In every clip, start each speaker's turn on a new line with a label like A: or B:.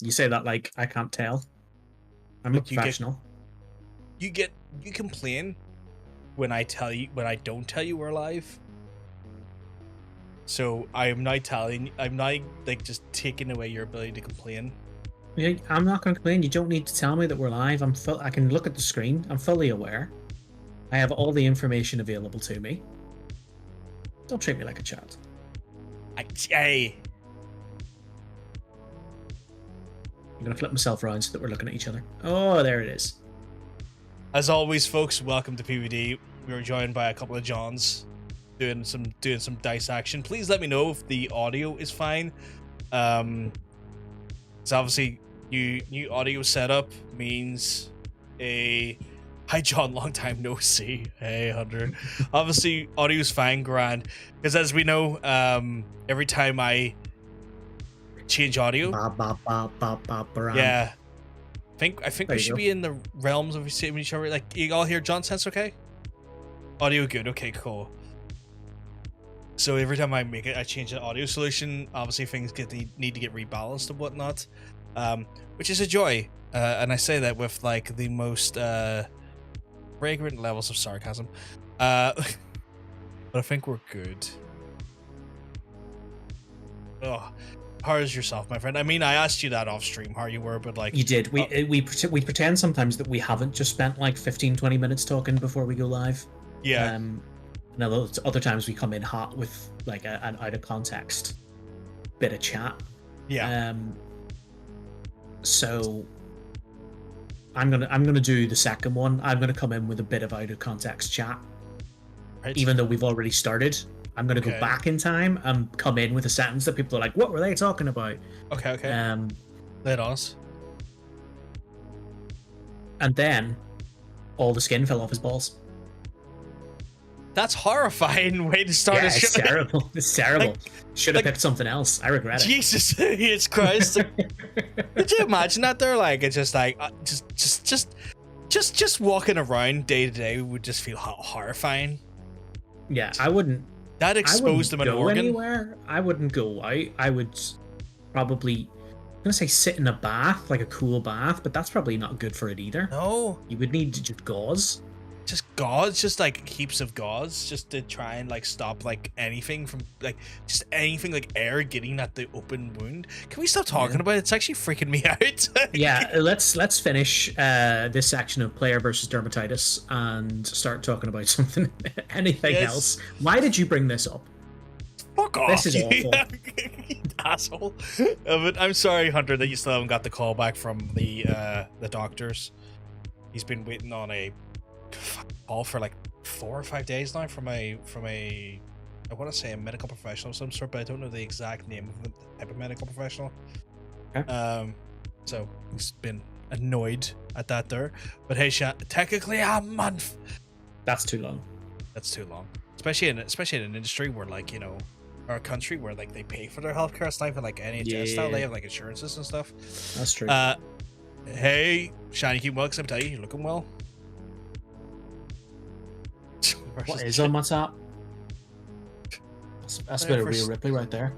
A: You say that like I can't tell. I'm a
B: Like,
A: professional.
B: You complain when I don't tell you we're live. So I'm not like just taking away your ability to complain.
A: Yeah, I'm not going to complain. You don't need to tell me that we're live. I can look at the screen. I'm fully aware. I have all the information available to me. Don't treat me like a child.
B: Hey.
A: I'm going to flip myself around so that we're looking at each other. Oh, there it is.
B: As always, folks, welcome to PvD. We are joined by a couple of Johns doing some dice action. Please let me know if the audio is fine. It's obviously new audio setup means hi John, long time no see. Hey Hunter. Obviously audio's fine, grand, because as we know, every time I change audio, yeah, I think we should be in the realms of seeing each other. Like, you all hear John sense okay? Audio good. Okay, cool. So every time I change the audio solution, obviously things need to get rebalanced and whatnot, which is a joy. And I say that with like the most fragrant levels of sarcasm. But I think we're good. Oh, how is yourself, my friend? I mean, I asked you that off stream how you were, but like
A: you did. We pretend sometimes that we haven't just spent like 15-20 minutes talking before we go live.
B: Yeah.
A: Now, other times we come in hot with like an out of context bit of chat.
B: Yeah.
A: So I'm gonna do the second one. I'm gonna come in with a bit of out of context chat, right. Even though we've already started. I'm gonna go back in time and come in with a sentence that people are like, "What were they talking about?"
B: Okay. Let us.
A: And then all the skin fell off his balls.
B: That's horrifying way to start a show.
A: It's terrible. It's terrible. Like, should have picked something else. I regret it.
B: Jesus Christ. Could you imagine that there? Like, it's just like just walking around day to day would just feel horrifying.
A: Yeah, I wouldn't.
B: That exposed them an organ.
A: Anywhere. I wouldn't go out. I would probably, I'm gonna say sit in a bath, like a cool bath, but that's probably not good for it either.
B: No.
A: You would need to just gauze.
B: Just like heaps of gauze, just to try and like stop like anything from like just anything like air getting at the open wound. Can we stop talking about it? It's actually freaking me out.
A: Yeah, let's finish this section of player versus dermatitis and start talking about something anything else. Why did you bring this up?
B: Fuck off.
A: This is awful.
B: Asshole. But I'm sorry, Hunter, that you still haven't got the call back from the doctors. He's been waiting on a call for like 4 or 5 days now from a I want to say a medical professional of some sort, but I don't know the exact name of the type of medical professional. Okay. So he's been annoyed at that there, but hey, technically a month.
A: That's too long.
B: That's too long, especially in an industry where, like, you know, our country where like they pay for their healthcare stuff and like NHS style, they have like insurances and stuff.
A: That's true.
B: Hey, Shiny, keep well, 'cause I'm telling you, you're looking well.
A: What is on WhatsApp? That's a bit of Rhea Ripley right there.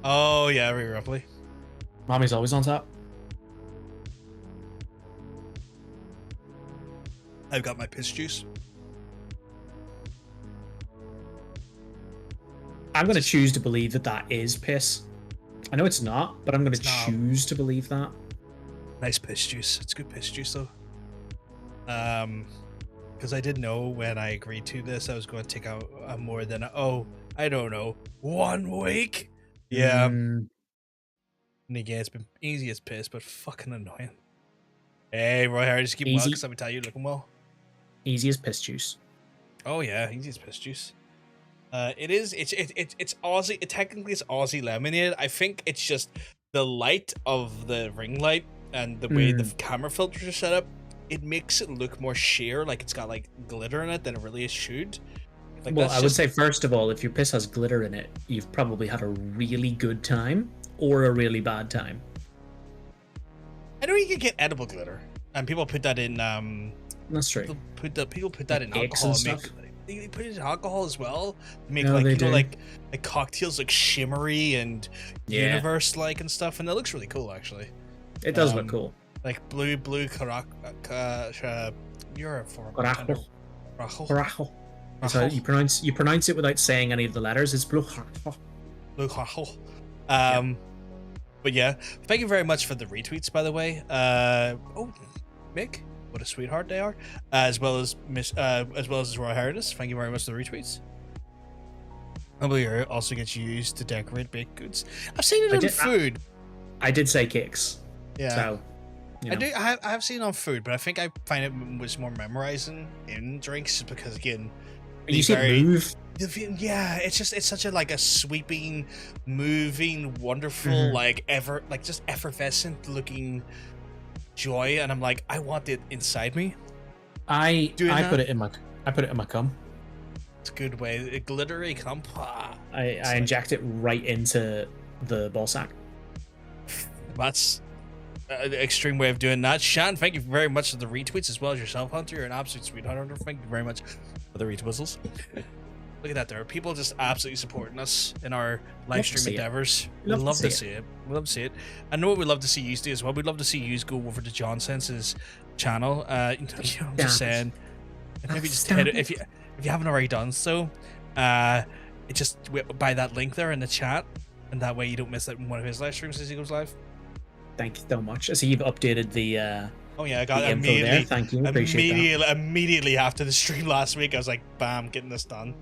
B: Oh yeah, Rhea Ripley.
A: Mommy's always on top.
B: I've got my piss juice.
A: I'm going to choose to believe that is piss. I know it's not, but I'm going to choose to believe that.
B: Nice piss juice. It's good piss juice though. Because I did know when I agreed to this, I was going to take out more than I don't know, 1 week. Yeah. And again, it's been easy as piss, but fucking annoying. Hey, Roy Harry, just keep well, because I'm telling you, looking well.
A: Easy as piss juice.
B: Oh yeah, easy as piss juice. It's Aussie. Technically, it's Aussie lemonade. I think it's just the light of the ring light and the way the camera filters are set up. It makes it look more sheer, like it's got like glitter in it than it really should. Like,
A: well, I would say first of all, if your piss has glitter in it, you've probably had a really good time or a really bad time.
B: I know you can get edible glitter, and people put that in.
A: That's true.
B: People put that in alcohol. They put it in alcohol as well. Make like cocktails like shimmery and universe like and stuff, and it looks really cool actually.
A: It does look cool.
B: Like blue you're a former
A: Carajo. Carajo. That's how you pronounce it without saying any of the letters. It's blue.
B: But yeah, thank you very much for the retweets, by the way. Mick, what a sweetheart they are, as well as his Royal Highness. Thank you very much for the retweets. Humble also gets used to decorate baked goods. I've seen it in food.
A: I did say cakes. Yeah. So, you know.
B: I have seen it on food, but I think I find it was more memorizing in drinks because again,
A: you see it move.
B: Yeah, it's such a like a sweeping, moving, wonderful, just effervescent looking joy, and I'm like, I want it inside me.
A: I put it in my cum.
B: It's a good way. A glittery cum.
A: I inject it right into the ball sack.
B: That's an extreme way of doing that. Shan, thank you very much for the retweets as well as yourself, Hunter. You're an absolute sweetheart, Hunter. Thank you very much for the retweets. Look at that, there are people just absolutely supporting us in our live stream endeavors. We love to see it. We love to see it. I know what we'd love to see you do as well. We'd love to see you go over to John Sense's channel. I'm just saying, maybe just hit it if you haven't already done so. Just by that link there in the chat, and that way you don't miss out one of his live streams as he goes live.
A: Thank you so much. I see you've updated the.
B: Oh yeah, I got it immediately.
A: There. Thank you. Appreciate that.
B: Immediately after the stream last week, I was like, "Bam, getting this done."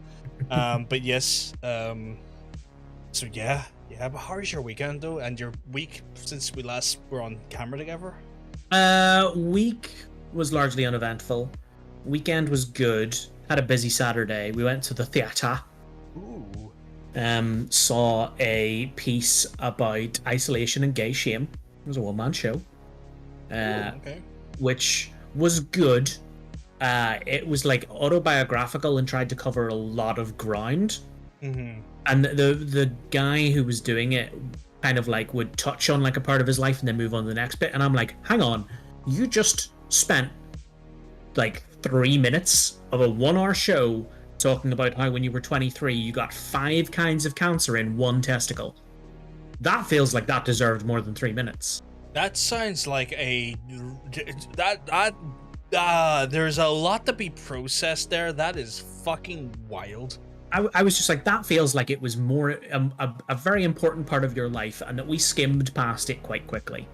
B: But yes. So yeah. But how is your weekend though, and your week since we last were on camera together?
A: Week was largely uneventful. Weekend was good. Had a busy Saturday. We went to the theater.
B: Ooh.
A: Saw a piece about isolation and gay shame. It was a one-man show.
B: Okay.
A: Which was good. It was like autobiographical and tried to cover a lot of ground.
B: Mm-hmm.
A: And the guy who was doing it kind of like would touch on like a part of his life and then move on to the next bit. And I'm like, hang on, you just spent like 3 minutes of a 1 hour show talking about how when you were 23 you got 5 kinds of cancer in one testicle. That feels like that deserved more than 3 minutes.
B: That sounds like there's a lot to be processed there. That is fucking wild.
A: I was just like, that feels like it was more a very important part of your life and that we skimmed past it quite quickly.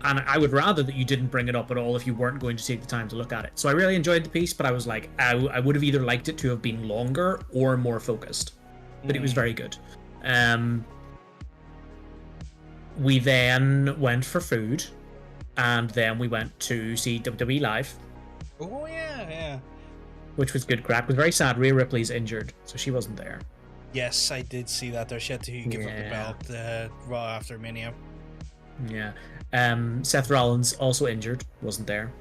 A: And I would rather that you didn't bring it up at all if you weren't going to take the time to look at it. So I really enjoyed the piece, but I was like, I would have either liked it to have been longer or more focused. But it was very good. We then went for food, and then we went to see WWE Live.
B: Oh yeah.
A: Which was good crack. It was very sad. Rhea Ripley's injured, so she wasn't there.
B: Yes, I did see that. She had to give up the belt Raw after Mania.
A: Yeah. Seth Rollins also injured, wasn't there.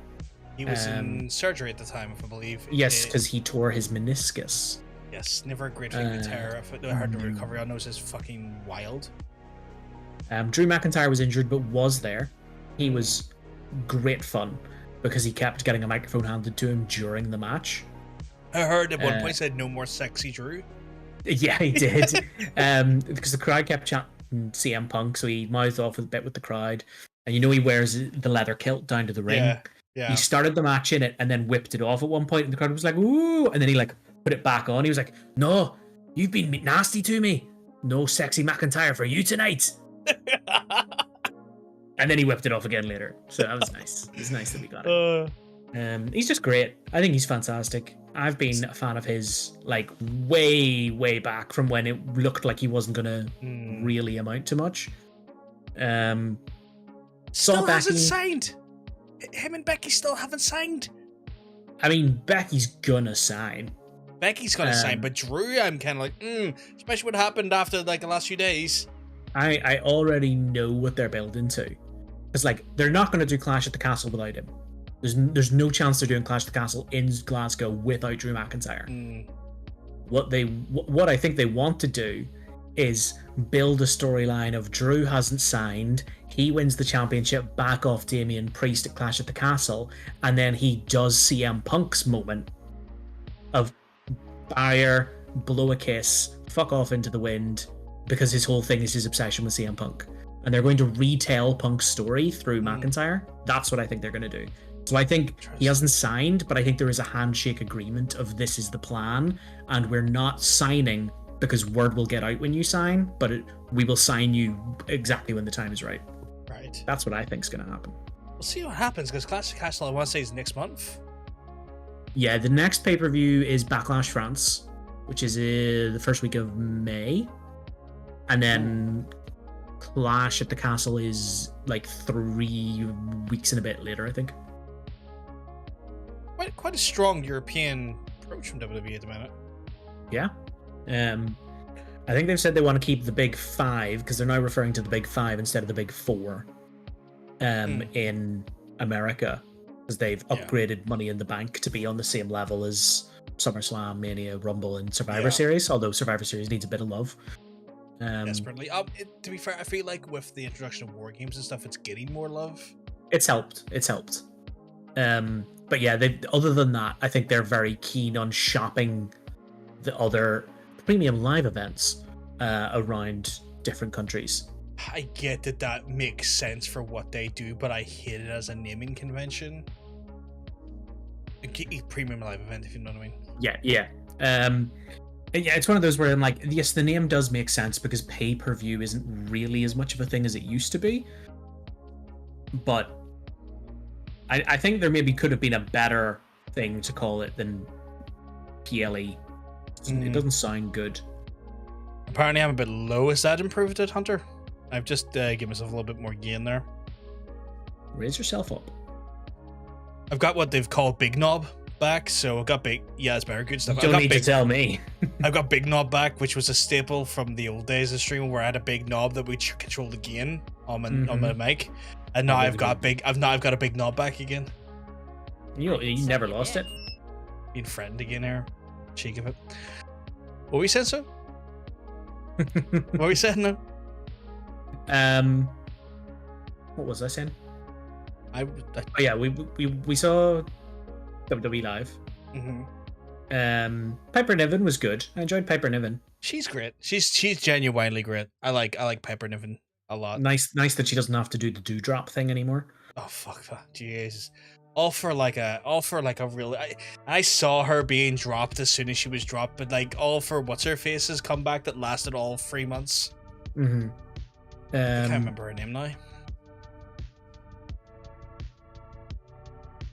B: He was in surgery at the time, if I believe.
A: Yes, because he tore his meniscus.
B: Yes, never a great thing to tear. I heard the recovery on those is fucking wild.
A: Drew McIntyre was injured, but was there. He was great fun because he kept getting a microphone handed to him during the match.
B: I heard at one point he said no more sexy Drew.
A: Yeah, he did. Because the crowd kept chanting CM Punk, so he mouthed off a bit with the crowd. And he wears the leather kilt down to the ring.
B: Yeah.
A: He started the match in it and then whipped it off at one point, and the crowd was like, "Ooh!" And then he like put it back on. He was like, "No, you've been nasty to me. No sexy McIntyre for you tonight." And then he whipped it off again later. So that was nice. It was nice that we got it. He's just great. I think he's fantastic. I've been a fan of his like way back from when it looked like he wasn't gonna really amount to much.
B: Still hasn't signed. Him and Becky still haven't signed.
A: I mean, Becky's gonna sign.
B: Becky's gonna sign, but Drew, I'm kind of like, especially what happened after like the last few days.
A: I already know what they're building to. It's like they're not going to do Clash at the Castle without him. There's no chance they're doing Clash at the Castle in Glasgow without Drew McIntyre. What I think they want to do is build a storyline of Drew hasn't signed, he wins the championship back off Damian Priest at Clash at the Castle, and then he does CM Punk's moment of fire, blow a kiss, fuck off into the wind, because his whole thing is his obsession with CM Punk. and they're going to retell Punk's story through McIntyre. That's what I think they're going to do. So I think he hasn't signed, but I think there is a handshake agreement of this is the plan, and we're not signing because word will get out when you sign, but we will sign you exactly when the time is right.
B: Right.
A: That's what I think is going to happen.
B: We'll see what happens, because Clash of the Castle, I want to say, is next month.
A: Yeah, the next pay-per-view is Backlash France, which is the first week of May. And then Clash at the Castle is like 3 weeks and a bit later, I think.
B: Quite a strong European approach from WWE at the minute.
A: Yeah. I think they've said they want to keep the big 5 because they're now referring to the big 5 instead of the big 4 in America, because they've upgraded Money in the Bank to be on the same level as SummerSlam, Mania, Rumble, and Survivor Series, although Survivor Series needs a bit of love.
B: Desperately. To be fair, I feel like with the introduction of War Games and stuff, it's getting more love.
A: It's helped. But yeah, other than that, I think they're very keen on shopping the other premium live events around different countries.
B: I get that makes sense for what they do, but I hate it as a naming convention. A premium live event, if you know what I mean. Yeah.
A: Yeah, it's one of those where I'm like, yes, the name does make sense because pay-per-view isn't really as much of a thing as it used to be. But I think there maybe could have been a better thing to call it than PLE. It doesn't sound good.
B: Apparently I'm a bit low. Is that improved it, Hunter? I've just given myself a little bit more gain there.
A: Raise yourself up.
B: I've got what they've called Big Knob back, so I've got big... Yeah, it's very good stuff.
A: You don't need to tell me.
B: I've got Big Knob back, which was a staple from the old days of streaming, where I had a big knob that would control the gain on my mic, and now I've got a big knob back again.
A: You never lost it.
B: Being frightened again here. Cheek of it. What were you saying, so? What were you saying now?
A: What was I saying?
B: Oh
A: yeah, we saw WWE Live. Piper Niven was good. I enjoyed Piper Niven.
B: She's great. She's genuinely great. I like Piper Niven a lot.
A: Nice that she doesn't have to do the dewdrop thing anymore.
B: Oh fuck that, Jesus! All for like a real. I saw her being dropped as soon as she was dropped, but like all for what's her face's comeback that lasted all 3 months. I can't remember her name now.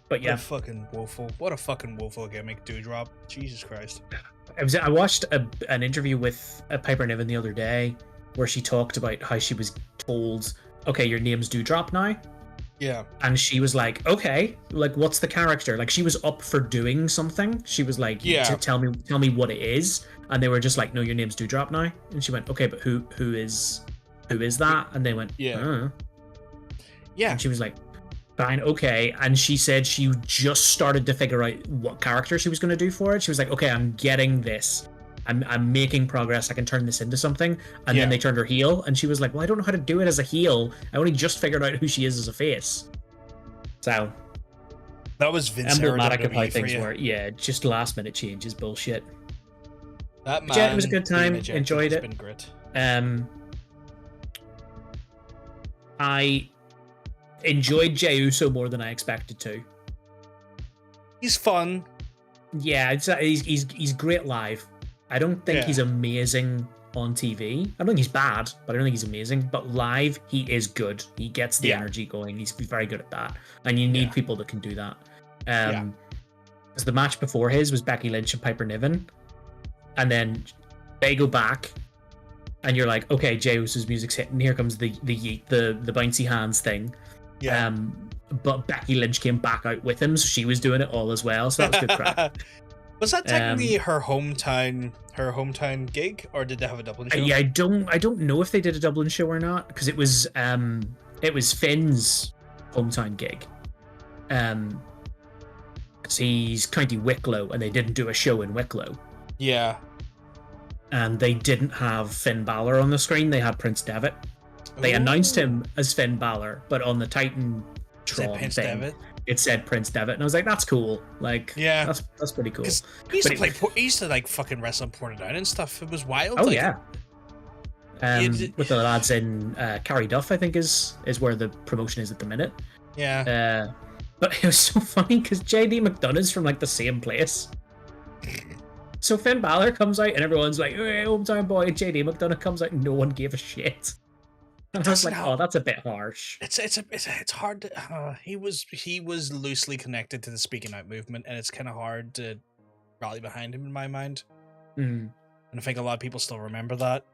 A: But yeah,
B: what a fucking woeful gimmick, dewdrop. Jesus Christ.
A: I watched an interview with Piper Niven the other day where she talked about how she was told, okay, your name's Dewdrop now.
B: Yeah.
A: And she was like, okay, like what's the character? Like she was up for doing something. She was like, tell me what it is. And they were just like, no, your name's Dewdrop now. And she went, okay, but who is that? And they went,
B: yeah.
A: And she was like, fine, okay. And she said she just started to figure out what character she was going to do for it. She was like, okay, I'm getting this. I'm making progress. I can turn this into something. And then they turned her heel, and she was like, well, I don't know how to do it as a heel. I only just figured out who she is as a face. So
B: that was Vince
A: emblematic of how things were. Yeah, just last minute changes, bullshit.
B: That man,
A: it was a good time. Enjoyed it.
B: Been great.
A: I enjoyed Jey Uso more than I expected to.
B: He's fun.
A: Yeah, he's great live. I don't think he's amazing on TV. I don't think he's bad, but I don't think he's amazing. But live, he is good. He gets the energy going. He's very good at that. And you need people that can do that. Because the match before his was Becky Lynch and Piper Niven. And then they go back, and you're like, okay, Jey Uso's music's hitting. Here comes the bouncy hands thing. Yeah. But Becky Lynch came back out with him, so she was doing it all as well. So that was good crap.
B: Was that technically her hometown gig, or did they have a Dublin show?
A: Yeah, I don't know if they did a Dublin show or not, because it was Finn's hometown gig. Because he's County Wicklow, and they didn't do a show in Wicklow.
B: Yeah. And
A: they didn't have Finn Balor on the screen. They had Prince Devitt. They announced him as Finn Balor, but on the Titan Tron thing, it said Prince Devitt, and I was like, "That's cool." Like, that's pretty cool.
B: He used to like fucking wrestle in Portadown and stuff. It was wild.
A: Oh
B: like,
A: yeah. with the lads in Carrie Duff, I think is where the promotion is at the minute.
B: Yeah.
A: But it was so funny because JD McDonough's from like the same place. So Finn Balor comes out and everyone's like, hey, hometown boy, and JD McDonough comes out and no one gave a shit. And I was like, oh, that's a bit harsh.
B: It's hard to, he was loosely connected to the speaking out movement, and it's kind of hard to rally behind him in my mind.
A: And
B: I think a lot of people still remember that.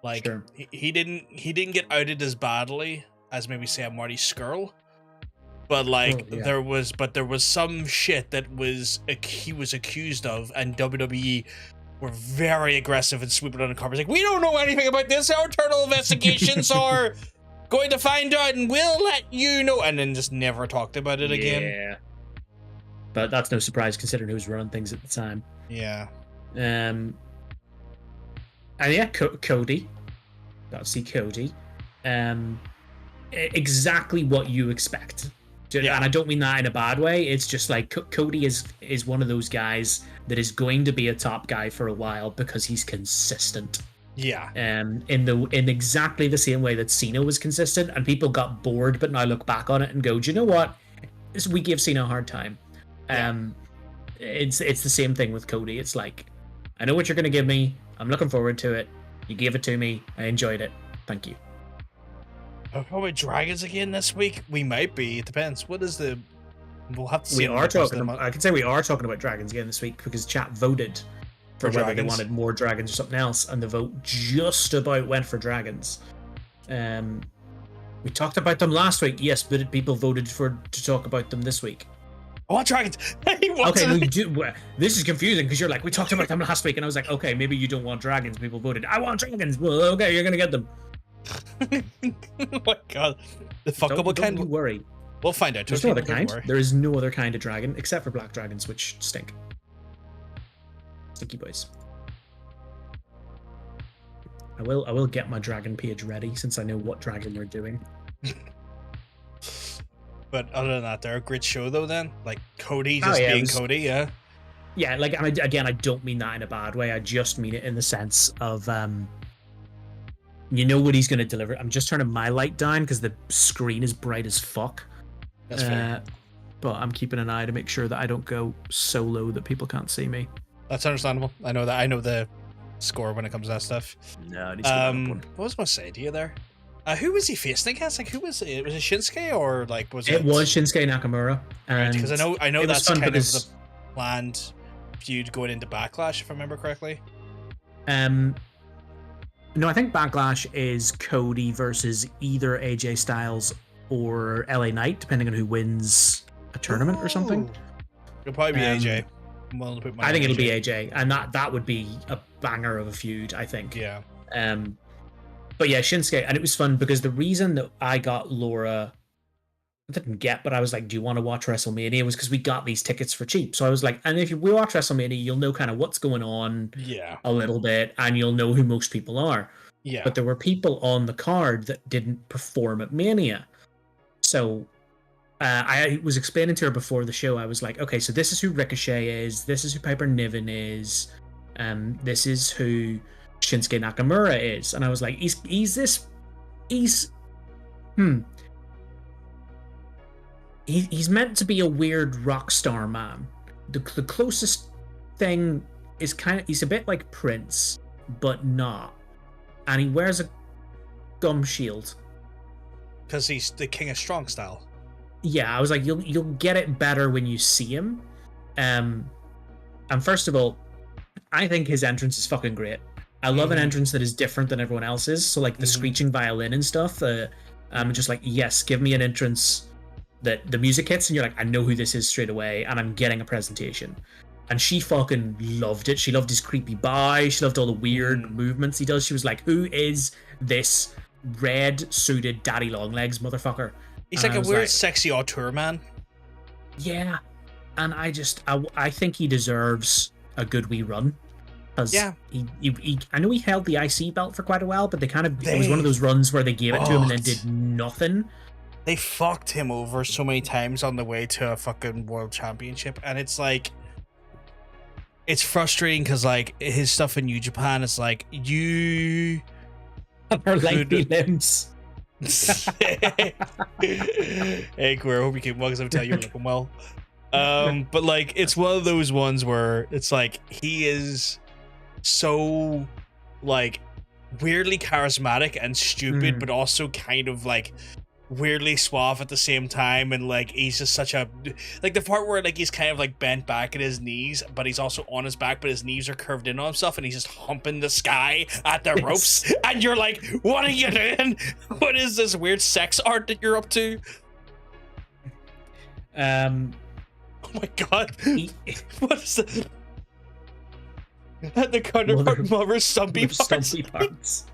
B: Like,
A: sure.
B: he didn't get outed as badly as maybe say a Marty Scurll. But like there was some shit that he was accused of, and WWE were very aggressive and sweeping under the covers. Like, we don't know anything about this. Our internal investigations are going to find out, and we'll let you know. And then just never talked about it again.
A: Yeah, but that's no surprise considering who was running things at the time.
B: Yeah.
A: And yeah, Cody. Got to see Cody. Exactly what you expect. Yeah. And I don't mean that in a bad way. It's just like Cody is one of those guys that is going to be a top guy for a while because he's consistent.
B: Yeah.
A: In exactly the same way that Cena was consistent, and people got bored, but now look back on it and go, do you know what? We give Cena a hard time. It's the same thing with Cody. It's like, I know what you're going to give me. I'm looking forward to it. You gave it to me. I enjoyed it. Thank you.
B: Probably Dragons again this week. We might be. It depends. What is the? We'll have to see.
A: I can say we are talking about Dragons again this week because chat voted for whether they wanted more Dragons or something else, and the vote just about went for Dragons. We talked about them last week, yes, but people voted to talk about them this week.
B: I want Dragons.
A: Okay, no, you do. This is confusing because you're like, we talked about them last week, and I was like, okay, maybe you don't want Dragons. People voted, I want Dragons. Well, okay, you're gonna get them.
B: Oh my god, the fuckable kind.
A: Don't worry.
B: We'll find out.
A: There's no other kind. There is no other kind of dragon except for black dragons, which stink. Stinky boys. I will get my dragon page ready since I know what dragon you're doing.
B: But other than that, they're a great show though. Then, like Cody just being Cody, yeah.
A: Yeah, like again, I don't mean that in a bad way. I just mean it in the sense of you know what he's going to deliver. I'm just turning my light down because the screen is bright as fuck.
B: That's fair.
A: But I'm keeping an eye to make sure that I don't go so low that people can't see me.
B: That's understandable. I know the score when it comes to that stuff.
A: No,
B: what was I going to say to you there? Who was he facing against? Like, who was it? Was it Shinsuke or like was it?
A: It was Shinsuke Nakamura.
B: Because I know that's kind of the planned feud going into Backlash, if I remember correctly.
A: No, I think Backlash is Cody versus either AJ Styles or LA Knight, depending on who wins a tournament or something.
B: It'll probably be AJ.
A: I think it'll be AJ, and that would be a banger of a feud, I think.
B: Yeah.
A: But yeah, Shinsuke, and it was fun because the reason that I got Laura, I didn't get, but I was like, do you want to watch WrestleMania? Was because we got these tickets for cheap. So I was like, and if we watch WrestleMania, you'll know kind of what's going on a little bit, and you'll know who most people are.
B: Yeah.
A: But there were people on the card that didn't perform at Mania. So I was explaining to her before the show, I was like, okay, so this is who Ricochet is, this is who Piper Niven is, this is who Shinsuke Nakamura is. And I was like, he's meant to be a weird rock star man. The closest thing is he's a bit like Prince, but not. And he wears a gum shield.
B: Because he's the King of Strong style.
A: Yeah, I was like, you'll get it better when you see him. And first of all, I think his entrance is fucking great. I love an entrance that is different than everyone else's. So like the screeching violin and stuff. I'm just like, yes, give me an entrance that the music hits and you're like, I know who this is straight away, and I'm getting a presentation. And she fucking loved it. She loved his creepy bow. She loved all the weird movements he does. She was like, who is this red suited daddy long legs motherfucker?
B: He's like a weird sexy auteur man.
A: Yeah. And I think he deserves a good wee run. Because I know he held the IC belt for quite a while, but it was one of those runs where they gave it to him and then did nothing.
B: They fucked him over so many times on the way to a fucking world championship, and it's like, it's frustrating because like his stuff in New Japan is like, you
A: Her lengthy limbs.
B: Hey, Queer, I hope you keep well because I'm telling you, you're looking well. But like, it's one of those ones where it's like he is so like weirdly charismatic and stupid, but also kind of like weirdly suave at the same time, and like he's just such a like the part where like he's kind of like bent back at his knees, but he's also on his back, but his knees are curved in on himself, and he's just humping the sky at the ropes, and you're like, what are you doing? What is this weird sex art that you're up to? Oh my god. What is that? At the counterpart mother's stumpy parts.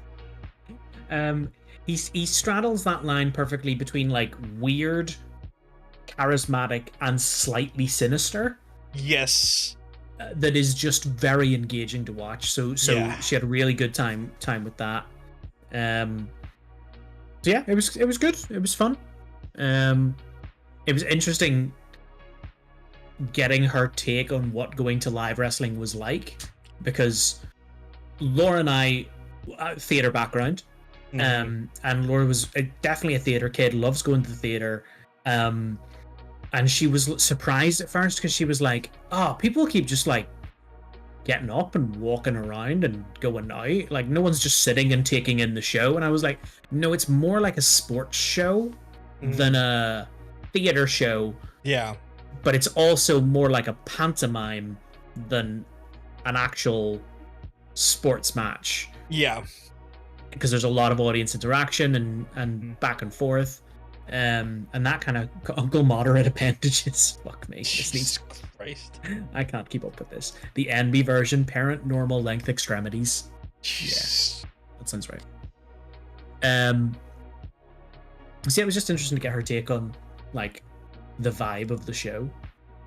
A: He straddles that line perfectly between like weird, charismatic, and slightly sinister.
B: Yes.
A: That is just very engaging to watch. So yeah. She had a really good time with that. So yeah, it was good. It was fun. It was interesting getting her take on what going to live wrestling was like, because Laura and I, theater background. And Laura was definitely a theater kid, loves going to the theater, and she was surprised at first because she was like, oh, people keep just like getting up and walking around and going out, like no one's just sitting and taking in the show. And I was like, no, it's more like a sports show than a theater show.
B: Yeah,
A: but it's also more like a pantomime than an actual sports match.
B: Yeah,
A: because there's a lot of audience interaction and back and forth, and that kind of uncle moderate appendages. Fuck me,
B: Jesus Christ,
A: I can't keep up with this. The NB version, parent normal length extremities.
B: Yes,
A: yeah, that sounds right. See, it was just interesting to get her take on like the vibe of the show.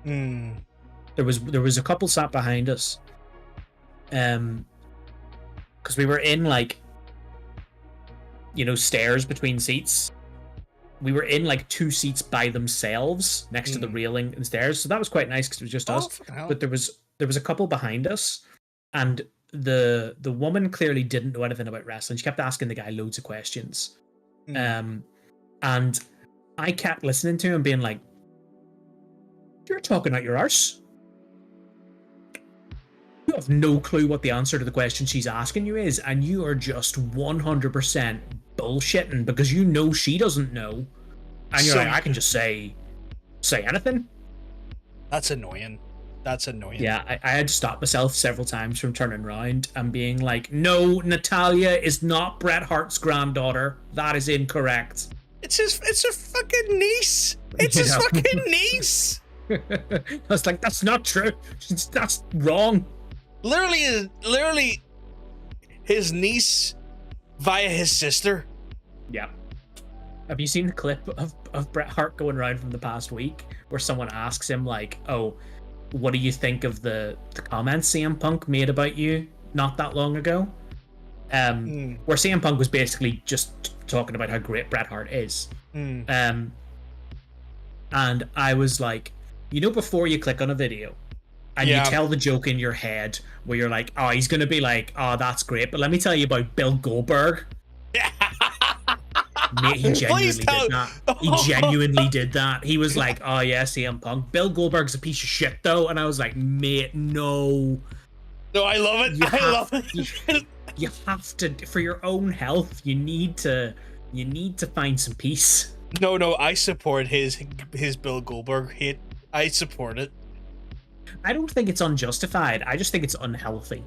A: There was a couple sat behind us, because we were in like, you know, stairs between seats. We were in like two seats by themselves next to the railing and stairs, so that was quite nice because it was just us. But there was a couple behind us, and the woman clearly didn't know anything about wrestling. She kept asking the guy loads of questions, and I kept listening to him being like, you're talking out your arse. You have no clue what the answer to the question she's asking you is, and you are just 100% bullshitting because you know she doesn't know. And you're like, I can just say anything.
B: That's annoying.
A: Yeah, I had to stop myself several times from turning around and being like, no, Natalia is not Bret Hart's granddaughter. That is incorrect.
B: It's her fucking niece. It's his fucking niece.
A: I was like, that's not true. That's wrong.
B: Literally his niece via his sister.
A: Yeah. Have you seen the clip of Bret Hart going around from the past week where someone asks him like, oh, what do you think of the comments CM Punk made about you not that long ago? Where CM Punk was basically just talking about how great Bret Hart is. And I was like, you know, before you click on a video and you tell the joke in your head where you're like, oh, he's going to be like, oh, that's great, but let me tell you about Bill Goldberg. Mate, he genuinely did that. He genuinely did that. He was like, oh, yeah, CM Punk. Bill Goldberg's a piece of shit, though. And I was like, mate, no.
B: No, I love it. I love it.
A: You have to, for your own health, you need to find some peace.
B: No, I support his Bill Goldberg hate. I support it.
A: I don't think it's unjustified. I just think it's unhealthy.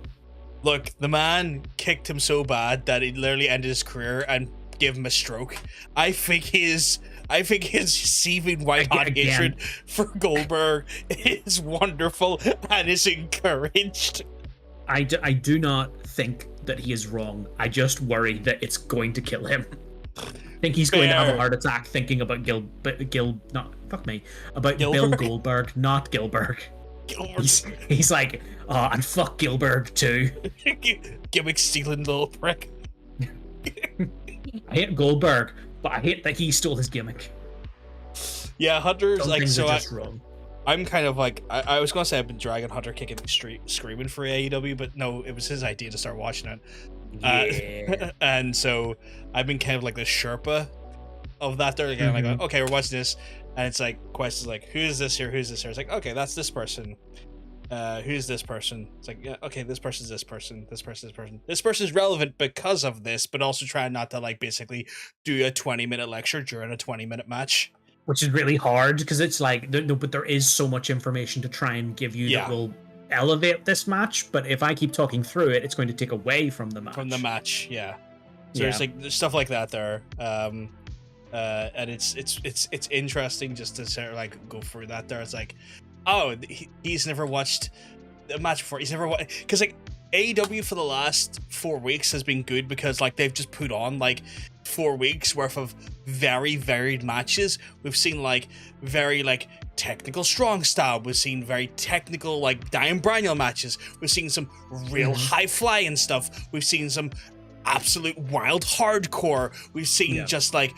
B: Look, the man kicked him so bad that he literally ended his career and gave him a stroke. I think his seething white hot hatred for Goldberg is wonderful and is encouraged.
A: I do not think that he is wrong. I just worry that it's going to kill him. I think he's going to have a heart attack thinking about Bill Goldberg, not Gilbert. He's like, oh, and fuck Gilbert too.
B: Gimmick stealing little prick.
A: I hate Goldberg, but I hate that he stole his gimmick.
B: Yeah, Hunter's like, so
A: wrong.
B: I'm kind of like, I was gonna say I've been dragging Hunter kicking the street screaming for AEW, but no, it was his idea to start watching it.
A: Yeah.
B: And so I've been kind of like the Sherpa of that. They're again like, okay, we're watching this, and it's like questions like, who's this here? Who's this here? It's like, okay, that's this person. Who's this person? It's like, yeah, okay, this person's this person. This person's this person. This person's relevant because of this, but also trying not to like basically do a 20-minute lecture during a 20-minute match.
A: Which is really hard because it's like, no, but there is so much information to try and give you that will elevate this match. But if I keep talking through it, it's going to take away from the match.
B: Yeah. So there's stuff like that there. And it's interesting just to sort of like go through that there. It's like, oh, he's never watched a match before. He's never watched, because like AEW for the last 4 weeks has been good because like they've just put on like 4 weeks worth of very varied matches. We've seen like very like technical strong style. We've seen very technical like Diane Braniel matches. We've seen some real high flying stuff. We've seen some absolute wild hardcore. We've seen just like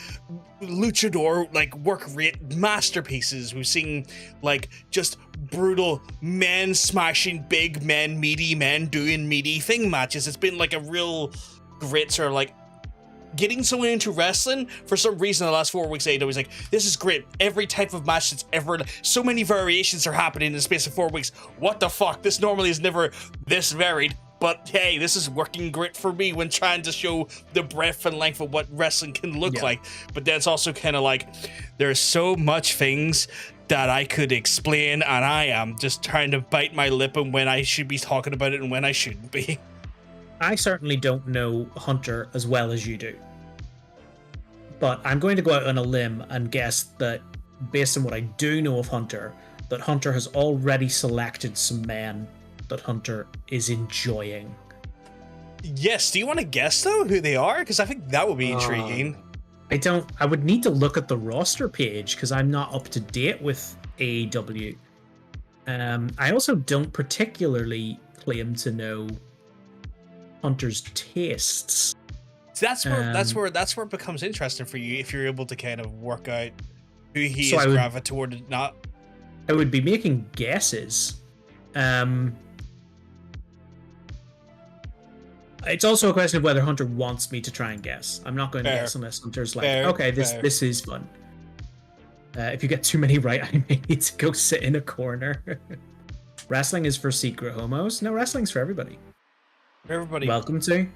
B: luchador like work rate masterpieces. We've seen like just brutal men smashing big men, meaty men doing meaty thing matches. It's been like a real great sort of like getting someone into wrestling. For some reason the last 4 weeks AEW was like, this is great, every type of match that's ever, so many variations are happening in the space of 4 weeks. What the fuck, this normally is never this varied. But hey, this is working great for me when trying to show the breadth and length of what wrestling can look like. But that's also kind of like, there's so much things that I could explain, and I am just trying to bite my lip and when I should be talking about it and when I shouldn't be.
A: I certainly don't know Hunter as well as you do. But I'm going to go out on a limb and guess that, based on what I do know of Hunter, that Hunter has already selected some men that Hunter is enjoying.
B: Yes, do you want to guess though who they are? Because I think that would be intriguing.
A: I would need to look at the roster page because I'm not up to date with AEW. I also don't particularly claim to know Hunter's tastes.
B: So that's where it becomes interesting for you if you're able to kind of work out who he is gravitated toward. Not,
A: I would be making guesses. It's also a question of whether Hunter wants me to try and guess. I'm not going to guess unless Hunter's like, okay, this is fun. If you get too many right, I may need to go sit in a corner. Wrestling is for secret homos. No, wrestling's for everybody.
B: For everybody.
A: Welcome to.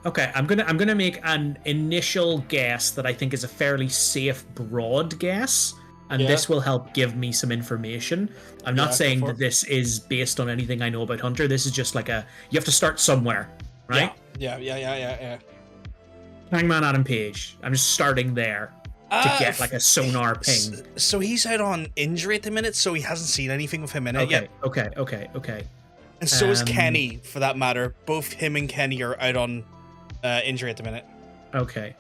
A: Okay, I'm gonna make an initial guess that I think is a fairly safe, broad guess. And this will help give me some information. I'm not saying that this is based on anything I know about Hunter. This is just like you have to start somewhere, right?
B: Yeah.
A: Hangman Adam Page. I'm just starting there to get like a sonar ping.
B: So he's out on injury at the minute, so he hasn't seen anything of him in it yet.
A: Okay.
B: And so is Kenny, for that matter. Both him and Kenny are out on injury at the minute.
A: Okay.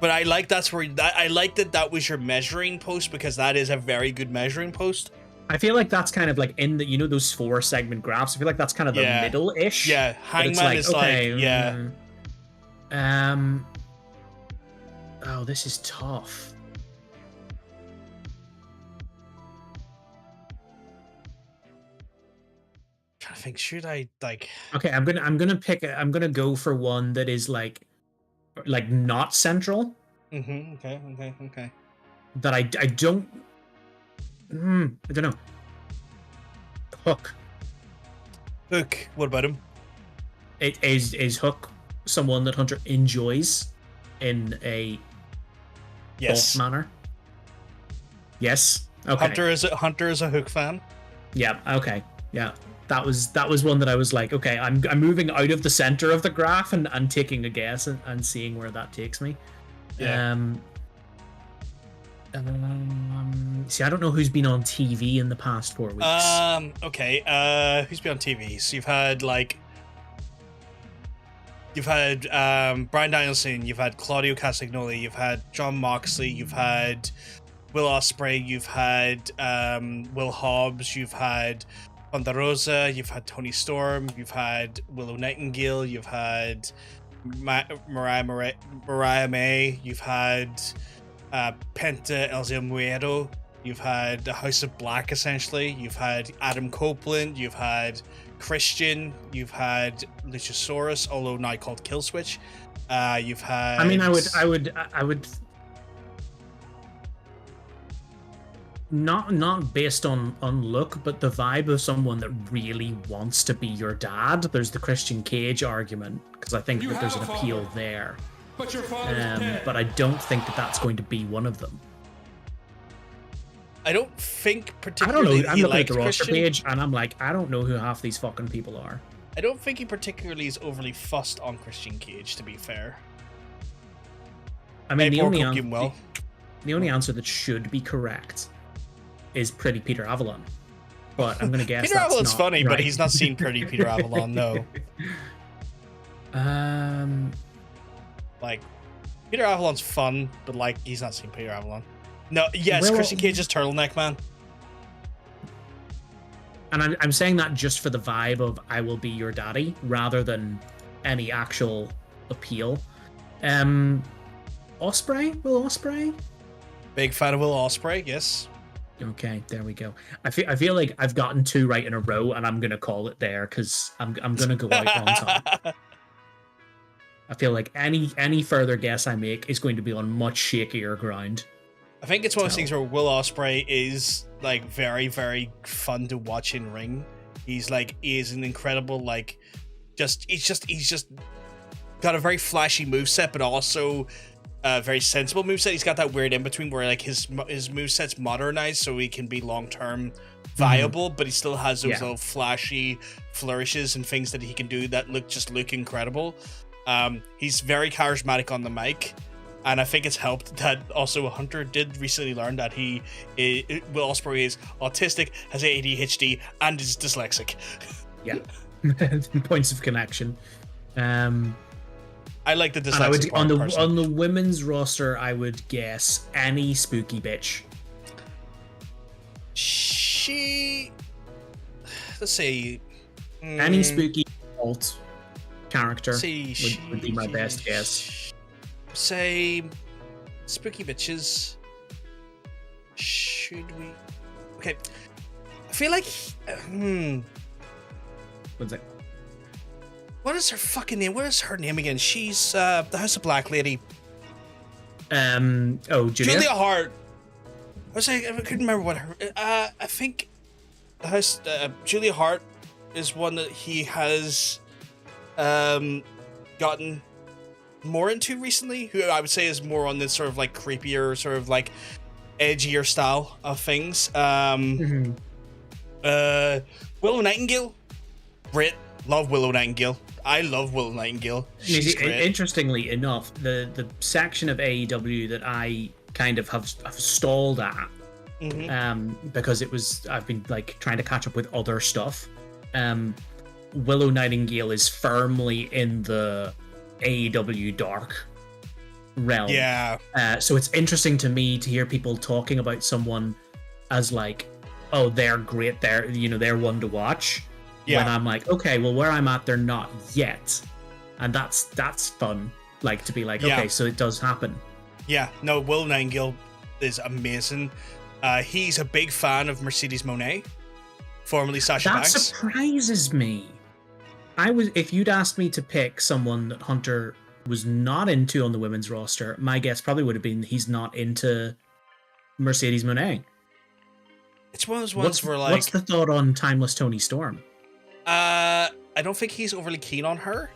B: But I like that was your measuring post, because that is a very good measuring post.
A: I feel like that's kind of like in the, those 4 segment graphs. I feel like that's kind of the middle-ish.
B: Yeah, Hangman is
A: oh, this is tough.
B: I think, should I like?
A: Okay, I'm gonna go for one that is like not central.
B: Okay.
A: That I don't. I don't know. Hook.
B: What about him?
A: Is Hook someone that Hunter enjoys in a manner? Yes. Okay.
B: Hunter is a Hook fan.
A: Yeah. Okay. Yeah. That was one that I was like, okay, I'm moving out of the center of the graph and taking a guess and seeing where that takes me.
B: Yeah.
A: See, I don't know who's been on TV in the past 4 weeks.
B: Okay. Who's been on TV? So you've had Bryan Danielson, you've had Claudio Castagnoli, you've had Jon Moxley, you've had Will Ospreay, you've had Will Hobbs, you've had Thunder Rosa, you've had Tony Storm, you've had Willow Nightingale, you've had Mariah May, you've had Penta El Zero Muerto, You've had the House of Black, essentially. You've had Adam Copeland. You've had Christian. You've had Luchasaurus, although now called Killswitch. You've had.
A: I mean, I would. Not based on look, but the vibe of someone that really wants to be your dad. There's the Christian Cage argument, because I think that there's an appeal there.
C: But your father's dead.
A: But I don't think that that's going to be one of them.
B: I don't think
A: I
B: particularly.
A: don't know. I'm looking at the roster
B: Christian.
A: page, and I'm like, I don't know who half these fucking people are.
B: I don't think he particularly is overly fussed on Christian Cage, to be fair.
A: I mean, the only,
B: well.
A: the only answer that should be correct is Pretty Peter Avalon. But I'm going to guess
B: Peter
A: that's
B: Avalon's
A: not
B: funny,
A: right.
B: but he's not seen Pretty Peter Avalon, no. Like, Peter Avalon's fun, but like, he's not seen Peter Avalon. No, yes,
A: Well,
B: Christian Cage's Turtleneck Man.
A: And I'm saying that just for the vibe of I will be your daddy, rather than any actual appeal. Osprey? Will Osprey?
B: Big fan of Will Ospreay, yes.
A: Okay, there we go. I feel like I've gotten 2 right in a row, and I'm gonna call it there because I'm gonna go out on top. I feel like any further guess I make is going to be on much shakier ground.
B: I think it's one of those things where Will Ospreay is like very, very fun to watch in ring. He's an incredible he's just got a very flashy moveset, but also a very sensible moveset. He's got that weird in between where like his moveset's modernized so he can be long term viable, but he still has those little flashy flourishes and things that he can do that look incredible. He's very charismatic on the mic. And I think it's helped that also Hunter did recently learn that Will Ospreay is autistic, has ADHD, and is dyslexic.
A: Yeah. Points of connection.
B: I like the dyslexic
A: part, on the women's roster, I would guess any spooky bitch.
B: Let's say...
A: Any spooky alt character would be my best guess.
B: Say spooky bitches. Should we? Okay, I feel like
A: What's it?
B: What is her fucking name? What is her name again? She's the House of Black lady.
A: Julia
B: Hart. I couldn't remember what her. I think the House Julia Hart is one that he has gotten more into recently, who I would say is more on this sort of like creepier, sort of like edgier style of things. Willow Nightingale, great, love Willow Nightingale. I love Willow Nightingale. She's great.
A: Interestingly enough, the section of AEW that I kind of have stalled at, because I've been like trying to catch up with other stuff. Willow Nightingale is firmly in the AEW dark realm.
B: Yeah.
A: So it's interesting to me to hear people talking about someone as like, oh, they're great, they're one to watch. Yeah. When I'm like, okay, well, where I'm at, they're not yet, and that's fun. Like to be like, okay, so it does happen. Yeah.
B: No, Will Nightingale is amazing. He's a big fan of Mercedes Moné, formerly Sasha Banks.
A: That surprises me. If you'd asked me to pick someone that Hunter was not into on the women's roster, my guess probably would have been he's not into Mercedes Moné.
B: It's one of those ones where like...
A: What's the thought on Timeless Toni Storm?
B: I don't think he's overly keen on her.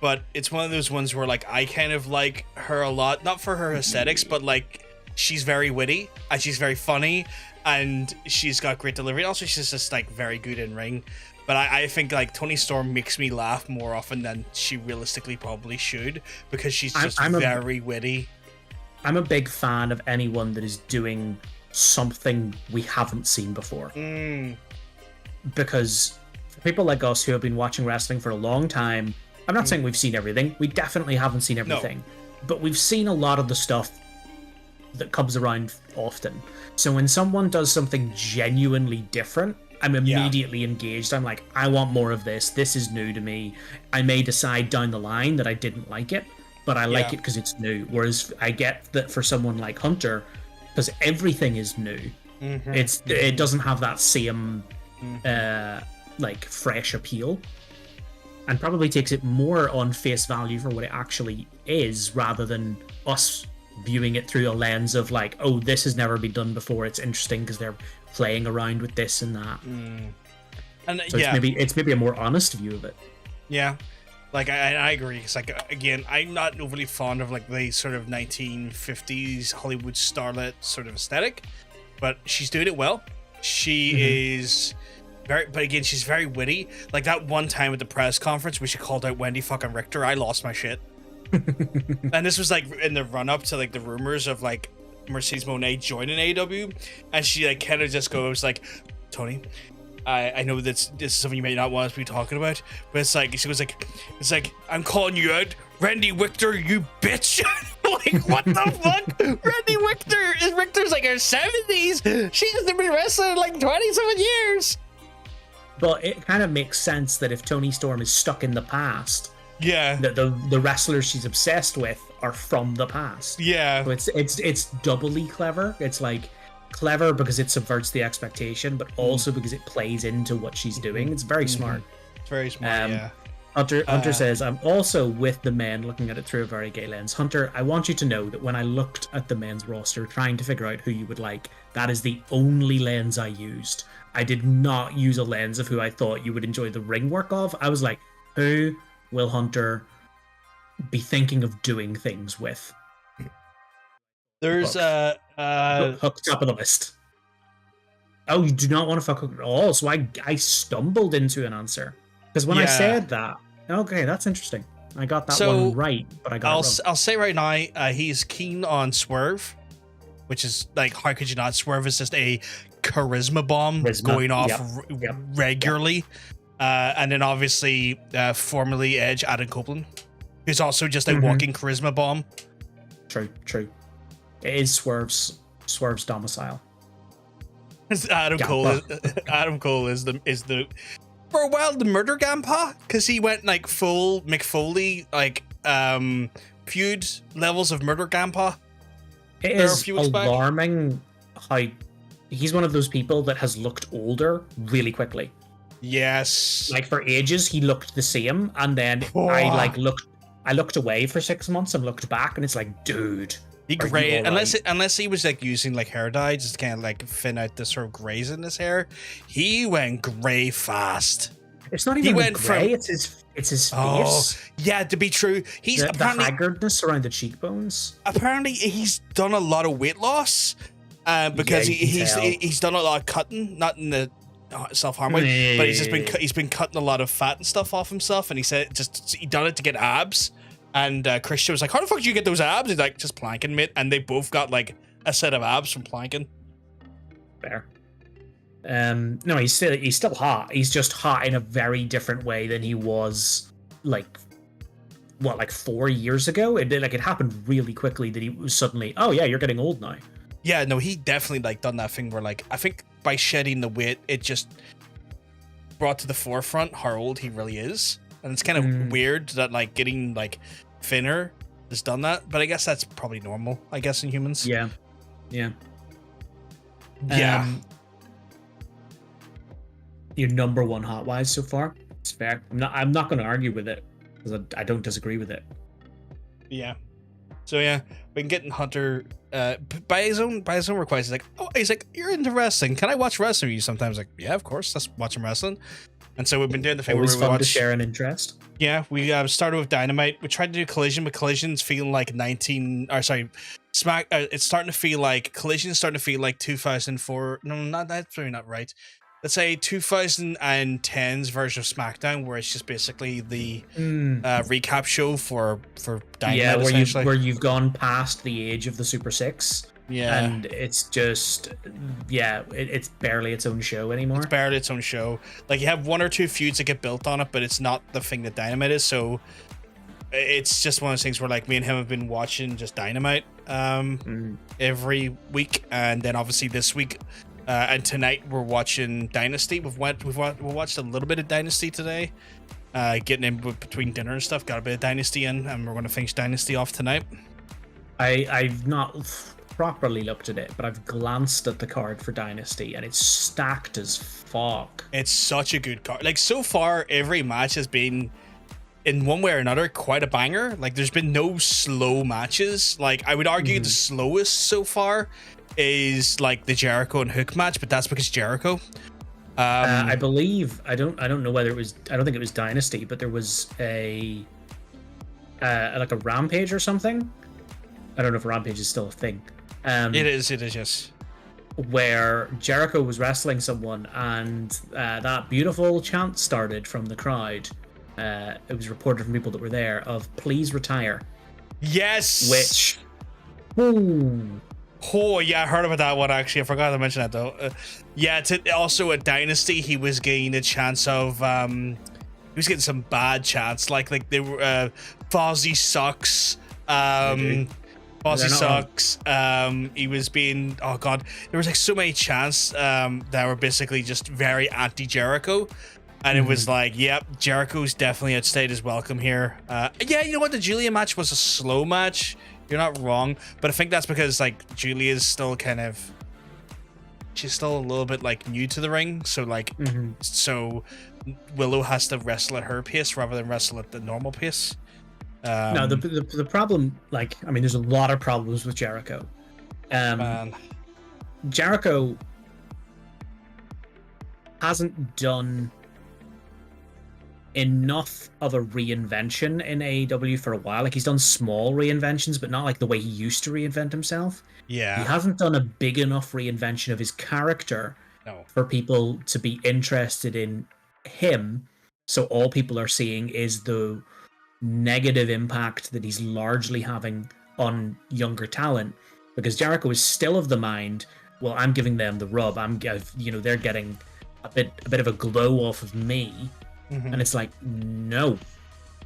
B: But it's one of those ones where like I kind of like her a lot, not for her aesthetics, but like she's very witty and she's very funny. And she's got great delivery. Also, she's just like very good in ring. But I think like Toni Storm makes me laugh more often than she realistically probably should, because she's just very witty.
A: I'm a big fan of anyone that is doing something we haven't seen before. Because for people like us who have been watching wrestling for a long time, I'm not saying we've seen everything. We definitely haven't seen everything. No. But we've seen a lot of the stuff that comes around often. So when someone does something genuinely different, I'm immediately engaged. I'm like, I want more of this. This is new to me. I may decide down the line that I didn't like it, but I like it because it's new. Whereas I get that for someone like Hunter, because everything is new, it doesn't have that same like fresh appeal, and probably takes it more on face value for what it actually is, rather than us viewing it through a lens of like, oh, this has never been done before. It's interesting because they're playing around with this and that.
B: And
A: so it's maybe a more honest view of it.
B: Yeah, like I agree. It's like, again, I'm not overly fond of like the sort of 1950s Hollywood starlet sort of aesthetic, but she's doing it well. She is very, but again, she's very witty. Like that one time at the press conference where she called out Wendy fucking Richter, I lost my shit. And this was like in the run up to like the rumors of like Mercedes Moné joining AEW, and she like kind of just goes like, Tony, I know that this is something you may not want us to be talking about, but it's like, she was like, it's like, I'm calling you out, Randy Richter, you bitch. Like, what the fuck? Randy Richter's like her 70s. She's been wrestling like 27 years.
A: But it kind of makes sense that if Toni Storm is stuck in the past, that the wrestlers she's obsessed with are from the past. So it's doubly clever. It's like clever because it subverts the expectation, but also because it plays into what she's doing. It's very smart.
B: It's very smart.
A: Hunter says, I'm also with the men looking at it through a very gay lens. Hunter, I want you to know that when I looked at the men's roster trying to figure out who you would like, that is the only lens I used. I did not use a lens of who I thought you would enjoy the ring work of. I was like, who will Hunter be thinking of doing things with?
B: There's
A: Hook top of the list. Oh, you do not want to fuck Hook at all. So I stumbled into an answer. Because when I said that, okay, that's interesting. I got that one right, but I got it wrong.
B: I'll say right now, he's keen on Swerve, which is like, how could you not? Swerve is just a charisma bomb going off regularly. And then obviously, formerly Edge, Adam Copeland, who's also just a walking charisma bomb.
A: True. It is Swerve's domicile.
B: Adam Cole is the for a while the murder grandpa, because he went like full Mick Foley, like feud levels of murder grandpa.
A: It is alarming how he's one of those people that has looked older really quickly.
B: Yes,
A: like for ages he looked the same, and then I looked away for 6 months and looked back, and it's like, dude,
B: he gray unless he was like using like hair dye just kind of like thin out the sort of grays in his hair. He went gray fast.
A: It's not even gray. It's his face.
B: Oh, yeah, to be true, he's
A: the haggardness around the cheekbones.
B: Apparently, he's done a lot of weight loss because he's done a lot of cutting, not in the self-harm way, but he's been cutting a lot of fat and stuff off himself, and he said he done it to get abs. And Christian was like, how the fuck did you get those abs? He's like, just planking, mate. And they both got like a set of abs from planking.
A: Fair. No, he's still hot. He's just hot in a very different way than he was like 4 years ago. It happened really quickly that he was suddenly, oh yeah, you're getting old now.
B: Yeah, no, he definitely like done that thing where like, I think by shedding the weight, it just brought to the forefront how old he really is. And it's kind of weird that like getting like thinner has done that, but I guess that's probably normal, I guess, in humans.
A: Yeah. Your number one hot wise so far. It's fair. I'm not going to argue with it because I don't disagree with it.
B: Yeah. So yeah, been getting Hunter by his own request. He's like, you're into wrestling. Can I watch wrestling with you sometimes? Like, yeah, of course. Let's watch him wrestling. And so we've been doing the thing where we watch.
A: To share an interest.
B: Yeah, we started with Dynamite. We tried to do Collision, but Collision's feeling like Smack. It's starting to feel like Collision's starting to feel like 2004. No, that's really not right. Let's say 2010's version of SmackDown, where it's just basically the recap show for Dynamite. Yeah,
A: where you've gone past the age of the Super Six.
B: Yeah,
A: and it's just it's barely its own show anymore.
B: It's barely its own show. Like, you have one or two feuds that get built on it, but it's not the thing that Dynamite is. So it's just one of those things where like me and him have been watching just Dynamite every week, and then obviously this week and tonight we're watching Dynasty. We watched a little bit of Dynasty today, getting in between dinner and stuff. Got a bit of Dynasty in, and we're going to finish Dynasty off tonight.
A: I've not properly looked at it, but I've glanced at the card for Dynasty, and it's stacked as fuck.
B: It's such a good card. Like, so far, every match has been, in one way or another, quite a banger. Like, there's been no slow matches. Like, I would argue the slowest so far is like the Jericho and Hook match, but that's because Jericho.
A: I believe I don't know whether it was. I don't think it was Dynasty, but there was a like a Rampage or something. I don't know if Rampage is still a thing.
B: It is, yes.
A: Where Jericho was wrestling someone, and that beautiful chant started from the crowd. It was reported from people that were there of "Please retire."
B: Yes.
A: Which. Ooh.
B: Oh yeah, I heard about that one actually. I forgot to mention that though. Also at Dynasty, he was getting a chance of. He was getting some bad chants, like they were Fozzy sucks. Fozzy sucks. He was being, oh god, there was like so many chants that were basically just very anti-Jericho. And it was like, yep, Jericho's definitely outstayed his welcome here. Yeah, you know what? The Julia match was a slow match. You're not wrong. But I think that's because, like, Julia's still she's still a little bit, like, new to the ring. So, like, so Willow has to wrestle at her pace rather than wrestle at the normal pace.
A: No, the problem, like, I mean, there's a lot of problems with Jericho. Jericho hasn't done enough of a reinvention in AEW for a while. Like, he's done small reinventions, but not like the way he used to reinvent himself.
B: Yeah.
A: He hasn't done a big enough reinvention of his character for people to be interested in him. So all people are seeing is the negative impact that he's largely having on younger talent, because Jericho is still of the mind, well, I'm giving them the rub. They're getting a bit of a glow off of me. And it's like, no,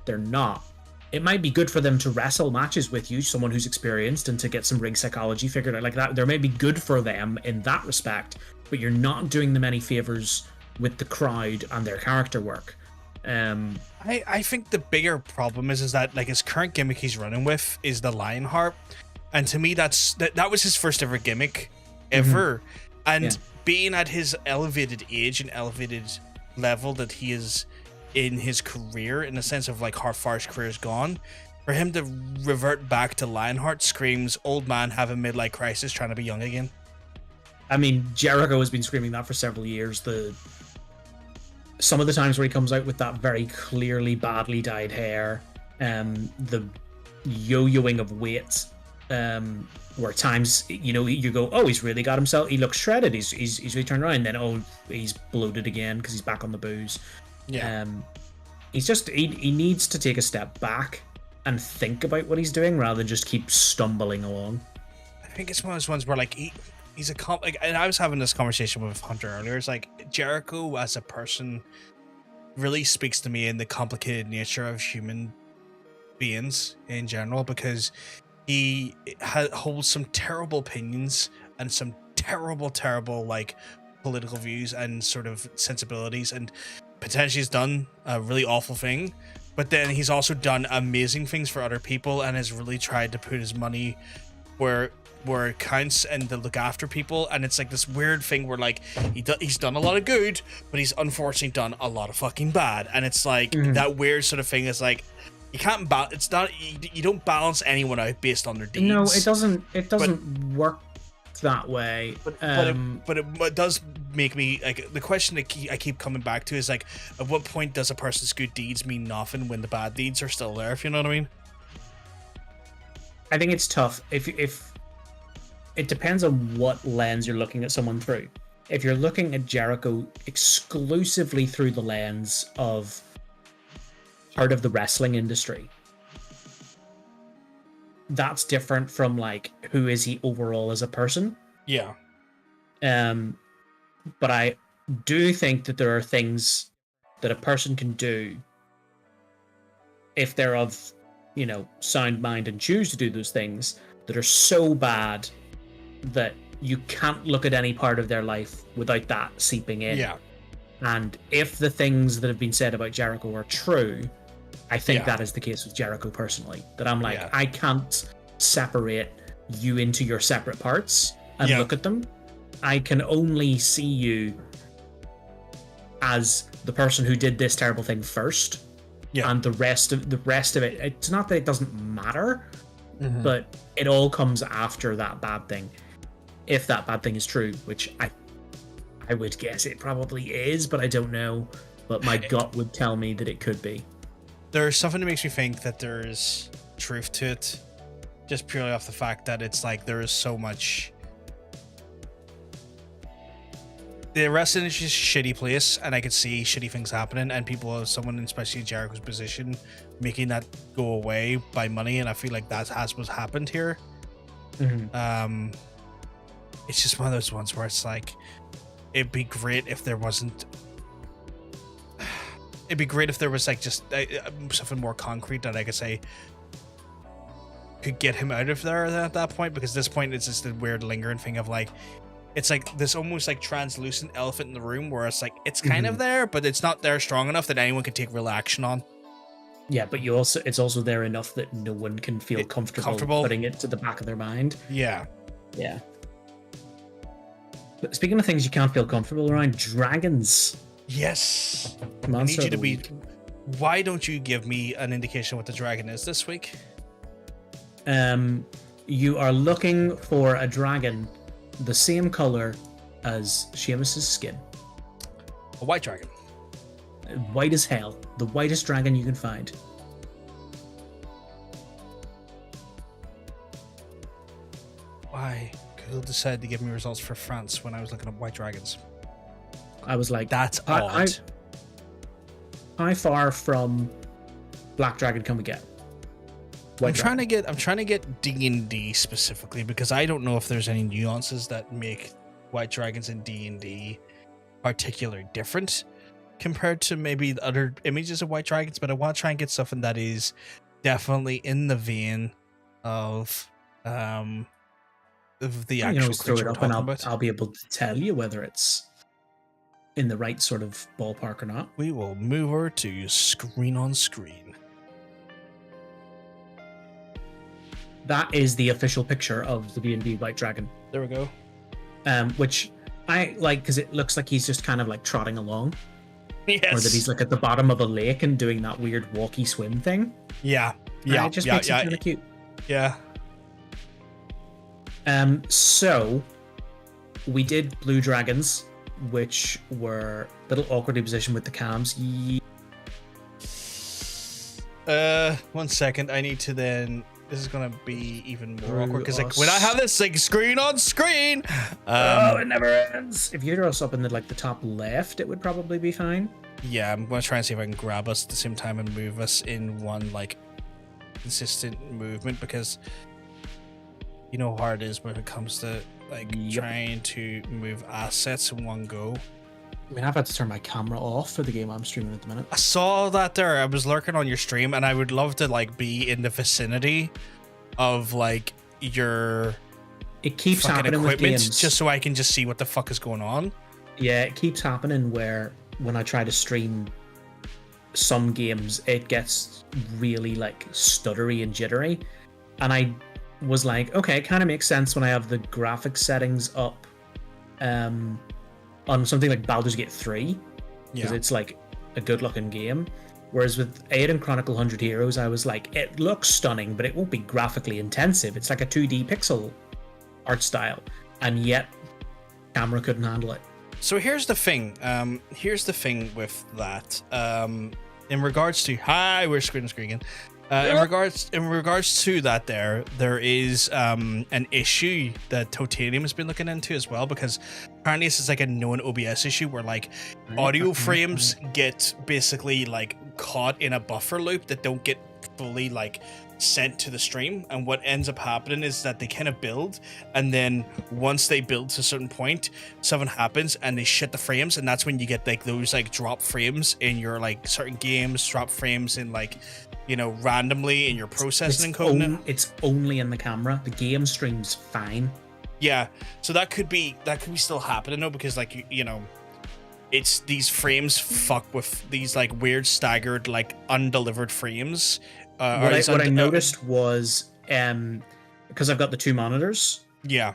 A: they're not. It might be good for them to wrestle matches with you, someone who's experienced, and to get some ring psychology figured out like that. There may be good for them in that respect, but you're not doing them any favors with the crowd and their character work.
B: I think the bigger problem is that, like, his current gimmick he's running with is the Lionheart, and to me that was his first ever gimmick ever. And being at his elevated age and elevated level that he is in his career, in the sense of like how far his career has gone, for him to revert back to Lionheart screams old man having midlife crisis trying to be young again.
A: I mean, Jericho has been screaming that for several years. Some of the times where he comes out with that very clearly badly dyed hair, the yo-yoing of weight, where at times, you go, oh, he's really got himself, he looks shredded, he's really turned around, then, oh, he's bloated again because he's back on the booze. He's just, he needs to take a step back and think about what he's doing rather than just keep stumbling along.
B: I think it's one of those ones where, like, he's and I was having this conversation with Hunter earlier. It's like, Jericho as a person really speaks to me in the complicated nature of human beings in general, because he holds some terrible opinions and some terrible, like, political views and sort of sensibilities, and potentially has done a really awful thing, but then he's also done amazing things for other people and has really tried to put his money where it counts and to look after people. And it's like this weird thing where, like, he's done a lot of good, but he's unfortunately done a lot of fucking bad. And it's like that weird sort of thing is like, you can't it's not, you don't balance anyone out based on their deeds.
A: No, it doesn't work that way.
B: But it does make me, like, the question that I keep coming back to is, like, at what point does a person's good deeds mean nothing when the bad deeds are still there, if you know what I mean?
A: I think it's tough. If it depends on what lens you're looking at someone through. If you're looking at Jericho exclusively through the lens of part of the wrestling industry, that's different from, like, who is he overall as a person.
B: Yeah.
A: But I do think that there are things that a person can do if they're of, sound mind and choose to do those things, that are so bad that you can't look at any part of their life without that seeping in.
B: Yeah.
A: And if the things that have been said about Jericho are true, I think that is the case with Jericho personally. That I'm like, I can't separate you into your separate parts and look at them. I can only see you as the person who did this terrible thing first. Yeah. And the rest of it, it's not that it doesn't matter, but it all comes after that bad thing. If that bad thing is true, which I would guess it probably is, but I don't know. But my gut would tell me that it could be.
B: There's something that makes me think that there's truth to it, just purely off the fact that it's like there is so much. The wrestling is just a shitty place, and I could see shitty things happening, and people, someone especially in Jericho's position, making that go away by money, and I feel like that has what's happened here. It's just one of those ones where it's like, it'd be great if there wasn't. It'd be great if there was like just something more concrete that I could say could get him out of there at that point, because at this point it's just a weird lingering thing of like, it's like this almost like translucent elephant in the room where it's like it's kind of there, but it's not there strong enough that anyone can take real action on.
A: Yeah, but it's also there enough that no one can feel comfortable putting it to the back of their mind.
B: Yeah.
A: But speaking of things you can't feel comfortable around, dragons.
B: Yes. I need you to be. Why don't you give me an indication what the dragon is this week?
A: You are looking for a dragon the same color as Seamus's skin.
B: A white dragon.
A: White as hell. The whitest dragon you can find.
B: Why? Google decided to give me results for France when I was looking at white dragons.
A: I was like,
B: that's odd.
A: How far from Black Dragon can we get?
B: I'm trying to get D&D specifically, because I don't know if there's any nuances that make white dragons in D&D particularly different compared to maybe the other images of white dragons, but I want to try and get something that is definitely in the vein of the actual creature we're talking about.
A: I'll be able to tell you whether it's in the right sort of ballpark or not.
B: We will move over to screen on screen.
A: That is the official picture of the D&D White Dragon.
B: There we go.
A: Which I like because it looks like he's just kind of like trotting along.
B: Yes.
A: Or that he's like at the bottom of a lake and doing that weird walkie swim thing.
B: Yeah.
A: It just makes it kind of cute.
B: Yeah.
A: So we did blue dragons, which were a little awkwardly positioned with the cams.
B: 1 second. I need to then. This is gonna be even more awkward because like when I have this like screen on screen,
A: it never ends. If you throw us up in the top left, it would probably be fine.
B: Yeah, I'm gonna try and see if I can grab us at the same time and move us in one like consistent movement, because you know how hard it is when it comes to like trying to move assets in one go.
A: I mean, I've had to turn my camera off for the game I'm streaming at the minute.
B: I saw that there. I was lurking on your stream, and I would love to like be in the vicinity of like your
A: it keeps happening with games,
B: just so I can just see what the fuck is going on.
A: Yeah, it keeps happening where when I try to stream some games, it gets really like stuttery and jittery, and I was like, okay, it kind of makes sense when I have the graphics settings up. On something like Baldur's Gate 3, because it's like a good looking game. Whereas with Aiden Chronicle 100 Heroes, I was like, it looks stunning, but it won't be graphically intensive. It's like a 2D pixel art style, and yet camera couldn't handle it.
B: So here's the thing. Here's the thing with that. In regards to we're screen again. In regards to that, there is an issue that Totanium has been looking into as well, because apparently this is like a known OBS issue where like audio frames get basically like caught in a buffer loop that don't get fully like sent to the stream, and what ends up happening is that they kind of build, and then once they build to a certain point, something happens and they shit the frames, and that's when you get like those like drop frames in your like certain games, drop frames in like, you know, randomly in your processing encoding.
A: It's only in the camera. The game stream's fine.
B: Yeah, so that could be still happening though, because like you know, it's these frames fuck with these like weird staggered like undelivered frames.
A: What I noticed was because I've got the two monitors.
B: Yeah.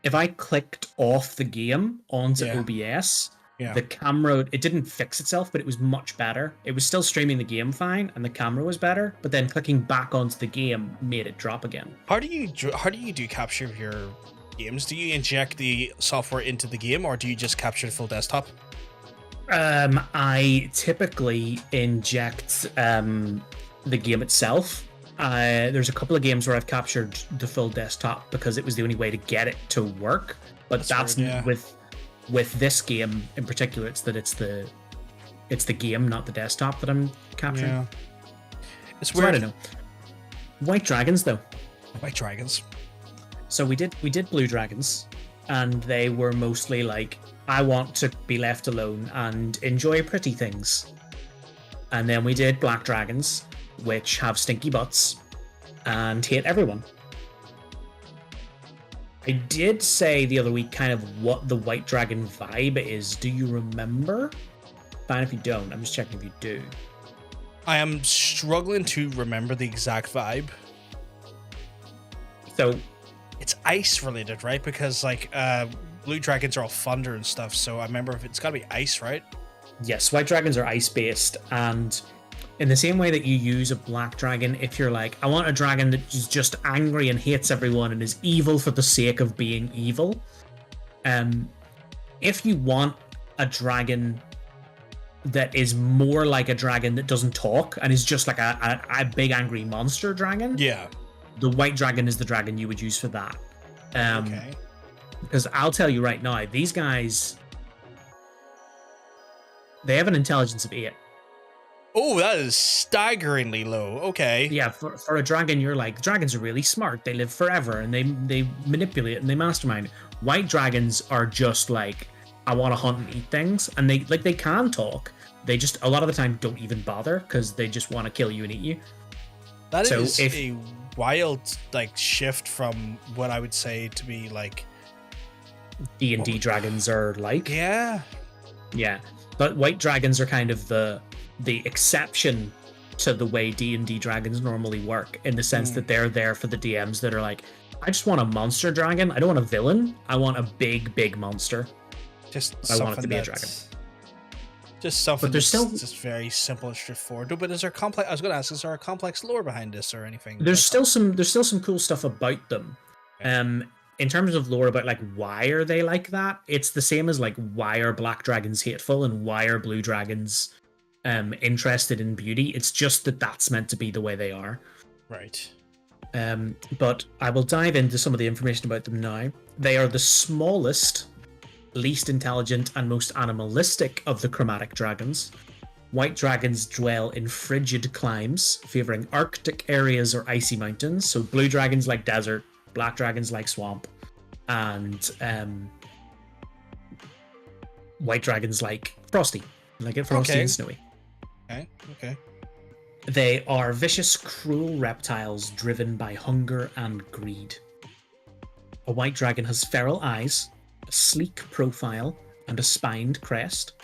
A: If I clicked off the game onto
B: Yeah.
A: OBS,
B: Yeah.
A: the camera, it didn't fix itself, but it was much better. It was still streaming the game fine, and the camera was better. But then clicking back onto the game made it drop again.
B: How do you do capture your games? Do you inject the software into the game, or do you just capture the full desktop?
A: I typically inject the game itself. There's a couple of games where I've captured the full desktop because it was the only way to get it to work. But that's
B: weird, yeah.
A: with this game in particular, it's the game, not the desktop that I'm capturing.
B: Yeah. It's
A: So
B: weird.
A: I don't know. White dragons though.
B: White dragons.
A: So we did blue dragons, and they were mostly like, I want to be left alone and enjoy pretty things. And then we did black dragons, which have stinky butts and hate everyone. I did say the other week kind of what the white dragon vibe is. Do you remember? Fine if you don't. I'm just checking if you do.
B: I am struggling to remember the exact vibe.
A: So
B: It's ice related, right? Because like blue dragons are all thunder and stuff. So I remember if it's got to be ice, right?
A: yes, white dragons are ice based, and in the same way that you use a black dragon, if you're like, I want a dragon that is just angry and hates everyone and is evil for the sake of being evil. If you want a dragon that is more like a dragon that doesn't talk and is just like a big angry monster dragon,
B: Yeah.
A: the white dragon is the dragon you would use for that.
B: Okay.
A: Because I'll tell you right now, these guys, they have an intelligence of 8.
B: Oh, that is staggeringly low. Okay.
A: Yeah, for a dragon, you're like, dragons are really smart. They live forever, and they manipulate and they mastermind. White dragons are just like, I want to hunt and eat things, and they can talk. They just a lot of the time don't even bother because they just want to kill you and eat you.
B: That
A: So
B: is
A: if-
B: a wild like shift from what I would say to be like,
A: D&D dragons are like,
B: yeah.
A: But white dragons are kind of the exception to the way D&D dragons normally work, in the sense that they're there for the DMs that are like, I just want a monster dragon. I don't want a villain. I want a big monster.
B: Just
A: I want it to
B: something
A: be a
B: that's-
A: dragon.
B: Just something
A: But there's
B: that's
A: still-
B: just very simple and straightforward. No, but is there complex? I was going to ask, is there a complex lore behind this or anything?
A: There's still some cool stuff about them.
B: Okay.
A: In terms of lore about like why are they like that, it's the same as like why are black dragons hateful and why are blue dragons interested in beauty. It's just that that's meant to be the way they are.
B: Right.
A: But I will dive into some of the information about them now. They are the smallest, least intelligent, and most animalistic of the chromatic dragons. White dragons dwell in frigid climes, favoring Arctic areas or icy mountains. So blue dragons like desert, black dragons like swamp, and white dragons like frosty, like it frosty and snowy.
B: Okay.
A: They are vicious, cruel reptiles driven by hunger and greed. A white dragon has feral eyes, a sleek profile, and a spined crest.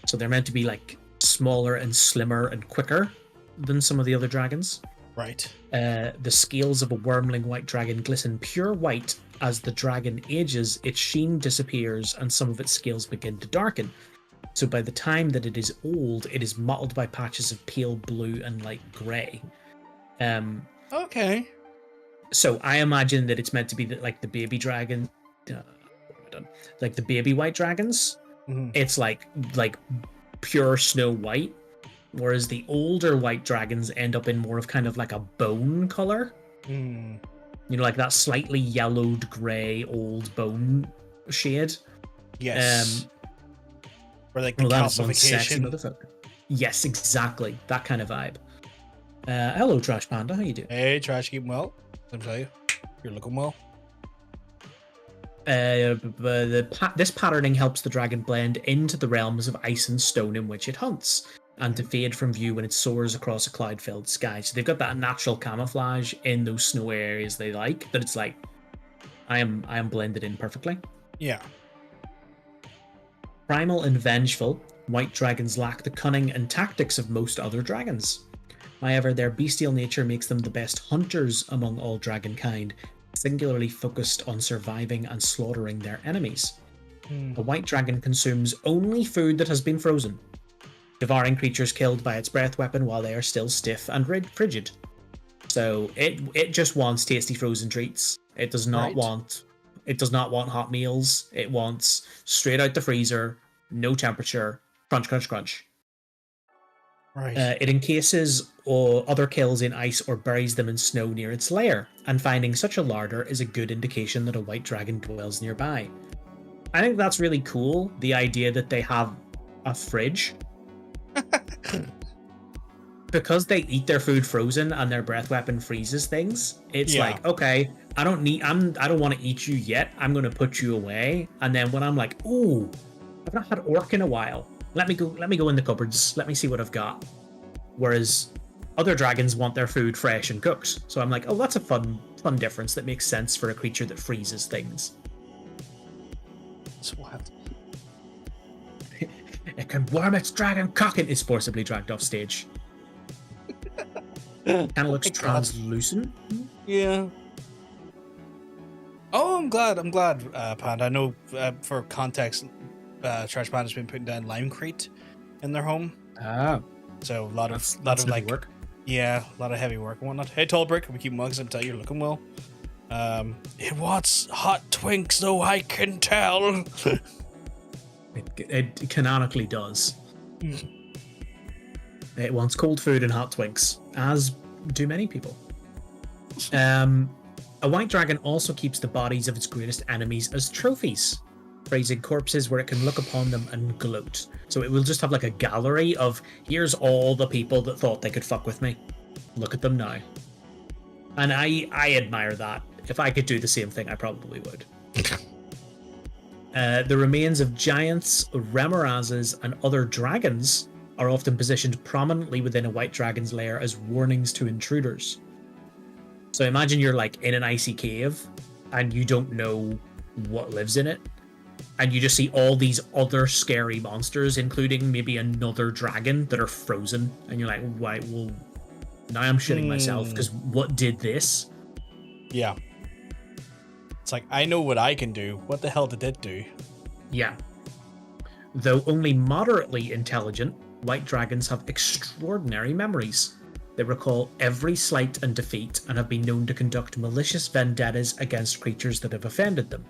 A: So they're meant to be like smaller and slimmer and quicker than some of the other dragons.
B: Right.
A: The scales of a wormling white dragon glisten pure white. As the dragon ages, its sheen disappears and some of its scales begin to darken. So by the time that it is old, it is mottled by patches of pale blue and light grey.
B: Okay.
A: So I imagine that it's meant to be like the baby dragon, like the baby white dragons.
B: Mhm.
A: It's like pure snow white, whereas the older white dragons end up in more of kind of like a bone color.
B: Mm.
A: You know, like that slightly yellowed grey old bone shade.
B: Yes. Or like the
A: Well, that is one sexy
B: calcification.
A: motherfucker. Yes, exactly. That kind of vibe. Hello, Trash Panda. How you doing?
B: Hey, Trash, keep well. Let me tell you, you're looking well.
A: This patterning helps the dragon blend into the realms of ice and stone in which it hunts, and to fade from view when it soars across a cloud-filled sky. So they've got that natural camouflage in those snowy areas they like, that it's like, I am blended in perfectly.
B: Yeah.
A: Primal and vengeful, white dragons lack the cunning and tactics of most other dragons. However, their bestial nature makes them the best hunters among all dragonkind, singularly focused on surviving and slaughtering their enemies. A white dragon consumes only food that has been frozen, devouring creatures killed by its breath weapon while they are still stiff and frigid. So it just wants tasty frozen treats. It does not want hot meals. It wants straight out the freezer, no temperature, crunch, crunch, crunch.
B: Right.
A: It encases other kills in ice or buries them in snow near its lair, and finding such a larder is a good indication that a white dragon dwells nearby. I think that's really cool, the idea that they have a fridge. Because they eat their food frozen and their breath weapon freezes things, it's like, okay, I don't want to eat you yet. I'm going to put you away. And then when I'm like, ooh, I've not had orc in a while. Let me go in the cupboards. Let me see what I've got. Whereas other dragons want their food fresh and cooked. So I'm like, oh, that's a fun difference that makes sense for a creature that freezes things.
B: It's wild.
A: It can worm its dragon cock and is forcibly dragged off stage. Kind of looks translucent.
B: Yeah. Oh, I'm glad, Panda. I know for context, Trash Panda's been putting down Limecrete in their home.
A: Ah.
B: So a lot of like
A: work.
B: Yeah, a lot of heavy work and whatnot. Hey, Tallbrick, we keep mugs and tell you're looking well. It wants hot twinks, though I can tell.
A: It canonically does. It wants cold food and hot twinks, as do many people. A white dragon also keeps the bodies of its greatest enemies as trophies, raising corpses where it can look upon them and gloat. So it will just have like a gallery of, here's all the people that thought they could fuck with me. Look at them now. And I admire that. If I could do the same thing, I probably would. The remains of giants, remorazes, and other dragons are often positioned prominently within a white dragon's lair as warnings to intruders. So imagine you're like in an icy cave and you don't know what lives in it, and you just see all these other scary monsters, including maybe another dragon, that are frozen, and you're like, right, well, now I'm shitting myself, because what did this?
B: Yeah. It's like, I know what I can do. What the hell did it do?
A: Yeah. Though only moderately intelligent, white dragons have extraordinary memories. They recall every slight and defeat and have been known to conduct malicious vendettas against creatures that have offended them.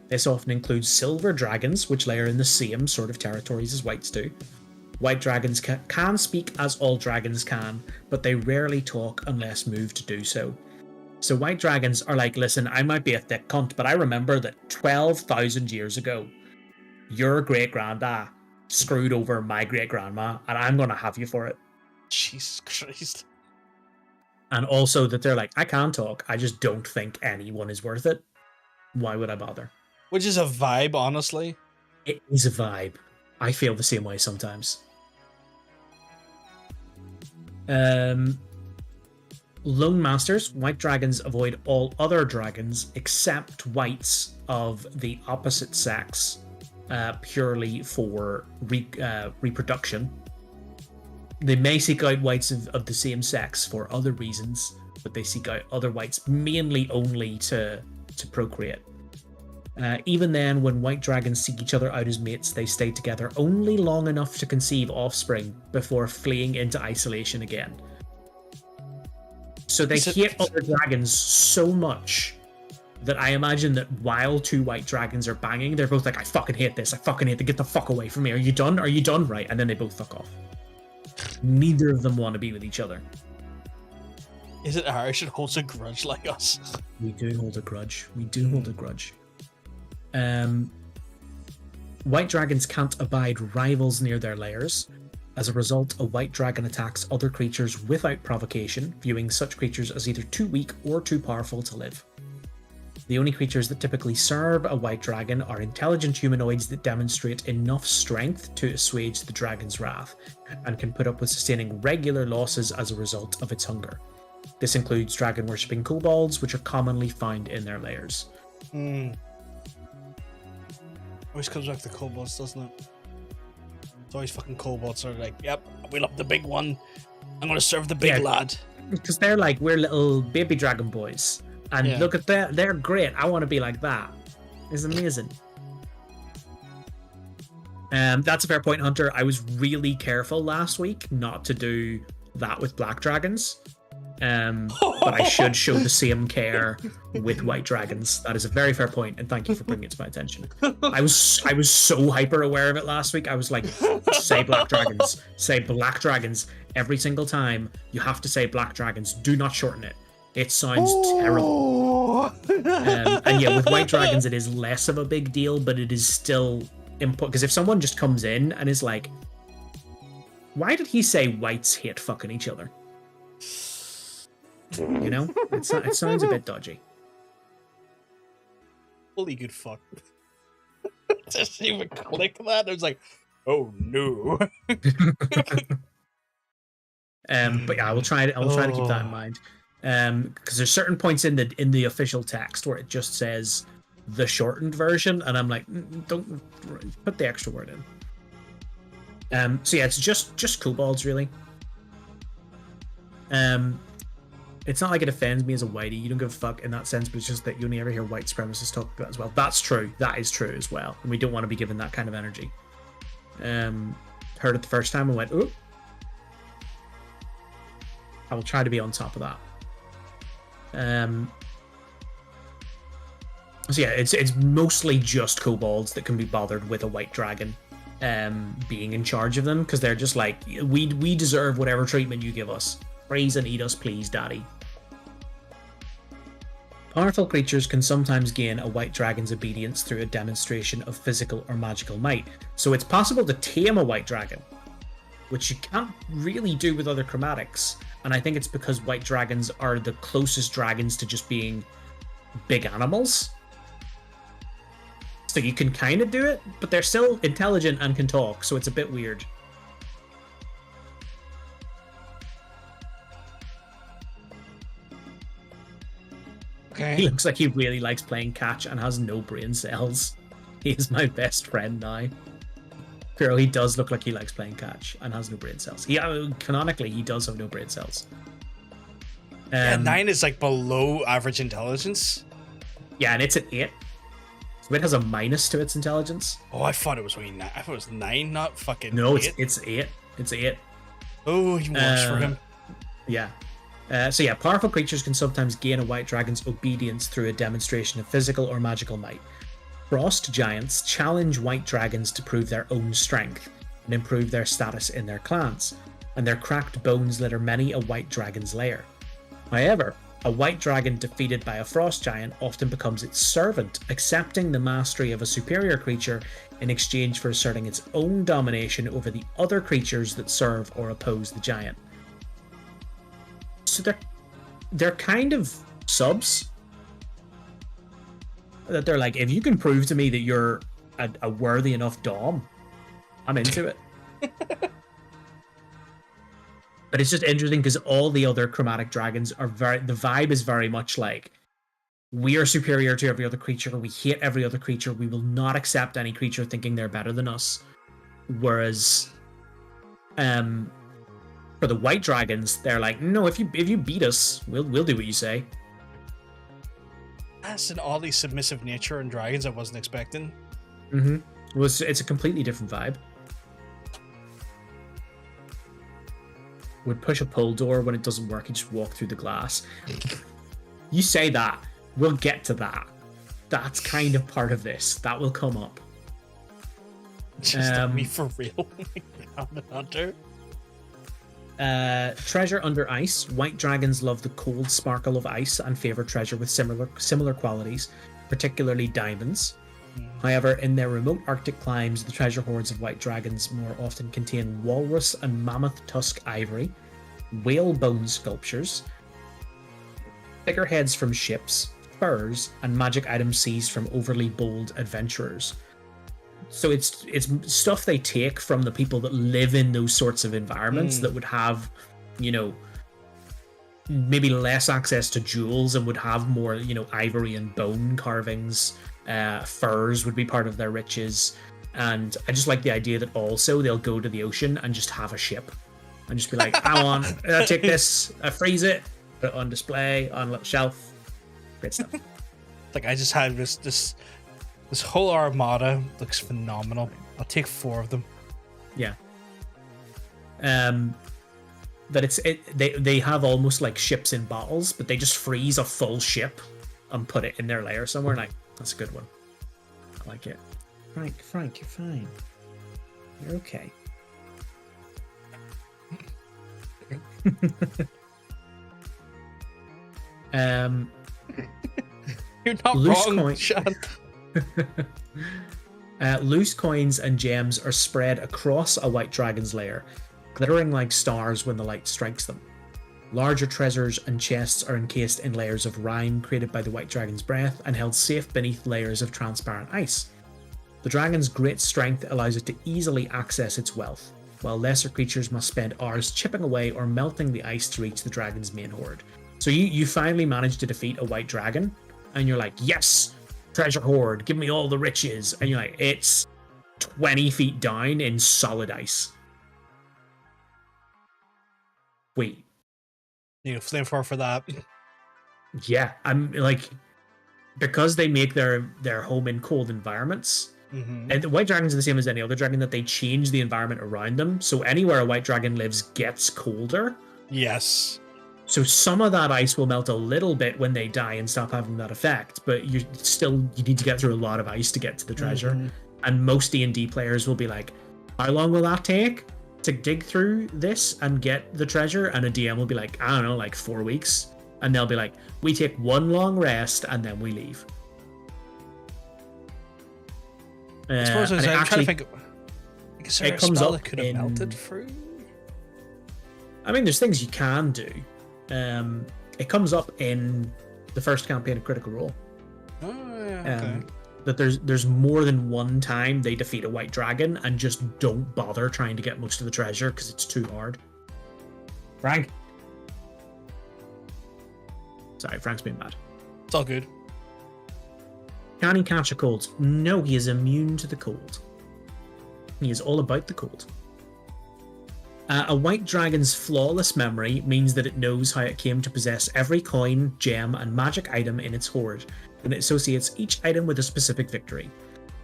A: This often includes silver dragons, which lair in the same sort of territories as whites do. White dragons can speak as all dragons can, but they rarely talk unless moved to do so. So white dragons are like, listen, I might be a thick cunt, but I remember that 12,000 years ago, your great-granddad screwed over my great-grandma, and I'm going to have you for it.
B: Jesus Christ.
A: And also that they're like, I can talk, I just don't think anyone is worth it. Why would I bother?
B: Which is a vibe, honestly.
A: It is a vibe. I feel the same way sometimes. Lone masters, white dragons avoid all other dragons except whites of the opposite sex, purely for reproduction. They may seek out whites of the same sex for other reasons, but they seek out other whites mainly only to procreate. Even then, when white dragons seek each other out as mates, they stay together only long enough to conceive offspring before fleeing into isolation again. So they hate other dragons so much that I imagine that while two white dragons are banging, they're both like, I fucking hate this, I fucking hate to get the fuck away from me. Are you done? Are you done? Right. And then they both fuck off. Neither of them want to be with each other.
B: Is it Irish that holds a grudge like us?
A: We do hold a grudge. We do hold a grudge. White dragons can't abide rivals near their lairs. As a result, a white dragon attacks other creatures without provocation, viewing such creatures as either too weak or too powerful to live. The only creatures that typically serve a white dragon are intelligent humanoids that demonstrate enough strength to assuage the dragon's wrath, and can put up with sustaining regular losses as a result of its hunger. This includes dragon-worshipping kobolds, which are commonly found in their lairs.
B: Always comes back to kobolds, doesn't it? It's always fucking kobolds are like, yep, we love the big one. I'm gonna serve the big lad.
A: Because they're like, we're little baby dragon boys. And look at that, they're great. I want to be like that. It's amazing. That's a fair point, Hunter. I was really careful last week not to do that with black dragons. But I should show the same care with white dragons. That is a very fair point, and thank you for bringing it to my attention. I was so hyper aware of it last week. I was like, say black dragons every single time. You have to say black dragons. Do not shorten it. It sounds terrible. And yeah, with white dragons, it is less of a big deal, but it is still important. Because if someone just comes in and is like, why did he say whites hate fucking each other? You know, it sounds a bit dodgy.
B: Holy good fuck. Just even click that. I was like, oh no.
A: But yeah, I will try to keep that in mind. Because there's certain points in the official text where it just says the shortened version, and I'm like, don't put the extra word in. So yeah, it's just kobolds really. It's not like it offends me as a whitey. You don't give a fuck in that sense, but it's just that you only ever hear white supremacists talk about it as well. That's true. That is true as well. And we don't want to be given that kind of energy. Heard it the first time and went, ooh. I will try to be on top of that. So yeah, it's mostly just kobolds that can be bothered with a white dragon being in charge of them, because they're just like, we deserve whatever treatment you give us. Freeze and eat us, please, daddy. Powerful creatures can sometimes gain a white dragon's obedience through a demonstration of physical or magical might. So it's possible to tame a white dragon, which you can't really do with other chromatics. And I think it's because white dragons are the closest dragons to just being big animals. So you can kind of do it, but they're still intelligent and can talk, so it's a bit weird.
B: Okay.
A: He looks like he really likes playing catch and has no brain cells. He is my best friend now. Girl, he does look like he likes playing catch and has no brain cells. Canonically, he does have no brain cells.
B: Yeah, 9 is like below average intelligence.
A: Yeah, and it's an 8. So it has a minus to its intelligence.
B: Oh, I thought it was only 9. I thought it was 9, not fucking
A: No,
B: 8.
A: it's 8. It's 8.
B: Oh, he works for him.
A: Yeah. So yeah, powerful creatures can sometimes gain a white dragon's obedience through a demonstration of physical or magical might. Frost giants challenge white dragons to prove their own strength and improve their status in their clans, and their cracked bones litter many a white dragon's lair. However, a white dragon defeated by a frost giant often becomes its servant, accepting the mastery of a superior creature in exchange for asserting its own domination over the other creatures that serve or oppose the giant. So they're kind of subs. That they're like, if you can prove to me that you're a worthy enough dom, I'm into it. But it's just interesting because all the other chromatic dragons are the vibe is very much like, we are superior to every other creature, we hate every other creature, we will not accept any creature thinking they're better than us. Whereas for the white dragons, they're like, no, if you beat us, we'll do what you say.
B: That's an oddly submissive nature in dragons I wasn't expecting.
A: Mm-hmm. Well, it's a completely different vibe. Would push a pull door when it doesn't work, you just walk through the glass. You say that, we'll get to that. That's kind of part of this. That will come up.
B: Just me for real. Hunter.
A: Treasure under ice. White dragons love the cold sparkle of ice and favor treasure with similar qualities, particularly diamonds. However, in their remote Arctic climes, the treasure hoards of white dragons more often contain walrus and mammoth tusk ivory, whale bone sculptures, figureheads from ships, furs, and magic items seized from overly bold adventurers. So it's stuff they take from the people that live in those sorts of environments that would have, you know, maybe less access to jewels and would have more, you know, ivory and bone carvings Furs would be part of their riches. And I just like the idea that also they'll go to the ocean and just have a ship and just be like, I want, take this, freeze it, put it on display on a little shelf. Great stuff.
B: Like, I just had this whole armada. Looks phenomenal. I'll take 4 of them.
A: Yeah. But they have almost like ships in bottles, but they just freeze a full ship and put it in their lair somewhere. Like, that's a good one. I like it. Frank, you're fine. You're okay.
B: You're not wrong, Sean.
A: Loose coins and gems are spread across a white dragon's lair, glittering like stars when the light strikes them. Larger treasures and chests are encased in layers of rime created by the white dragon's breath and held safe beneath layers of transparent ice. The dragon's great strength allows it to easily access its wealth, while lesser creatures must spend hours chipping away or melting the ice to reach the dragon's main hoard. So you finally manage to defeat a white dragon, and you're like, yes, treasure hoard, give me all the riches. And you're like, it's 20 feet down in solid ice. Wait.
B: You know, flamethrower for that.
A: Yeah, I'm like, because they make their home in cold environments. Mm-hmm. And the white dragons are the same as any other dragon, that they change the environment around them. So anywhere a white dragon lives gets colder.
B: Yes.
A: So some of that ice will melt a little bit when they die and stop having that effect, but you need to get through a lot of ice to get to the treasure. Mm-hmm. And most D&D players will be like, how long will that take to dig through this and get the treasure? And a DM will be like, I don't know, like 4 weeks. And they'll be like, we take one long rest and then we leave.
B: I suppose I'm trying to think. Is there a spell that could have melted through?
A: I mean, there's things you can do. It comes up in the first campaign of Critical Role.
B: Oh, yeah, okay.
A: That there's more than one time they defeat a white dragon and just don't bother trying to get most of the treasure because it's too hard. Frank? Sorry, Frank's being bad.
B: It's all good.
A: Can he catch a cold? No, he is immune to the cold. He is all about the cold. A white dragon's flawless memory means that it knows how it came to possess every coin, gem, and magic item in its hoard, and it associates each item with a specific victory.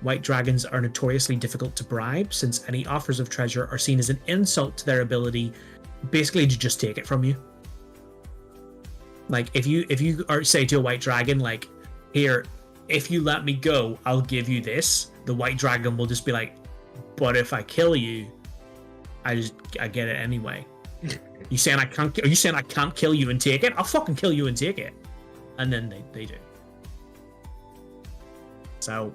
A: White dragons are notoriously difficult to bribe, since any offers of treasure are seen as an insult to their ability, basically to just take it from you. Like, if you are say to a white dragon, like, here, if you let me go, I'll give you this, the white dragon will just be like, but if I kill you, I get it anyway. You saying I can't? Are you saying I can't kill you and take it? I'll fucking kill you and take it. And then they do. So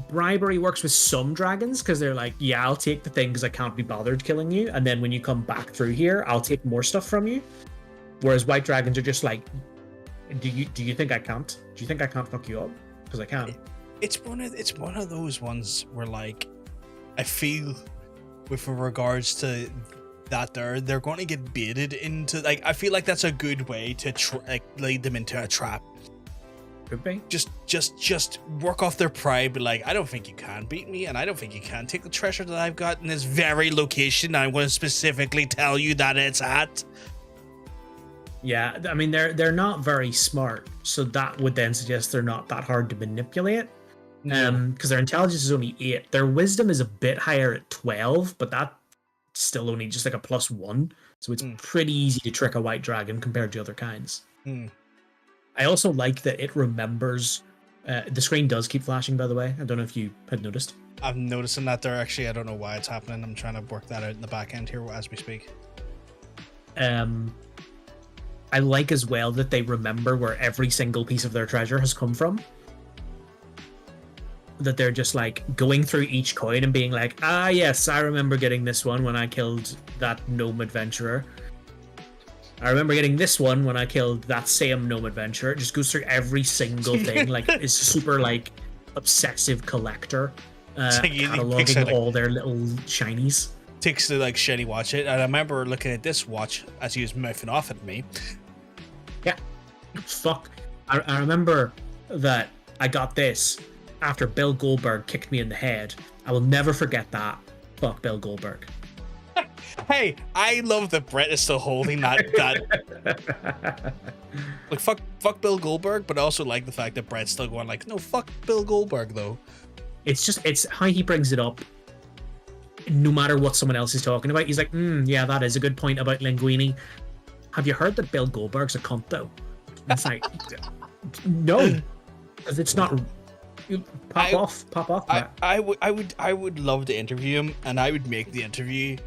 A: bribery works with some dragons because they're like, yeah, I'll take the thing because I can't be bothered killing you, and then when you come back through here, I'll take more stuff from you. Whereas white dragons are just like, do you think I can't? Do you think I can't fuck you up? Because I can.
B: It's one of those ones where, like, I feel with regards to that they're going to get baited into, like, I feel like that's a good way to lead them into a trap.
A: Could be.
B: Just work off their pride, be like, I don't think you can beat me, and I don't think you can take the treasure that I've got in this very location. I'm going to specifically tell you that it's at.
A: Yeah, I mean, they're not very smart, so that would then suggest they're not that hard to manipulate. Because their intelligence is only 8. Their wisdom is a bit higher at 12, but that's still only just like a +1. So it's pretty easy to trick a white dragon compared to other kinds. I also like that it remembers. The screen does keep flashing, by the way. I don't know if you had noticed.
B: I'm noticing that there. Actually, I don't know why it's happening. I'm trying to work that out in the back end here as we speak.
A: I like as well that they remember where every single piece of their treasure has come from. That they're just like going through each coin and being like, ah, yes, I remember getting this one when I killed that gnome adventurer. I remember getting this one when I killed that same gnome adventurer. It just goes through every single thing. Like, it's super, like, obsessive collector. Cataloging all their little shinies.
B: Takes to, like, shiny watch it. And I remember looking at this watch as he was mouthing off at me.
A: Yeah. Fuck. I remember that I got this after Bill Goldberg kicked me in the head. I will never forget that. Fuck Bill Goldberg.
B: Hey, I love that Brett is still holding that. Like, fuck Bill Goldberg, but I also like the fact that Brett's still going like, no, fuck Bill Goldberg though.
A: It's how he brings it up. No matter what someone else is talking about, he's like, yeah, that is a good point about Linguini. Have you heard that Bill Goldberg's a cunt though? And it's like, no, because it's not. Pop off.
B: I would love to interview him, and I would make the interview.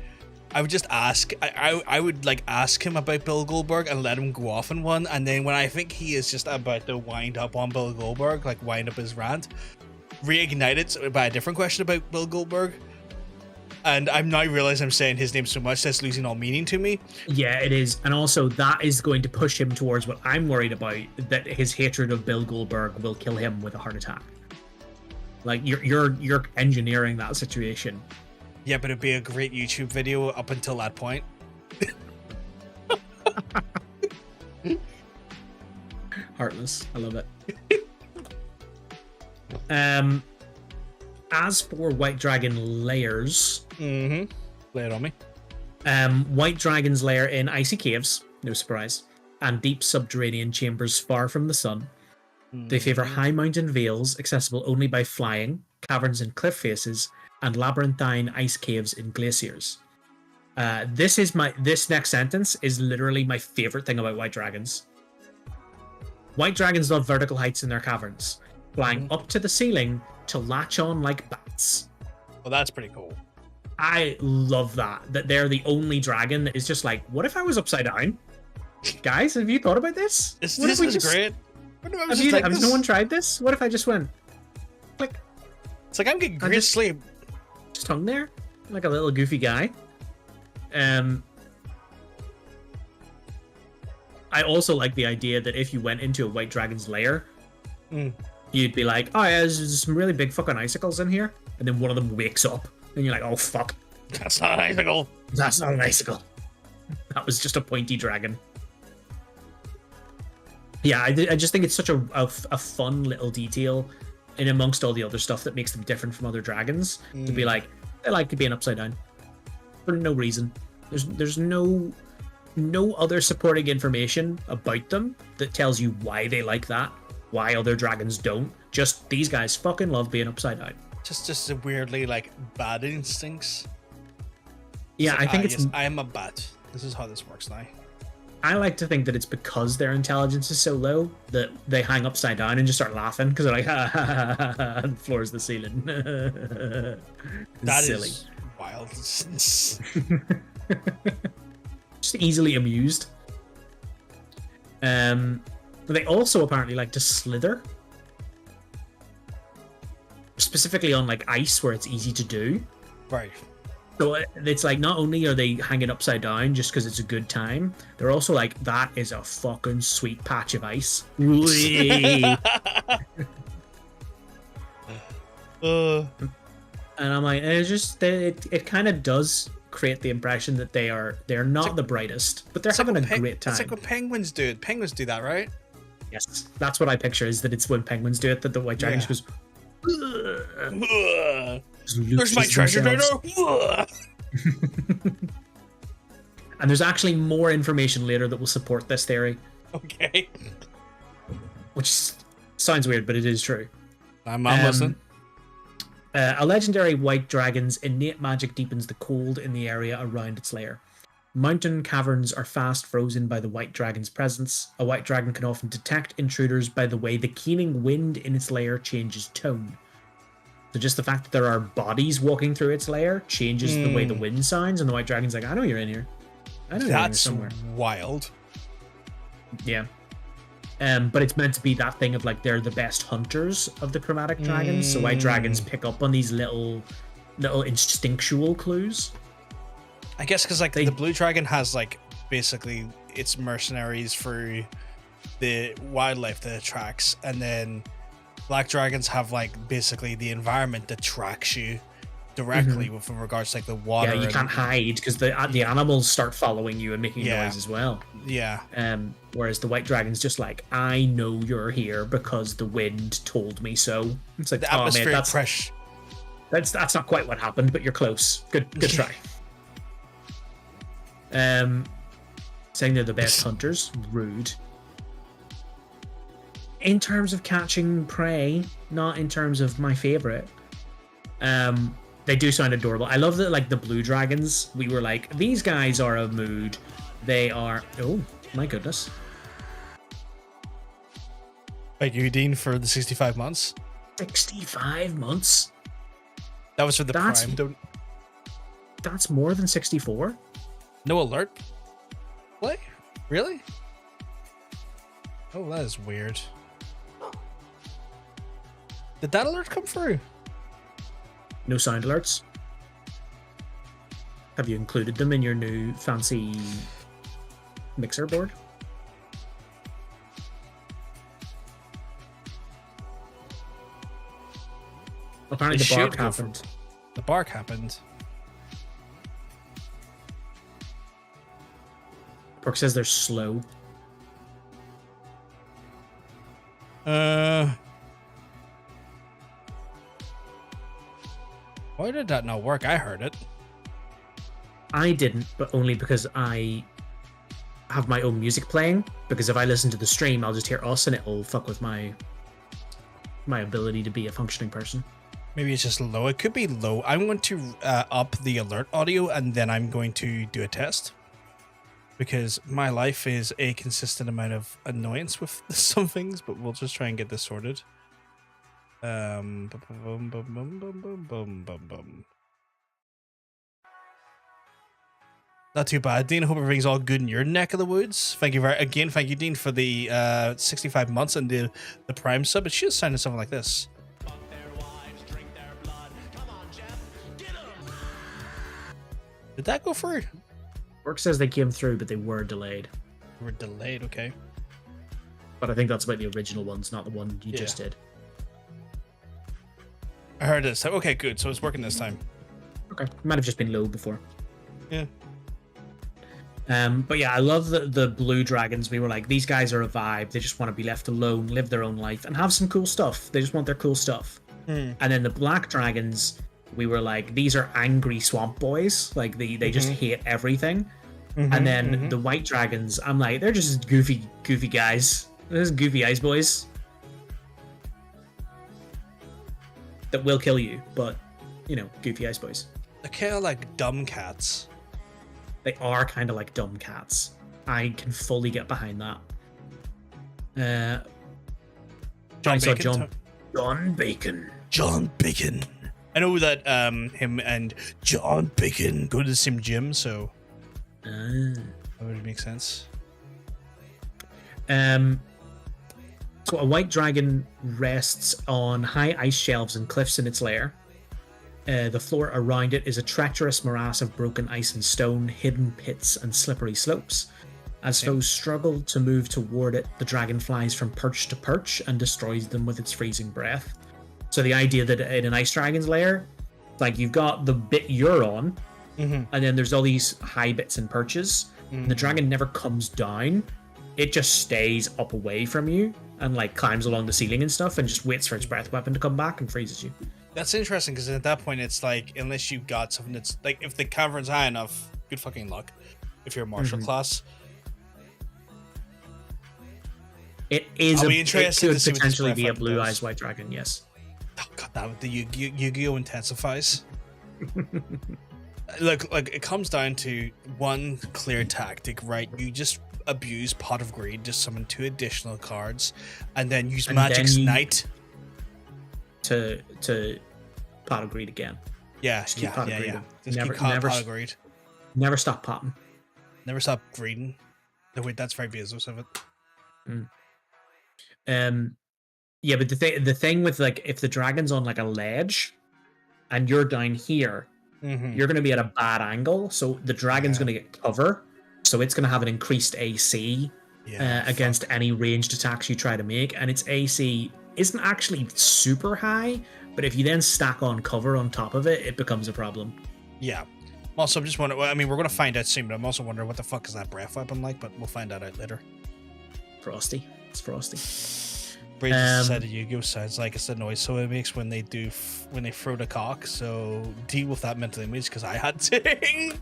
B: I would just ask. I would like ask him about Bill Goldberg and let him go off in one, and then when I think he is just about to wind up on Bill Goldberg, like wind up his rant, reignite it by a different question about Bill Goldberg. And I'm now realizing I'm saying his name so much that's losing all meaning to me.
A: Yeah, it is. And also that is going to push him towards what I'm worried about, that his hatred of Bill Goldberg will kill him with a heart attack. Like you're engineering that situation.
B: Yeah, but it'd be a great YouTube video up until that point.
A: Heartless. I love it. As for White Dragon layers,
B: lay it on me.
A: White Dragon's lair in icy caves, no surprise, and deep subterranean chambers far from the sun. They favor high mountain vales accessible only by flying, caverns in cliff faces, and labyrinthine ice caves in glaciers. This next sentence is literally my favorite thing about White Dragons. White Dragons love vertical heights in their caverns, flying up to the ceiling to latch on like bats.
B: Well, that's pretty cool.
A: I love that they're the only dragon that is just like, what if I was upside down? Guys, have you thought about this?
B: This is great.
A: Has no one tried this? What if I just went click?
B: It's like I'm getting great sleep.
A: Just hung there like a little goofy guy. I also like the idea that if you went into a White Dragon's lair, you'd be like, oh yeah, there's some really big fucking icicles in here, and then one of them wakes up and you're like, oh fuck,
B: that's not an icicle.
A: That's not an icicle. That was just a pointy dragon. Yeah, I just think it's such a fun little detail in amongst all the other stuff that makes them different from other dragons. To be like, they like being upside down for no reason. There's no other supporting information about them that tells you why they like that, why other dragons don't. Just these guys fucking love being upside down.
B: Just a weirdly like bad instincts.
A: Yeah, like, I think it's.
B: Yes, I am a bat. This is how this works now.
A: I like to think that it's because their intelligence is so low that they hang upside down and just start laughing because they're like, ha ha ha ha ha, and the floor is the ceiling.
B: That
A: silly.
B: Is wild.
A: Just easily amused. But they also apparently like to slither, specifically on like ice where it's easy to do.
B: Right.
A: So it's like not only are they hanging upside down just because it's a good time, they're also like, that is a fucking sweet patch of ice. And I'm like, it's just it kind of does create the impression that they're not the brightest, but they're having a great time.
B: It's like what penguins do. Penguins do that, right?
A: Yes, that's what I picture, is that it's when penguins do it that the White Dragon just goes.
B: There's my treasure dino.
A: And there's actually more information later that will support this theory.
B: Okay.
A: Which sounds weird, but it is true.
B: I'm listening.
A: A legendary white dragon's innate magic deepens the cold in the area around its lair. Mountain caverns are fast frozen by the white dragon's presence. A white dragon can often detect intruders by the way the keening wind in its lair changes tone. So just the fact that there are bodies walking through its lair changes the way the wind sounds, and the white dragon's like, I know you're in here. I know you're in here somewhere.
B: That's wild.
A: Yeah. But it's meant to be that thing of like, they're the best hunters of the chromatic dragons, so white dragons pick up on these little instinctual clues.
B: I guess because like the blue dragon has like basically its mercenaries for the wildlife that it tracks, and then black dragons have like basically the environment that tracks you, directly with regards to like the water.
A: Yeah, you can't hide because the animals start following you and making noise as well.
B: Yeah.
A: Whereas the white dragon's just like, I know you're here because the wind told me so. It's like
B: the atmospheric pressure.
A: That's not quite what happened, but you're close. Good try. Saying they're the best hunters, rude. In terms of catching prey, not in terms of my favorite. They do sound adorable. I love that, like, the blue dragons, we were like, these guys are a mood. They are... Oh, my goodness.
B: Thank you, Dean, for the 65 months.
A: 65 months?
B: That was for the Prime.
A: That's more than 64?
B: No alert? Play? Really? Oh, that is weird. Did that alert come through?
A: No sound alerts? Have you included them in your new fancy mixer board? Apparently the bark happened.
B: The bark happened.
A: Pork says they're slow.
B: Why did that not work? I heard it.
A: I didn't, but only because I have my own music playing. Because if I listen to the stream, I'll just hear us and it'll fuck with my ability to be a functioning person.
B: Maybe it's just low. It could be low. I'm going to up the alert audio and then I'm going to do a test. Because my life is a consistent amount of annoyance with some things, but we'll just try and get this sorted. Not too bad, Dean. I hope everything's all good in your neck of the woods. Thank you thank you, Dean, for the 65 months and the Prime sub. It should sound something like this. Did that go through?
A: Work says they came through, but they were delayed.
B: We're delayed, okay.
A: But I think that's about the original ones, not the one you just did.
B: I heard this. Okay, good. So it's working this time.
A: Okay. It might have just been low before.
B: Yeah.
A: But yeah, I love the blue dragons. We were like, these guys are a vibe. They just want to be left alone, live their own life, and have some cool stuff. They just want their cool stuff. And then the black dragons, we were like, these are angry swamp boys. Like, they just hate everything. And then the white dragons, I'm like, they're just goofy guys. They're just goofy eyes boys. That will kill you, but, you know, goofy eyes boys.
B: They're kind of like dumb cats.
A: They are kind of like dumb cats. I can fully get behind that. John Bacon.
B: John Bacon. I know that him and John Bacon go to the same gym, so that would make sense.
A: So a white dragon rests on high ice shelves and cliffs in its lair. The floor around it is a treacherous morass of broken ice and stone, hidden pits and slippery slopes. As foes struggle to move toward it, the dragon flies from perch to perch and destroys them with its freezing breath. So the idea that in an ice dragon's lair, like, you've got the bit you're on, and then there's all these high bits and perches, and the dragon never comes down. It just stays up away from you and, like, climbs along the ceiling and stuff and just waits for its breath weapon to come back and freezes you.
B: That's interesting, because at that point it's like, unless you got something that's like, if the cavern's high enough, good fucking luck if you're a martial class.
A: It is
B: it could
A: potentially be a blue eyes white dragon, yes.
B: Oh, god damn it, the Yu-Gi-Oh intensifies. Look, like, it comes down to one clear tactic, right? You just abuse Pot of Greed to summon 2 additional cards, and then use Magic's Knight
A: to Pot of Greed again.
B: Yeah. Just keep Pot of Greed.
A: Never stop potting.
B: Never stop greeding. No, wait, that's very Bezos of it.
A: Yeah, but the thing with, like, if the dragon's on, like, a ledge and you're down here, you're going to be at a bad angle, so the dragon's going to get cover, so it's going to have an increased AC against any ranged attacks you try to make, and its AC isn't actually super high, But if you then stack on cover on top of it, it becomes a problem.
B: Yeah. Also, I'm just wondering. I mean, we're gonna find out soon, but I'm also wondering what the fuck is that breath weapon like. But we'll find that out later.
A: Frosty. It's frosty.
B: Brady said a Yu-Gi-Oh sounds like it's the noise so it makes when they throw the cock. So deal with that mental image because I had to.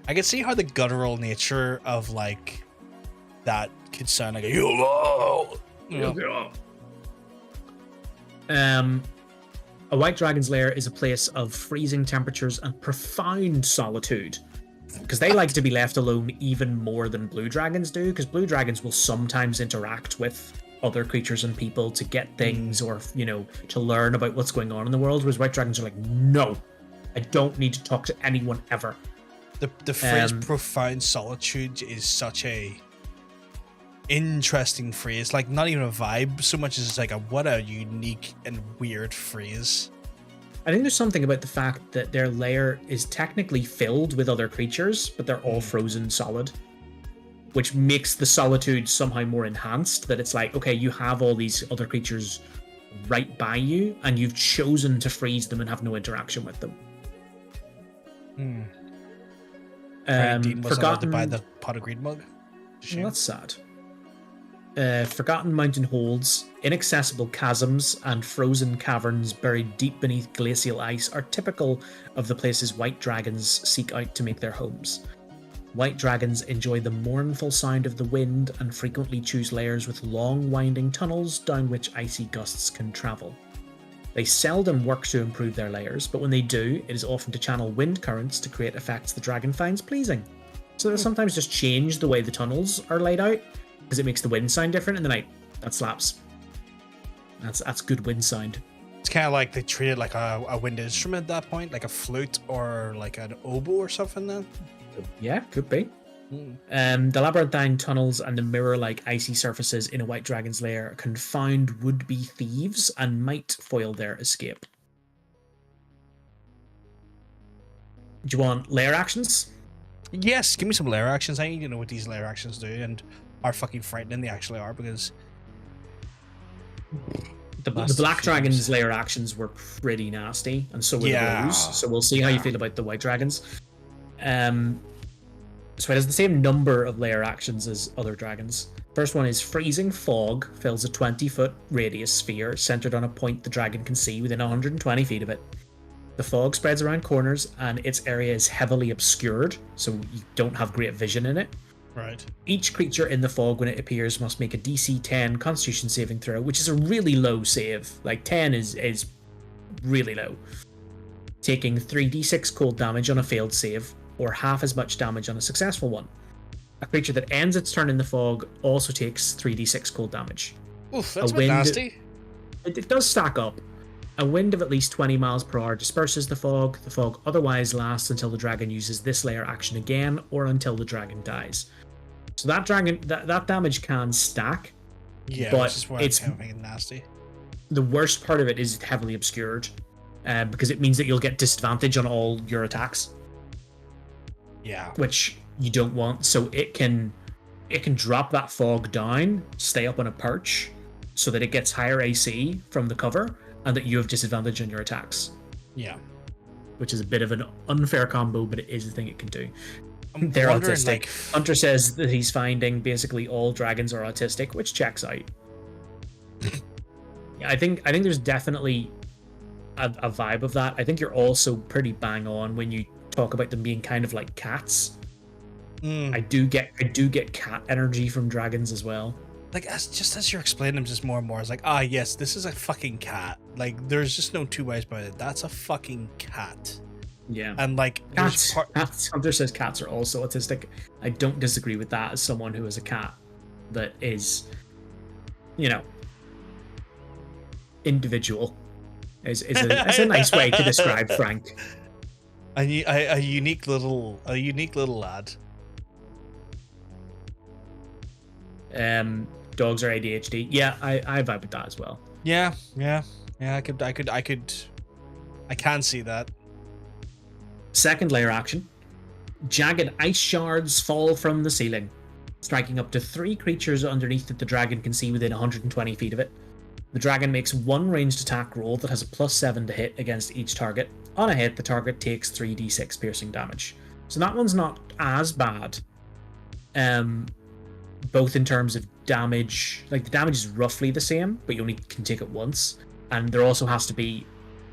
B: I can see how the guttural nature of like that could sound like a Yu-Gi-Oh.
A: A white dragon's lair is a place of freezing temperatures and profound solitude. Because they like to be left alone even more than blue dragons do, because blue dragons will sometimes interact with other creatures and people to get things or, to learn about what's going on in the world, whereas white dragons are like, no, I don't need to talk to anyone ever.
B: The phrase profound solitude is such a interesting phrase, like not even a vibe so much as like what a unique and weird phrase.
A: I think there's something about the fact that their lair is technically filled with other creatures, but they're all frozen solid, which makes the solitude somehow more enhanced, that it's like, okay, you have all these other creatures right by you and you've chosen to freeze them and have no interaction with them.
B: Dean wasn't allowed to buy the pot of greed mug.
A: Well, that's sad. Forgotten mountain holds, inaccessible chasms, and frozen caverns buried deep beneath glacial ice are typical of the places white dragons seek out to make their homes. White dragons enjoy the mournful sound of the wind and frequently choose lairs with long winding tunnels down which icy gusts can travel. They seldom work to improve their lairs, but when they do, it is often to channel wind currents to create effects the dragon finds pleasing. So they'll sometimes just change the way the tunnels are laid out, because it makes the wind sound different in the night. That slaps. That's good wind sound.
B: It's kind of like they treat it like a wind instrument at that point, like a flute or like an oboe or something then.
A: Yeah, could be. The labyrinthine tunnels and the mirror-like icy surfaces in a white dragon's lair confound would-be thieves and might foil their escape. Do you want lair actions?
B: Yes, give me some lair actions. I need to know what these lair actions do and how fucking frightening they actually are, because
A: the black dragon's lair actions were pretty nasty, and so were the blues. So we'll see how you feel about the white dragons. So it has the same number of lair actions as other dragons. First one is freezing fog fills a 20-foot radius sphere centered on a point the dragon can see within 120 feet of it. The fog spreads around corners and its area is heavily obscured, so you don't have great vision in it.
B: Right.
A: Each creature in the fog when it appears must make a DC 10 Constitution saving throw, which is a really low save. Like 10 is really low. Taking 3d6 cold damage on a failed save, or half as much damage on a successful one. A creature that ends its turn in the fog also takes 3d6 cold damage.
B: Oof, that's a bit nasty.
A: It does stack up. A wind of at least 20 miles per hour disperses the fog. The fog otherwise lasts until the dragon uses this lair action again, or until the dragon dies. So that damage can stack.
B: Yeah,
A: but
B: which is why it's kind of making it nasty.
A: The worst part of it is heavily obscured, because it means that you'll get disadvantage on all your attacks.
B: Yeah.
A: Which you don't want. So it can drop that fog down, stay up on a perch, so that it gets higher AC from the cover, and that you have disadvantage on your attacks.
B: Yeah.
A: Which is a bit of an unfair combo, but it is the thing it can do.
B: They're
A: autistic.
B: Like...
A: Hunter says that he's finding basically all dragons are autistic, which checks out. Yeah, I think there's definitely a vibe of that. I think you're also pretty bang on when you talk about them being kind of like cats. I do get cat energy from dragons as well.
B: Like as you're explaining them just more and more, it's like, yes, this is a fucking cat. Like there's just no two ways about it. That's a fucking cat.
A: Yeah.
B: And like
A: cats, Hunter says cats are also autistic. I don't disagree with that as someone who is a cat that is, individual. Is a nice way to describe Frank.
B: A unique little lad.
A: Dogs are ADHD. Yeah, I vibe with that as well.
B: Yeah. I can see that.
A: Second layer action. Jagged ice shards fall from the ceiling, striking up to 3 creatures underneath that the dragon can see within 120 feet of it. The dragon makes one ranged attack roll that has a +7 to hit against each target. On a hit, the target takes 3d6 piercing damage. So that one's not as bad. Both in terms of damage, like the damage is roughly the same, but you only can take it once. And there also has to be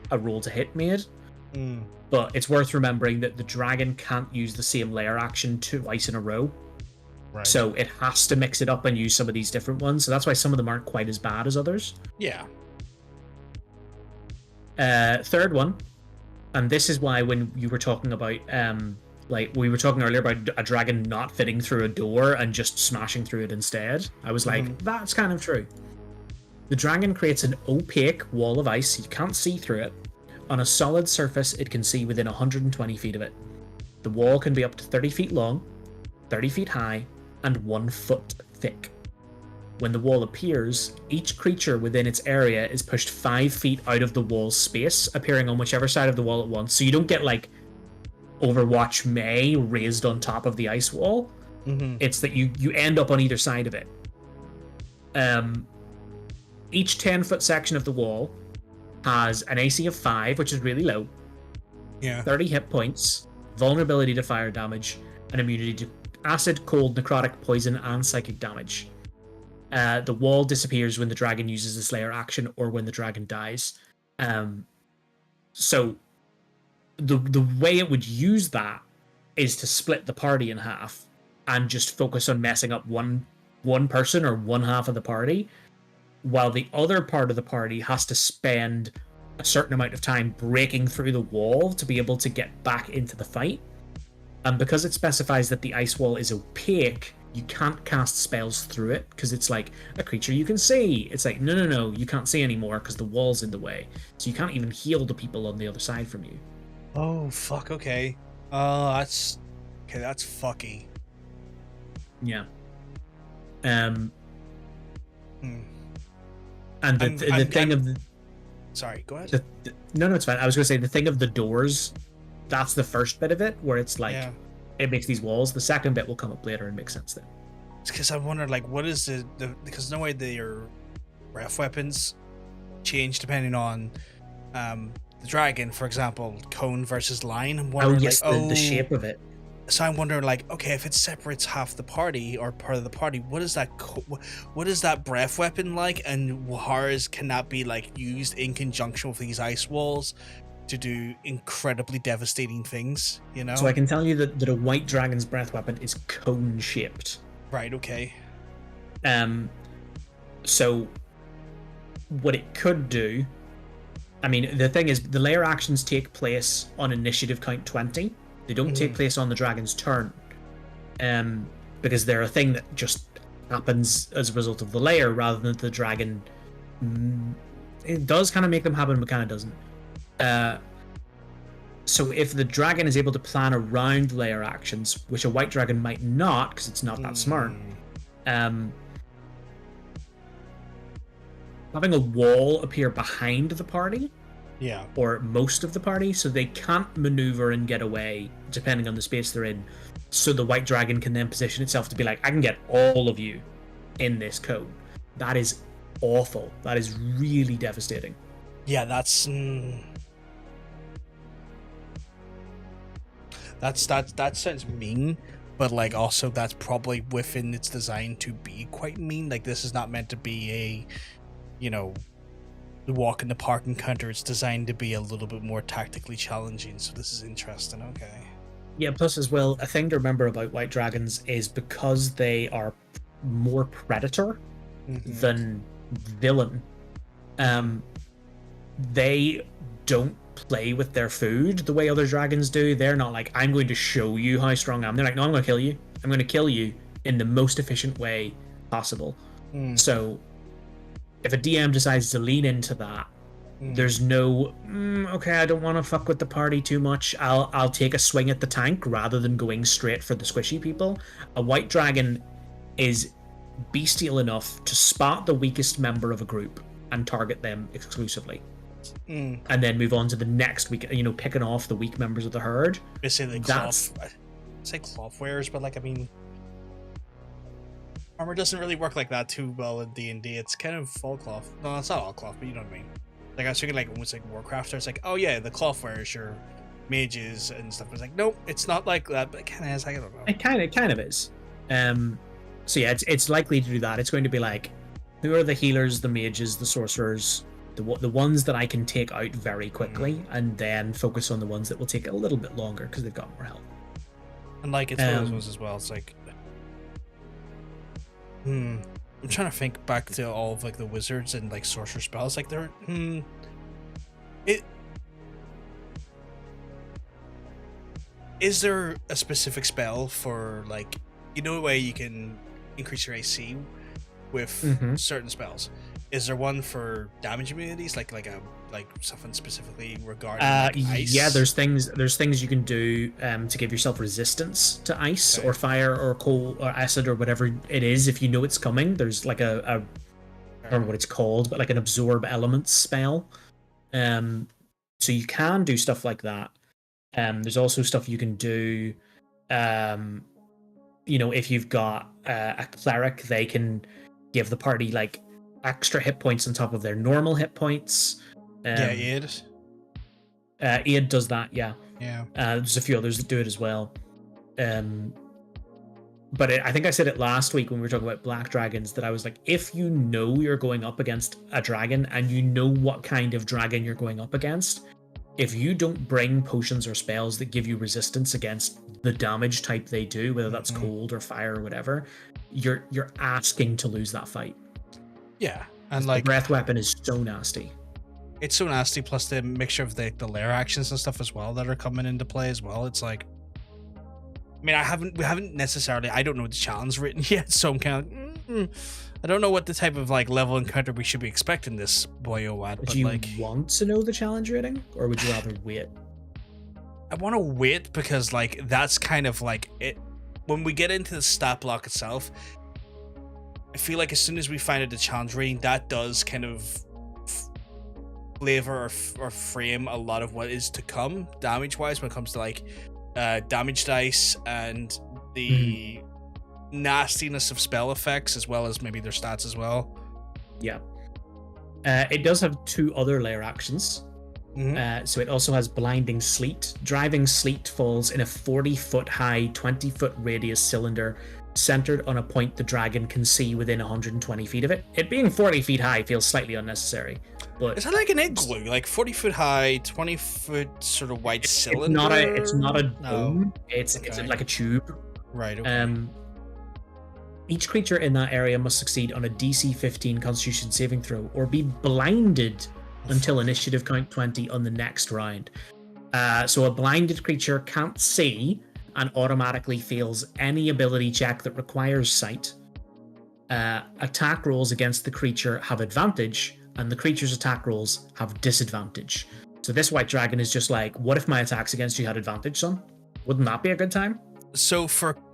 A: a roll to hit made. But it's worth remembering that the dragon can't use the same layer action twice in a row.
B: Right.
A: So it has to mix it up and use some of these different ones. So that's why some of them aren't quite as bad as others.
B: Yeah.
A: Third one, and this is why when you were talking about, like we were talking earlier about a dragon not fitting through a door and just smashing through it instead, I was like, that's kind of true. The dragon creates an opaque wall of ice, you can't see through it. On a solid surface, it can see within 120 feet of it. The wall can be up to 30 feet long, 30 feet high, and 1 foot thick. When the wall appears, each creature within its area is pushed 5 feet out of the wall's space, appearing on whichever side of the wall at once. So you don't get like Overwatch May raised on top of the ice wall. It's that you end up on either side of it. Each 10-foot section of the wall has an AC of 5, which is really low. 30 hit points, vulnerability to fire damage, and immunity to acid, cold, necrotic, poison, and psychic damage. The wall disappears when the dragon uses this layer action or when the dragon dies. So the way it would use that is to split the party in half and just focus on messing up one person or one half of the party, while the other part of the party has to spend a certain amount of time breaking through the wall to be able to get back into the fight. And because it specifies that the ice wall is opaque, you can't cast spells through it because it's like a creature you can see. It's like, no, you can't see anymore because the wall's in the way. So you can't even heal the people on the other side from you.
B: Oh, fuck, okay. That's fucky.
A: Yeah. And the thing of the...
B: Sorry, go ahead.
A: No, it's fine. I was going to say the thing of the doors, that's the first bit of it, where it's like, it makes these walls. The second bit will come up later and make sense then.
B: It's because I wonder, like, what is the because no way their breath weapons change depending on the dragon, for example, cone versus line. I'm wondering,
A: the shape of it.
B: So I'm wondering, like, okay, if it separates half the party or part of the party, what is that? What is that breath weapon like? And how can that be like used in conjunction with these ice walls to do incredibly devastating things? You know.
A: So I can tell you that a white dragon's breath weapon is cone shaped.
B: Right. Okay.
A: So what it could do, I mean, the thing is, the layer actions take place on initiative count 20. They don't take place on the dragon's turn, because they're a thing that just happens as a result of the layer rather than the dragon. It does kind of make them happen, but kind of doesn't. So if the dragon is able to plan around layer actions, which a white dragon might not, because it's not that smart, having a wall appear behind the party, or most of the party, so they can't maneuver and get away depending on the space they're in, so the white dragon can then position itself to be like, I can get all of you in this cone. That is awful. That is really devastating.
B: Yeah, that's that sounds mean, but like also that's probably within its design to be quite mean. Like, this is not meant to be a, you know, the walk in the park encounter. It's designed to be a little bit more tactically challenging, so this is interesting. Okay.
A: Yeah, plus as well, a thing to remember about white dragons is because they are more predator than villain, they don't play with their food the way other dragons do. They're not like, I'm going to show you how strong I am. They're like, no, I'm going to kill you. I'm going to kill you in the most efficient way possible. So if a DM decides to lean into that, there's no, okay, I don't want to fuck with the party too much. I'll take a swing at the tank rather than going straight for the squishy people. A white dragon is bestial enough to spot the weakest member of a group and target them exclusively. And then move on to the next week, you know, picking off the weak members of the herd.
B: Basically, cloth wearers, but like, I mean, armor doesn't really work like that too well in D&D. It's kind of all cloth. No, it's not all cloth, but you know what I mean. Like I was thinking, like almost like Warcraft. It's like, oh yeah, the cloth wears your mages and stuff. It's like, nope, it's not like that. But it kind of is. I don't know.
A: It kind of is. So yeah, it's likely to do that. It's going to be like, who are the healers, the mages, the sorcerers, the ones that I can take out very quickly, and then focus on the ones that will take a little bit longer because they've got more health.
B: And like it's one of those ones as well. It's like, I'm trying to think back to all of like the wizards and like sorcerer spells. Like they're is there a specific spell for like, you know, a way you can increase your AC with certain spells? Is there one for damage immunities, like something specifically regarding ice?
A: Yeah, there's things you can do to give yourself resistance to ice or fire or cold or acid or whatever it is. If you know it's coming, there's like I don't know what it's called, but like an absorb elements spell. So you can do stuff like that. There's also stuff you can do. You know, if you've got a cleric, they can give the party like extra hit points on top of their normal hit points.
B: Aid.
A: Aid does that, yeah.
B: Yeah.
A: There's a few others that do it as well. But I think I said it last week when we were talking about black dragons, that I was like, if you know you're going up against a dragon and you know what kind of dragon you're going up against, if you don't bring potions or spells that give you resistance against the damage type they do, whether that's cold or fire or whatever, you're asking to lose that fight.
B: Yeah, and like
A: the breath weapon is so nasty.
B: It's so nasty, plus the mixture of the lair actions and stuff as well that are coming into play as well. It's like, I mean, we haven't necessarily, I don't know the challenge written yet, so I'm kind of I don't know what the type of like level encounter we should be expecting this boyo at.
A: Do you want to know the challenge rating, or would you rather wait?
B: I want to wait because like that's kind of like it. When we get into the stat block itself, I feel like as soon as we find out the challenge rating, that does kind of flavor or frame a lot of what is to come damage wise when it comes to like damage dice and the nastiness of spell effects, as well as maybe their stats as well.
A: Yeah. It does have two other layer actions. So it also has blinding sleet. Driving sleet falls in a 40-foot high, 20-foot radius cylinder centered on a point the dragon can see within 120 feet of it. It being 40 feet high feels slightly unnecessary. But
B: is that like an igloo? Like 40-foot high, 20-foot sort of wide cylinder?
A: It's not a dome. It's like a tube.
B: Right, okay.
A: Each creature in that area must succeed on a DC 15 Constitution saving throw or be blinded until initiative count 20 on the next round. So a blinded creature can't see and automatically fails any ability check that requires sight. Attack rolls against the creature have advantage, and the creature's attack rolls have disadvantage. So this white dragon is just like, what if my attacks against you had advantage, son? Wouldn't that be a good time?
B: So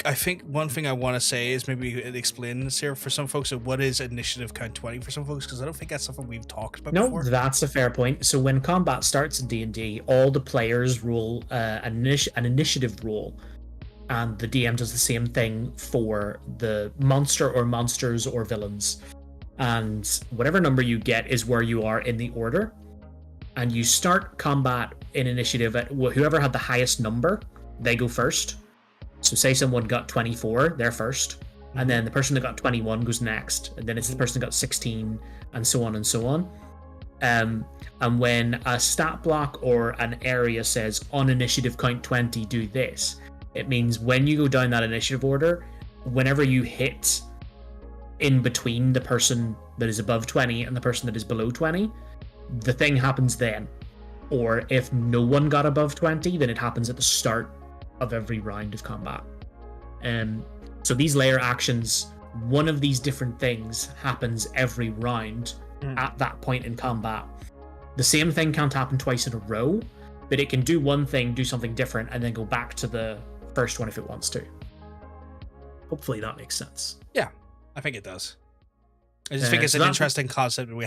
B: I think one thing I want to say is maybe explain this here for some folks. So what is initiative count 20 for some folks? Because I don't think that's something we've talked about before.
A: No, that's a fair point. So when combat starts in D&D, all the players roll an initiative roll, and the DM does the same thing for the monster or monsters or villains. And whatever number you get is where you are in the order. And you start combat in initiative at whoever had the highest number, they go first. So say someone got 24, they're first. And then the person that got 21 goes next. And then it's the person that got 16, and so on and so on. And when a stat block or an area says on initiative count 20, do this, it means when you go down that initiative order, whenever you hit in between the person that is above 20 and the person that is below 20, the thing happens then. Or if no one got above 20, then it happens at the start of every round of combat. So these layer actions, one of these different things happens every round at that point in combat. The same thing can't happen twice in a row, but it can do one thing, do something different, and then go back to the first one if it wants to. Hopefully that makes sense.
B: Yeah, I think it does. I just think it's an interesting concept. We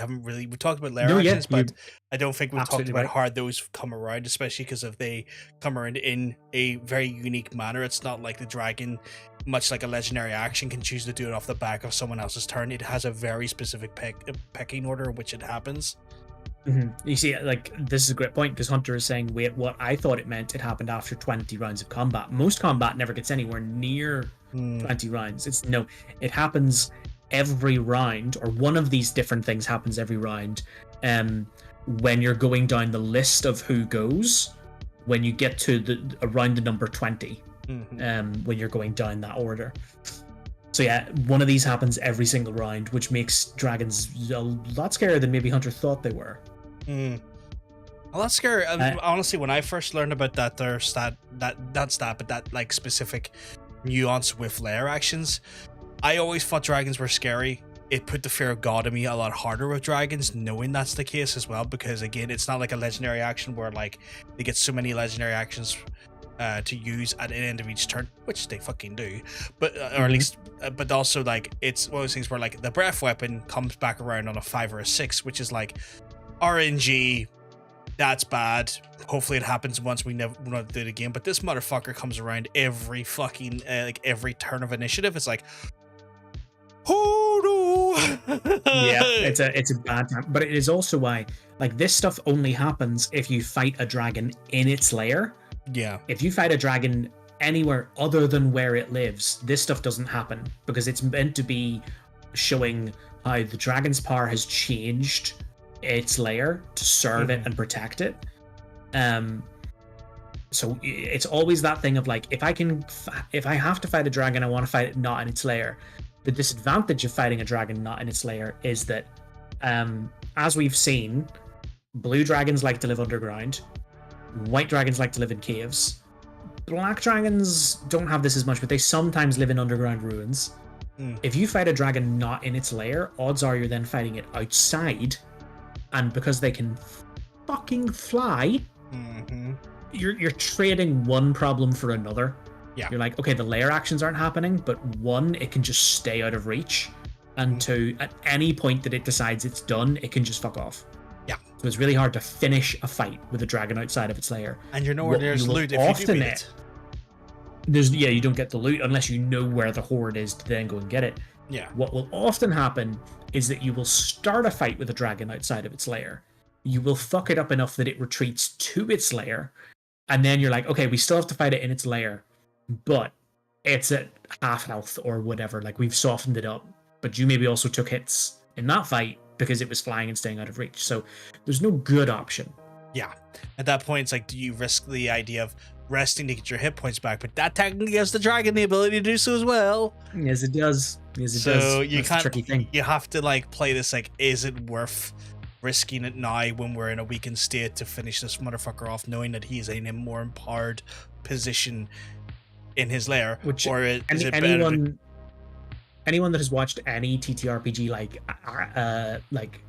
B: talked about layer actions, but I don't think we've talked about how those come around, especially because if they come around in a very unique manner. It's not like the dragon much like a legendary action, can choose to do it off the back of someone else's turn. It has a very specific pecking order in which it happens.
A: You see, like, this is a great point, because Hunter is saying, wait, what I thought it meant, it happened after 20 rounds of combat. Most combat never gets anywhere near 20 rounds. It happens every round, or one of these different things happens every round, when you're going down the list of who goes, when you get to around the number 20, when you're going down that order. So yeah, one of these happens every single round, which makes dragons a lot scarier than maybe Hunter thought they were.
B: A lot scary. Honestly, when I first learned about that, that like specific nuance with lair actions, I always thought dragons were scary. It put the fear of God in me a lot harder with dragons, knowing that's the case as well, because again, it's not like a legendary action where like they get so many legendary actions to use at the end of each turn, which they fucking do, but or at least but also like it's one of those things where like the breath weapon comes back around on a 5 or a 6, which is like RNG. That's bad. Hopefully it happens once, we never want to do it again. But this motherfucker comes around every fucking like every turn of initiative. It's like, oh no.
A: Yeah, it's a bad time. But it is also why, like, this stuff only happens if you fight a dragon in its lair.
B: Yeah.
A: If you fight a dragon anywhere other than where it lives, this stuff doesn't happen, because it's meant to be showing how the dragon's power has changed its lair to serve it and protect it. So it's always that thing of like, if I have to fight a dragon, I want to fight it not in its lair. The disadvantage of fighting a dragon not in its lair is that, as we've seen, blue dragons like to live underground, white dragons like to live in caves. Black dragons don't have this as much, but they sometimes live in underground ruins. If you fight a dragon not in its lair, odds are you're then fighting it outside, and because they can fucking fly, you're trading one problem for another.
B: Yeah.
A: You're like, okay, the lair actions aren't happening, but one, it can just stay out of reach, and two, at any point that it decides it's done, it can just fuck off.
B: Yeah.
A: So it's really hard to finish a fight with a dragon outside of its lair.
B: And you know where there's loot if you do beat it.
A: You don't get the loot unless you know where the horde is to then go and get it.
B: Yeah.
A: What will often happen is that you will start a fight with a dragon outside of its lair. You will fuck it up enough that it retreats to its lair, and then you're like, okay, we still have to fight it in its lair, but it's at half health or whatever. Like, we've softened it up, but you maybe also took hits in that fight because it was flying and staying out of reach. So there's no good option.
B: Yeah. At that point, it's like, do you risk the idea of resting to get your hit points back? But that technically gives the dragon the ability to do so as well.
A: Yes, it does. Yes, it does.
B: So you
A: That's the
B: can't.
A: tricky thing.
B: You have to like play this like, is it worth risking it now when we're in a weakened state to finish this motherfucker off, knowing that he's in a more empowered position in his lair?
A: Which,
B: or is it better?
A: Anyone that has watched any TTRPG like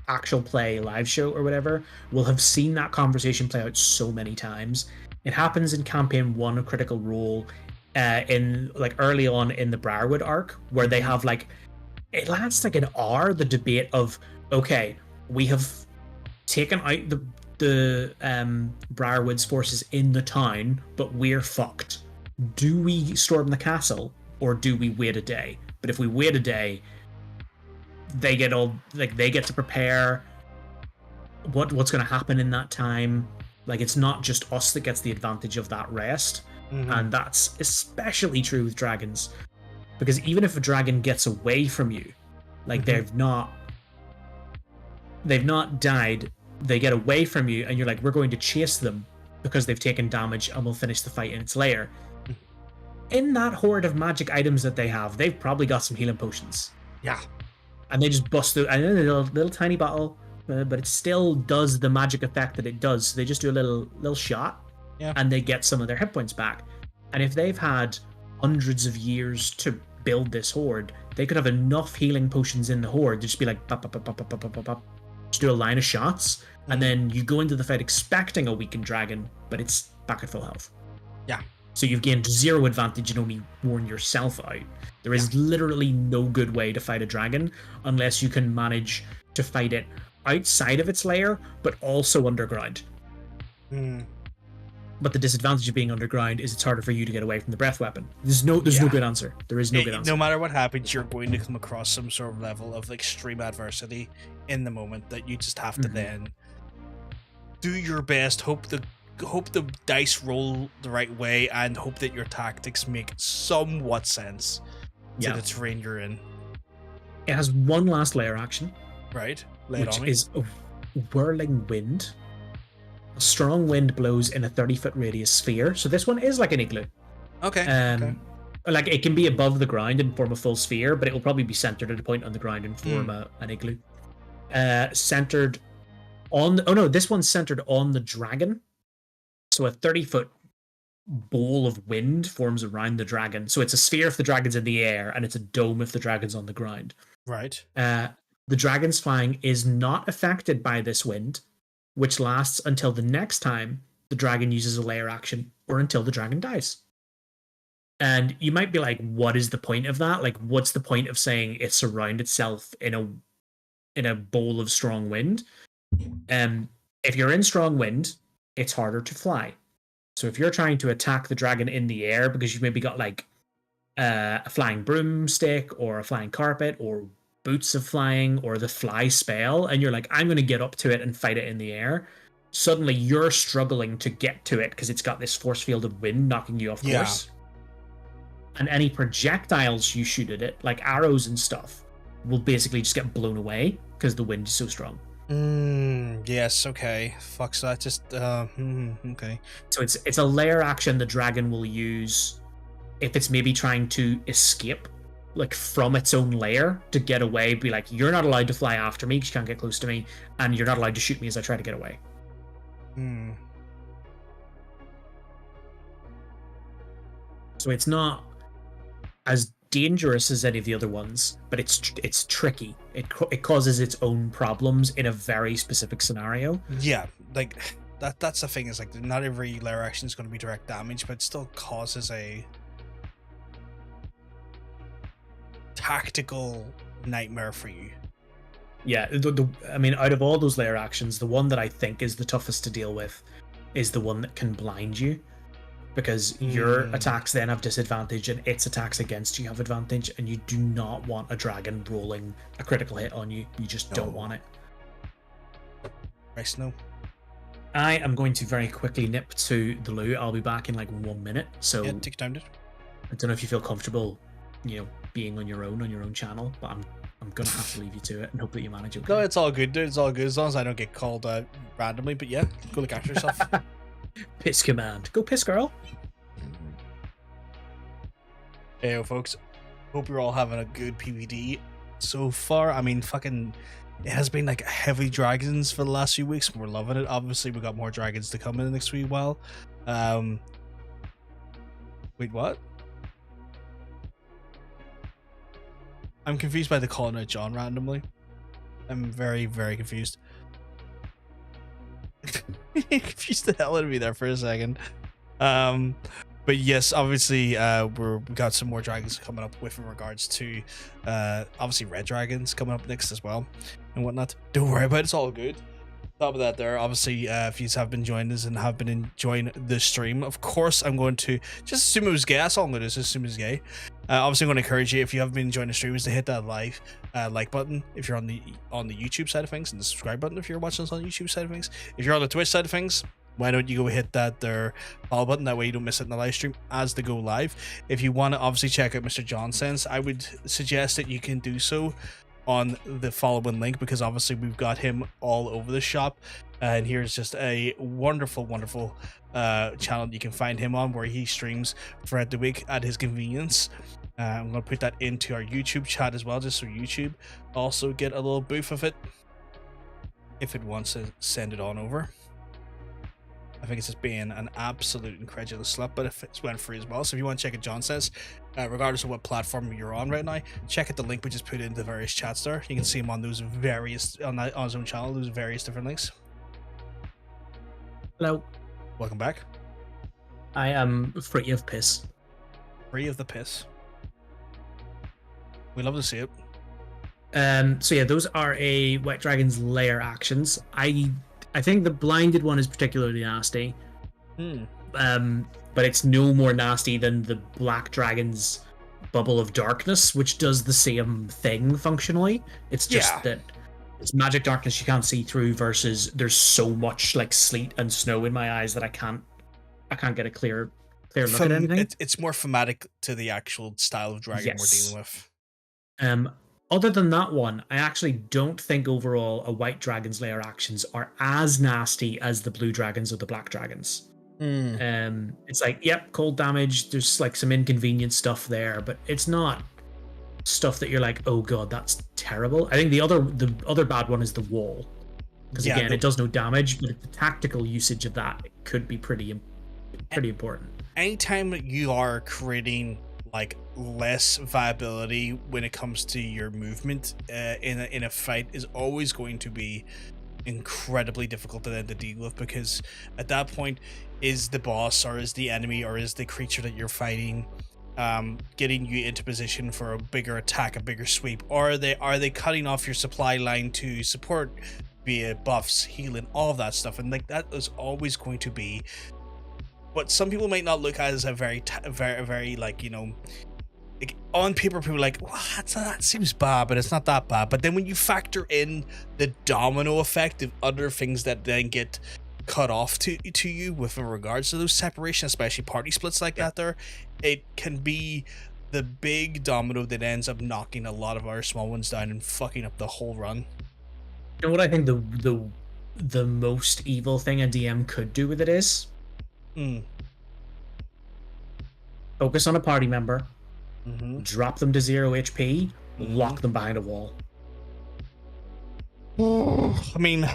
A: actual play live show or whatever will have seen that conversation play out so many times. It happens in campaign 1 of Critical Role, in like early on in the Briarwood arc, where they have like, it lasts like an hour, the debate of, okay, we have taken out the Briarwood's forces in the town, but we're fucked. Do we storm the castle or do we wait a day? But if we wait a day, they get to prepare what's going to happen in that time. Like, it's not just us that gets the advantage of that rest. And that's especially true with dragons, because even if a dragon gets away from you, like they've not died, they get away from you and you're like, we're going to chase them because they've taken damage and we'll finish the fight in its lair. In that horde of magic items that they have, they've probably got some healing potions.
B: Yeah.
A: And they just bust through, and then a little tiny bottle, but it still does the magic effect that it does. So they just do a little shot, and they get some of their hit points back. And if they've had hundreds of years to build this horde, they could have enough healing potions in the horde to just be like, pop, pop, pop, pop, pop, pop, pop, pop, just do a line of shots, and then you go into the fight expecting a weakened dragon, but it's back at full health.
B: Yeah.
A: So you've gained 0 advantage and only worn yourself out. There is literally no good way to fight a dragon unless you can manage to fight it outside of its lair, but also underground. But the disadvantage of being underground is it's harder for you to get away from the breath weapon. There's no good answer. There is no good answer.
B: No matter what happens, you're going to come across some sort of level of extreme adversity in the moment that you just have to then do your best, hope the dice roll the right way, and hope that your tactics make somewhat sense to the terrain you're in.
A: It has one last layer action,
B: right?
A: Which is a whirling wind. A strong wind blows in a 30-foot radius sphere. So this one is like an igloo.
B: Okay.
A: Like it can be above the ground and form a full sphere, but it will probably be centered at a point on the ground and form an igloo. Centered on. Oh no, this one's centered on the dragon. So a 30-foot ball of wind forms around the dragon. So it's a sphere if the dragon's in the air, and it's a dome if the dragon's on the ground.
B: Right.
A: The dragon's flying is not affected by this wind, which lasts until the next time the dragon uses a layer action or until the dragon dies. And you might be like, what is the point of that? Like, what's the point of saying it surrounds itself in a bowl of strong wind? If you're in strong wind, it's harder to fly. So if you're trying to attack the dragon in the air because you've maybe got like a flying broomstick or a flying carpet or boots of flying or the fly spell, and you're like, I'm going to get up to it and fight it in the air, suddenly you're struggling to get to it because it's got this force field of wind knocking you off course. And any projectiles you shoot at it, like arrows and stuff, will basically just get blown away because the wind is so strong.
B: Yes, okay. Fuck, so that just okay.
A: So it's a layer action the dragon will use if it's maybe trying to escape, like from its own lair to get away. Be like, you're not allowed to fly after me because you can't get close to me, and you're not allowed to shoot me as I try to get away. So it's not as dangerous as any of the other ones, but it's tricky. It causes its own problems in a very specific scenario.
B: Yeah, like that's the thing, is like not every layer action is going to be direct damage, but it still causes a tactical nightmare for you.
A: Yeah, I mean, out of all those layer actions, the one that I think is the toughest to deal with is the one that can blind you, because your attacks then have disadvantage and its attacks against you have advantage, and you do not want a dragon rolling a critical hit on you. You just don't want it.
B: Nice, no.
A: I am going to very quickly nip to the loo. I'll be back in like 1 minute. So
B: yeah, take your time, dude.
A: I don't know if you feel comfortable, being on your own channel, but I'm gonna have to leave you to it and hope that you manage it. Okay?
B: No, it's all good, dude. It's all good as long as I don't get called out randomly. But yeah, go look after yourself.
A: Piss command. Go piss, girl.
B: Hey, folks. Hope you're all having a good PvD so far. I mean, fucking, it has been like heavy dragons for the last few weeks. We're loving it. Obviously, we got more dragons to come in the next wee while. Wait, what? I'm confused by the calling out John randomly. I'm very, very confused. Confused the hell out of me there for a second. But yes, obviously, we got some more dragons coming up with in regards to obviously red dragons coming up next as well and whatnot. Don't worry about it, it's all good. Top of that there, obviously, if you have been joining us and have been enjoying the stream, of course I'm going to just assume it was gay. That's all I'm going to do, just assume it was gay. Obviously I'm going to encourage you, if you haven't been enjoying the stream, is to hit that like button if you're on the YouTube side of things, and the subscribe button if you're watching us on the YouTube side of things. If you're on the Twitch side of things, why don't you go hit that there follow button, that way you don't miss it in the live stream as they go live. If you want to obviously check out Mr. John Sense, I would suggest that you can do so on the following link, because obviously we've got him all over the shop, and here's just a wonderful channel you can find him on, where he streams throughout the week at his convenience. I'm going to put that into our YouTube chat as well, just so YouTube also get a little booth of it if it wants to send it on over. I think it's just being an absolute incredulous slut, but if it's went free as well. So if you want to check it, John says, regardless of what platform you're on right now, check out the link we just put into the various chats there. You can see him on those various, on his own channel, those various different links.
A: Hello.
B: Welcome back.
A: I am free of piss.
B: Free of the piss. We love to see it.
A: So yeah, those are a Wet Dragon's layer actions. I think the blinded one is particularly nasty. but it's no more nasty than the Black Dragon's Bubble of Darkness, which does the same thing functionally. It's just that it's magic darkness you can't see through versus there's so much like sleet and snow in my eyes that I can't get a clear look at anything.
B: It's more thematic to the actual style of dragon we're dealing with.
A: Other than that one, I actually don't think overall a White Dragon's Lair actions are as nasty as the Blue Dragons or the Black Dragons. It's like, yep, cold damage, there's like some inconvenient stuff there, but it's not stuff that you're like, oh god, that's terrible. I think the other bad one is the wall, because again, it does no damage, but the tactical usage of that could be pretty important.
B: Anytime you are creating like less viability when it comes to your movement in a fight is always going to be incredibly difficult to deal with, because at that point, is the boss or is the enemy or is the creature that you're fighting getting you into position for a bigger attack, a bigger sweep, or are they cutting off your supply line to support via buffs, healing, all of that stuff? And like that is always going to be what some people might not look at as a very like, you know, like on paper people are like, well, that seems bad, but it's not that bad. But then when you factor in the domino effect of other things that then get cut off to you with regards to those separations, especially party splits like that, there it can be the big domino that ends up knocking a lot of our small ones down and fucking up the whole run.
A: You know what I think the most evil thing a DM could do with it is focus on a party member, drop them to 0 HP, lock them behind a wall.
B: I mean,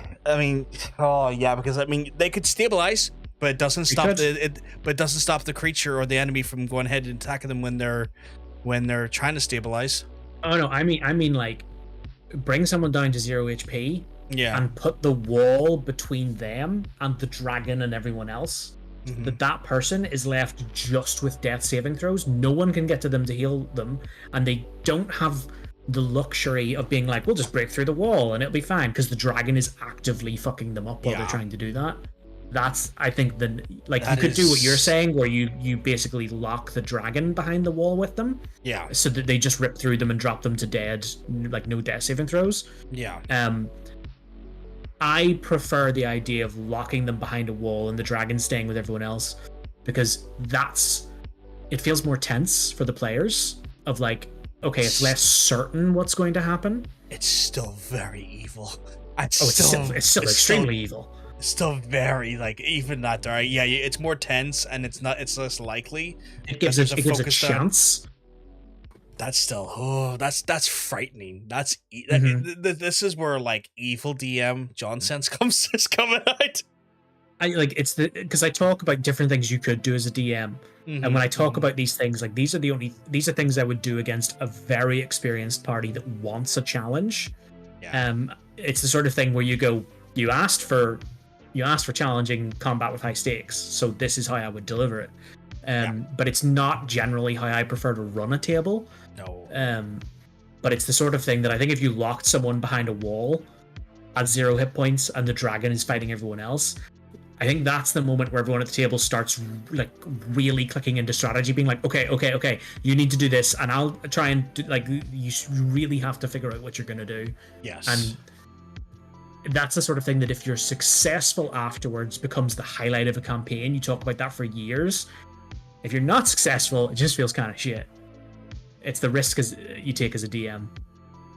B: oh yeah, because I mean they could stabilize, but it doesn't stop the creature or the enemy from going ahead and attacking them when they're trying to stabilize. Oh
A: no, I mean like bring someone down to 0 HP, and put the wall between them and the dragon and everyone else. That person is left just with death saving throws. No one can get to them to heal them, and they don't have the luxury of being like, we'll just break through the wall and it'll be fine, because the dragon is actively fucking them up while they're trying to do that. That's, I think, you could do what you're saying, where you basically lock the dragon behind the wall with them, so that they just rip through them and drop them to dead, like no death saving throws. I prefer the idea of locking them behind a wall and the dragon staying with everyone else, because it feels more tense for the players, of like, okay, it's less certain what's going to happen.
B: It's still very evil.
A: It's still extremely evil.
B: It's still very, like, even that dark. Yeah, it's more tense and it's less likely.
A: It gives a chance.
B: That's still, that's frightening. This is where like evil DM John Sense is coming out.
A: Because I talk about different things you could do as a DM, and when I talk about these things, like these are things I would do against a very experienced party that wants a challenge. It's the sort of thing where you asked for challenging combat with high stakes, so this is how I would deliver it. But it's not generally how I prefer to run a table.
B: No.
A: But it's the sort of thing that I think if you locked someone behind a wall at 0 hit points and the dragon is fighting everyone else, I think that's the moment where everyone at the table starts like really clicking into strategy, being like, okay, you need to do this, and I'll try and do, like, you really have to figure out what you're gonna do.
B: Yes.
A: And that's the sort of thing that if you're successful afterwards becomes the highlight of a campaign. You talk about that for years. If you're not successful, it just feels kind of shit. It's the risk you take as a DM.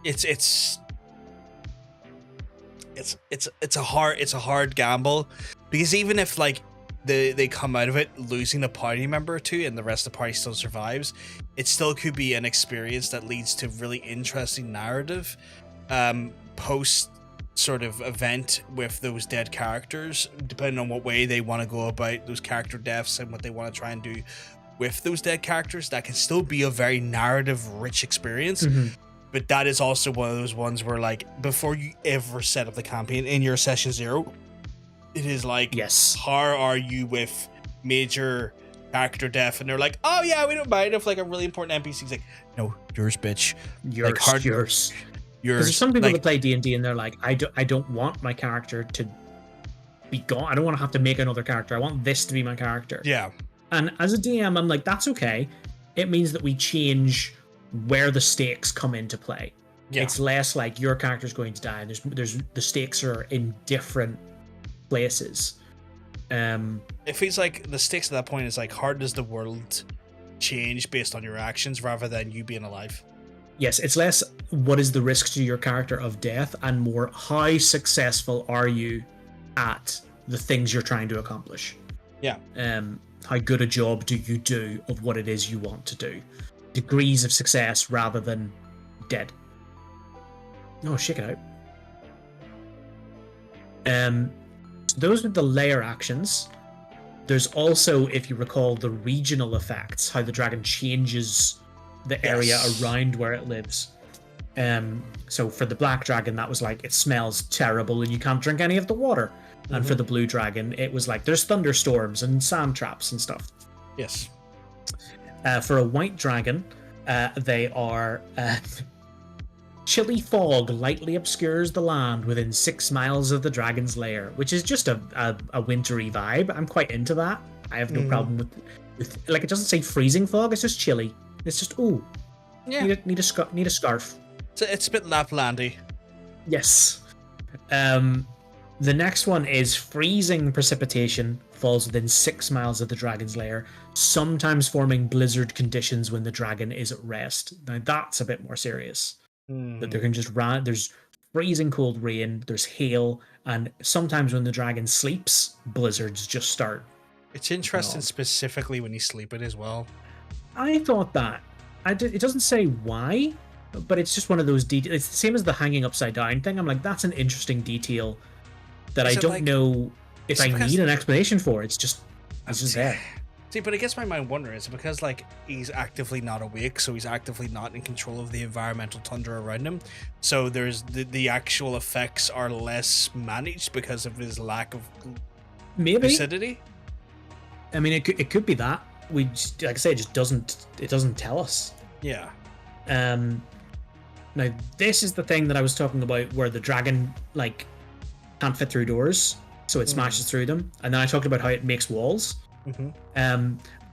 B: It's a hard gamble, because even if like they come out of it losing a party member or two and the rest of the party still survives, it still could be an experience that leads to really interesting narrative post sort of event with those dead characters, depending on what way they want to go about those character deaths and what they want to try and do with those dead characters. That can still be a very narrative rich experience. But that is also one of those ones where, like, before you ever set up the campaign in your session 0, it is like,
A: yes,
B: how are you with major character death? And they're like, oh yeah, we don't mind if like a really important NPC's like, no, yours, bitch.
A: Yours, like, yours. There's some people that play D&D and they're like, I don't want my character to be gone. I don't want to have to make another character. I want this to be my character.
B: Yeah.
A: And as a DM, I'm like, that's okay. It means that we change where the stakes come into play. Yeah. It's less like your character's going to die. There's the stakes are in different places.
B: It feels like the stakes at that point is like, how does the world change based on your actions rather than you being alive?
A: Yes, it's less what is the risk to your character of death and more how successful are you at the things you're trying to accomplish.
B: Yeah.
A: How good a job do you do of what it is you want to do? Degrees of success rather than dead. Oh, shake it out. So those are the layer actions. There's also, if you recall, the regional effects, how the dragon changes the area around where it lives. So for the black dragon, that was like, it smells terrible and you can't drink any of the water. And for the blue dragon, it was like, there's thunderstorms and sand traps and stuff.
B: Yes.
A: For a white dragon, they are... chilly fog lightly obscures the land within 6 miles of the dragon's lair, which is just a wintry vibe. I'm quite into that. I have no problem with like, it doesn't say freezing fog, it's just chilly. It's just, ooh. Yeah. Need a scarf.
B: It's a bit Laplandy.
A: Yes. The next one is freezing precipitation falls within 6 miles of the dragon's lair, sometimes forming blizzard conditions when the dragon is at rest. Now that's a bit more serious. That there can just there's freezing cold rain, there's hail, and sometimes when the dragon sleeps, blizzards just start.
B: It's interesting specifically when he's sleeping as well.
A: I thought that. It doesn't say why, but it's just one of those details. It's the same as the hanging upside down thing. I'm like, that's an interesting detail that I don't know if I need an explanation for. It's just there.
B: See, but it gets my mind wondering, is it because, like, he's actively not awake, so he's actively not in control of the environmental tundra around him, so there's the actual effects are less managed because of his lack of lucidity?
A: I mean, it could be that. We just, like I say, it doesn't tell us.
B: Yeah.
A: Now, this is the thing that I was talking about where the dragon, like, can't fit through doors, so it smashes through them, and then I talked about how it makes walls.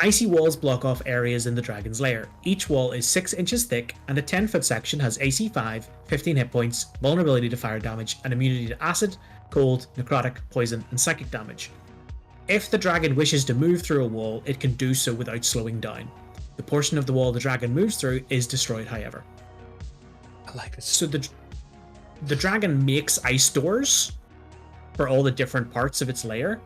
A: Icy walls block off areas in the dragon's lair. Each wall is 6 inches thick, and a 10-foot section has AC 5, 15 hit points, vulnerability to fire damage, and immunity to acid, cold, necrotic, poison, and psychic damage. If the dragon wishes to move through a wall, it can do so without slowing down. The portion of the wall the dragon moves through is destroyed, however.
B: I like this.
A: So the dragon makes ice doors for all the different parts of its lair,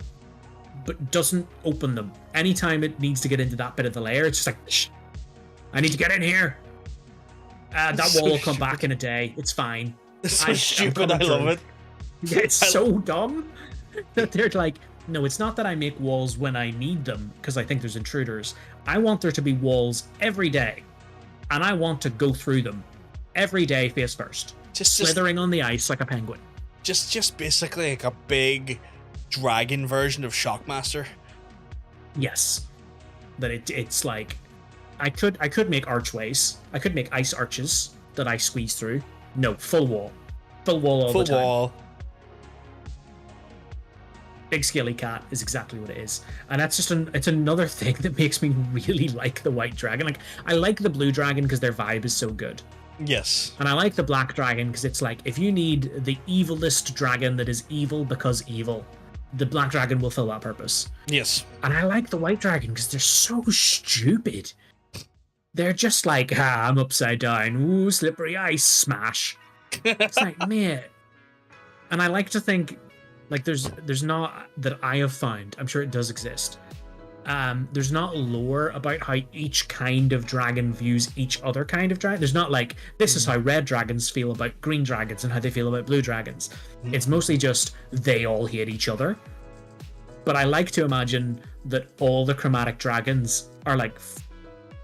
A: but doesn't open them. Anytime it needs to get into that bit of the layer, it's just like, shh, I need to get in here. That wall will come back in a day. It's fine.
B: It's so stupid. I love it.
A: Yeah, it's so dumb that they're like, no, it's not that I make walls when I need them because I think there's intruders. I want there to be walls every day, and I want to go through them every day face first, slithering on the ice like a penguin.
B: Just basically like a big dragon version of Shockmaster.
A: Yes, that it's like I could make archways. I could make ice arches that I squeeze through. No, full wall all the time. Full wall. Big scaly cat is exactly what it is, and that's just it's another thing that makes me really like the white dragon. Like, I like the blue dragon because their vibe is so good.
B: Yes.
A: And I like the black dragon because it's like, if you need the evilest dragon that is evil because evil, the black dragon will fill that purpose.
B: Yes.
A: And I like the white dragon because they're so stupid. They're just like, I'm upside down. Ooh, slippery ice, smash. It's like, man. And I like to think, like, there's not, that I have found, I'm sure it does exist, there's not lore about how each kind of dragon views each other kind of dragon. There's not like, this is how red dragons feel about green dragons and how they feel about blue dragons. It's mostly just they all hate each other. But I like to imagine that all the chromatic dragons are like,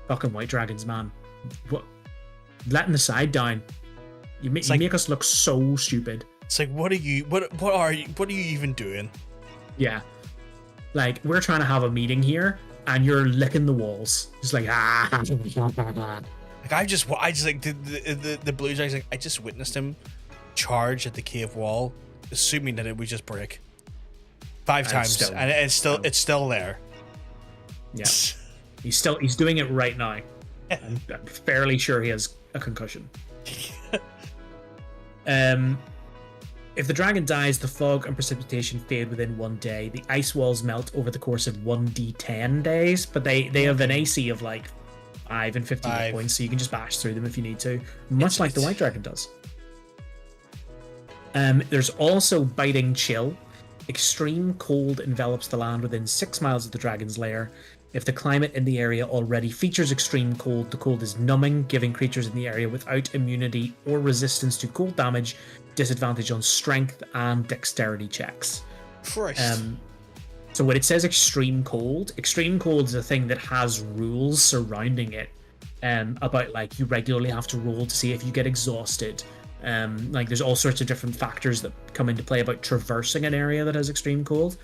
A: fucking white dragons, man. What? Letting the side down. You make us look so stupid.
B: It's like, what are you even doing?
A: Yeah. Like, we're trying to have a meeting here, and you're licking the walls. Just like,
B: Like, I just like the blue dragon's like, I just witnessed him charge at the cave wall, assuming that it would just break. 5 times, and it's still there.
A: Yeah, he's doing it right now. I'm fairly sure he has a concussion. If the dragon dies, the fog and precipitation fade within 1 day. The ice walls melt over the course of 1d10 days, but they have an AC of like 5 and 15 hit points, so you can just bash through them if you need to, much like the white dragon does. There's also biting chill. Extreme cold envelops the land within 6 miles of the dragon's lair. If the climate in the area already features extreme cold, the cold is numbing, giving creatures in the area without immunity or resistance to cold damage disadvantage on strength and dexterity checks.
B: Christ.
A: So when it says extreme cold is a thing that has rules surrounding it, about like you regularly have to roll to see if you get exhausted. Like there's all sorts of different factors that come into play about traversing an area that has extreme cold,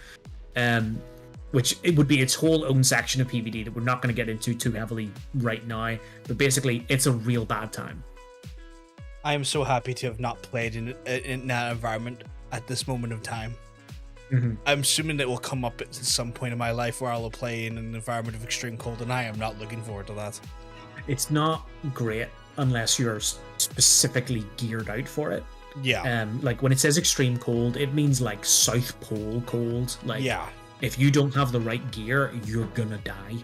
A: which it would be its whole own section of PvD that we're not going to get into too heavily right now. But basically, it's a real bad time.
B: I am so happy to have not played in that environment at this moment of time.
A: Mm-hmm.
B: I'm assuming that will come up at some point in my life where I'll play in an environment of extreme cold, and I am not looking forward to that.
A: It's not great unless you're specifically geared out for it.
B: Yeah.
A: Like when it says extreme cold, it means like South Pole cold. Like,
B: yeah.
A: If you don't have the right gear, you're gonna die.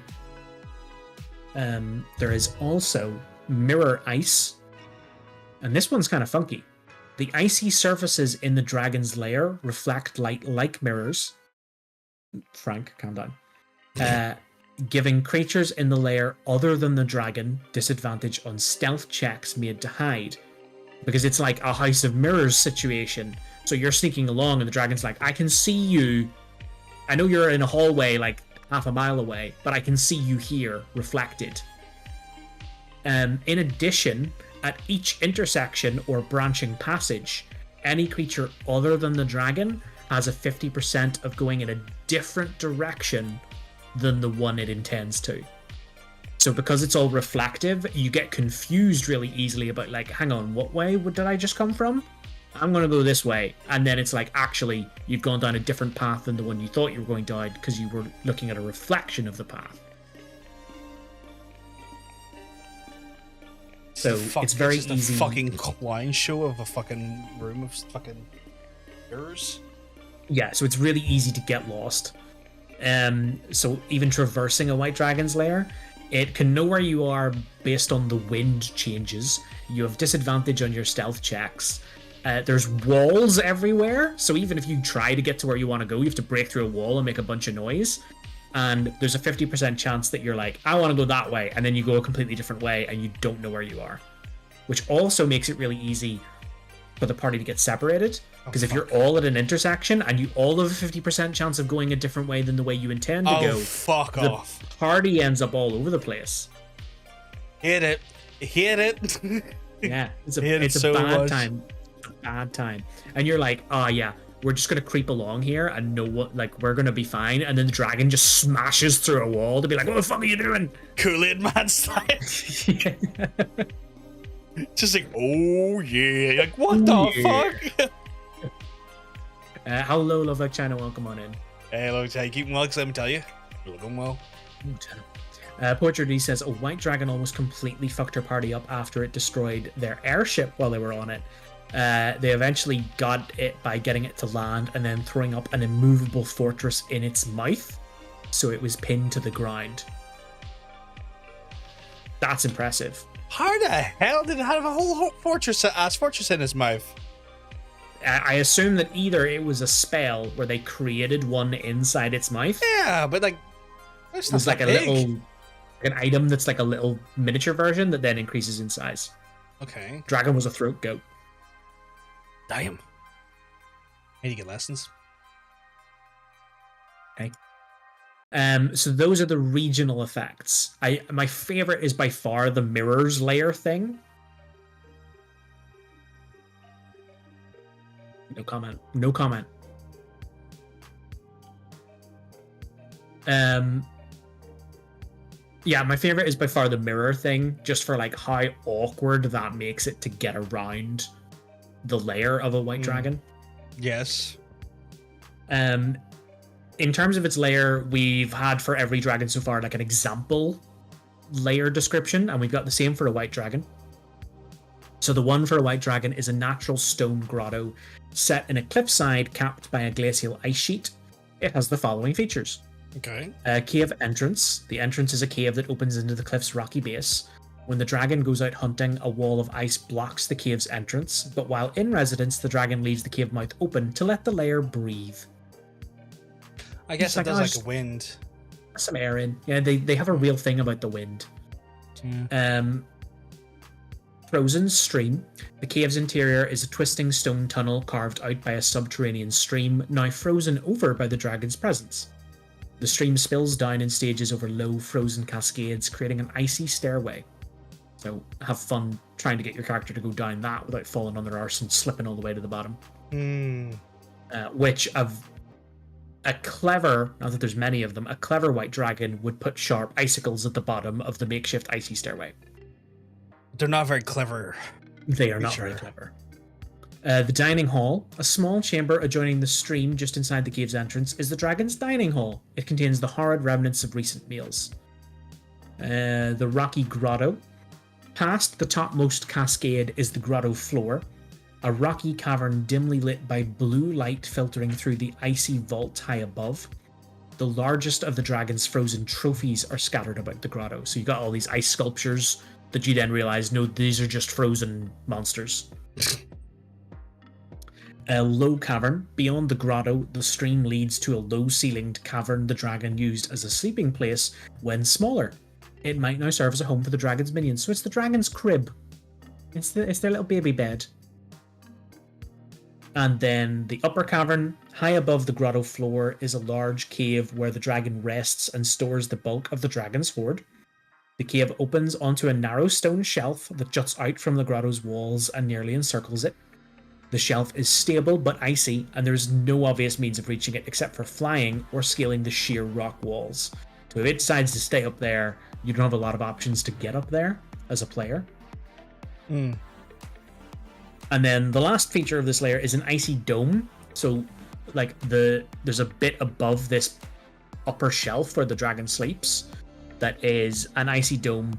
A: There is also mirror ice. And this one's kind of funky. The icy surfaces in the dragon's lair reflect light like mirrors. Frank, calm down. Giving creatures in the lair other than the dragon disadvantage on stealth checks made to hide. Because it's like a House of Mirrors situation. So you're sneaking along and the dragon's like, I can see you. I know you're in a hallway like half a mile away, but I can see you here reflected. In addition, at each intersection or branching passage, any creature other than the dragon has a 50% of going in a different direction than the one it intends to. So because it's all reflective, you get confused really easily about like, hang on, what way did I just come from? I'm going to go this way. And then it's like, actually, you've gone down a different path than the one you thought you were going down because you were looking at a reflection of the path. So it's very easy.
B: It's a fucking clown show of a fucking room of fucking mirrors.
A: Yeah, so it's really easy to get lost. So even traversing a white dragon's lair, it can know where you are based on the wind changes. You have disadvantage on your stealth checks. There's walls everywhere, so even if you try to get to where you want to go, you have to break through a wall and make a bunch of noise. And there's a 50% chance that you're like, I want to go that way, and then you go a completely different way and you don't know where you are. Which also makes it really easy for the party to get separated. Because if you're all at an intersection and you all have a 50% chance of going a different way than the way you intend to go,
B: the
A: party ends up all over the place.
B: Hit it.
A: Yeah, it's a bad time. Bad time. And you're like, oh yeah, we're just gonna creep along here and know what, like, we're gonna be fine. And then the dragon just smashes through a wall to be like, what the fuck are you doing?
B: Kool-Aid Man style. Just like, oh yeah, like what the fuck?
A: Hello, Love Like China, welcome on in.
B: Hey, look, I keep well, because let me tell you, you're looking well.
A: Portrait D says a white dragon almost completely fucked her party up after it destroyed their airship while they were on it. They eventually got it by getting it to land and then throwing up an immovable fortress in its mouth, so it was pinned to the ground. That's impressive.
B: How the hell did it have a whole fortress in its mouth?
A: I assume that either it was a spell where they created one inside its mouth.
B: Yeah, but like,
A: it was like an item that's like a little miniature version that then increases in size.
B: Okay.
A: Dragon was a throat goat.
B: Damn. I need to get lessons.
A: Okay. So those are the regional effects. My favorite is by far the mirrors layer thing. No comment. No comment. Yeah, my favorite is by far the mirror thing, just for like how awkward that makes it to get around the layer of a white dragon.
B: Yes.
A: in terms of its layer, we've had for every dragon so far like an example layer description, and we've got the same for a white dragon. So the one for a white dragon is a natural stone grotto set in a cliffside capped by a glacial ice sheet. It has the following features.
B: Okay.
A: A cave entrance. The entrance is a cave that opens into the cliff's rocky base. When the dragon goes out hunting, a wall of ice blocks the cave's entrance, but while in residence, the dragon leaves the cave mouth open to let the lair breathe.
B: I guess it does like a wind.
A: Some air in. Yeah, they have a real thing about the wind. Frozen stream. The cave's interior is a twisting stone tunnel carved out by a subterranean stream, now frozen over by the dragon's presence. The stream spills down in stages over low frozen cascades, creating an icy stairway. So have fun trying to get your character to go down that without falling on their arse and slipping all the way to the bottom. Which a clever, not that there's many of them, a clever white dragon would put sharp icicles at the bottom of the makeshift icy stairway.
B: They're not very clever.
A: They are not very clever. The dining hall, a small chamber adjoining the stream just inside the cave's entrance, is the dragon's dining hall. It contains the horrid remnants of recent meals. The rocky grotto. Past the topmost cascade is the grotto floor, a rocky cavern dimly lit by blue light filtering through the icy vault high above. The largest of the dragon's frozen trophies are scattered about the grotto. So you got all these ice sculptures that you then realize, no, these are just frozen monsters. A low cavern. Beyond the grotto, the stream leads to a low-ceilinged cavern the dragon used as a sleeping place when smaller. It might now serve as a home for the dragon's minions. So it's the dragon's crib. It's their little baby bed. And then the upper cavern, high above the grotto floor, is a large cave where the dragon rests and stores the bulk of the dragon's hoard. The cave opens onto a narrow stone shelf that juts out from the grotto's walls and nearly encircles it. The shelf is stable but icy, and there is no obvious means of reaching it except for flying or scaling the sheer rock walls. So if it decides to stay up there, you don't have a lot of options to get up there as a player. And then the last feature of this layer is an icy dome. So like there's a bit above this upper shelf where the dragon sleeps that is an icy dome,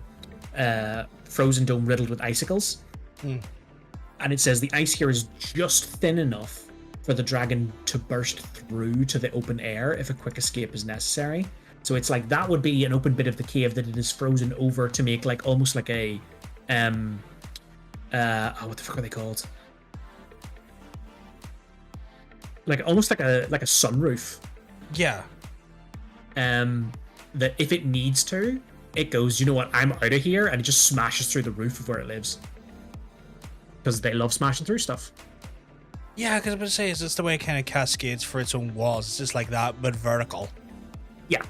A: frozen dome riddled with icicles. And it says the ice here is just thin enough for the dragon to burst through to the open air if a quick escape is necessary. So it's like that would be an open bit of the cave that it is frozen over to make like almost like a what the fuck are they called? Like almost like a sunroof.
B: Yeah.
A: That if it needs to, it goes, you know what, I'm out of here, and it just smashes through the roof of where it lives. Because they love smashing through stuff.
B: Yeah, because I'm going to say, it's just the way it kind of cascades for its own walls. It's just like that, but vertical.
A: Yeah.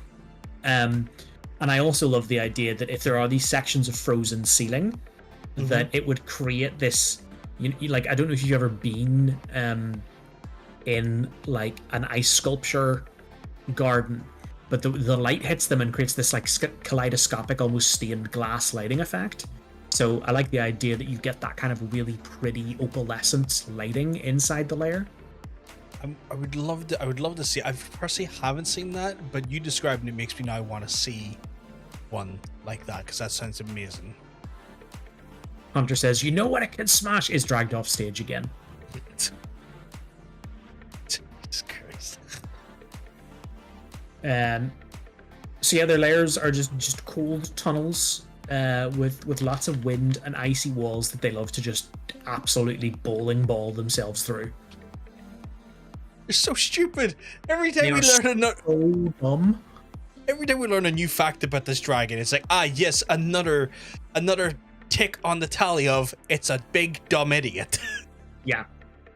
A: And I also love the idea that if there are these sections of frozen ceiling, that it would create this, like, I don't know if you've ever been in like an ice sculpture garden, but the light hits them and creates this like kaleidoscopic, almost stained glass lighting effect. So I like the idea that you get that kind of really pretty opalescent lighting inside the layer.
B: I would love to see. I personally haven't seen that, but you describing it makes me now want to see one like that, because that sounds amazing.
A: Hunter says, "You know what it can smash?" Is dragged off stage again.
B: Jesus Christ.
A: So yeah, their layers are just cold tunnels with lots of wind and icy walls that they love to just absolutely bowling ball themselves through.
B: They're so stupid. Every time we learn
A: so dumb.
B: Every time we learn a new fact about this dragon, it's like, yes, another tick on the tally of it's a big dumb idiot.
A: Yeah.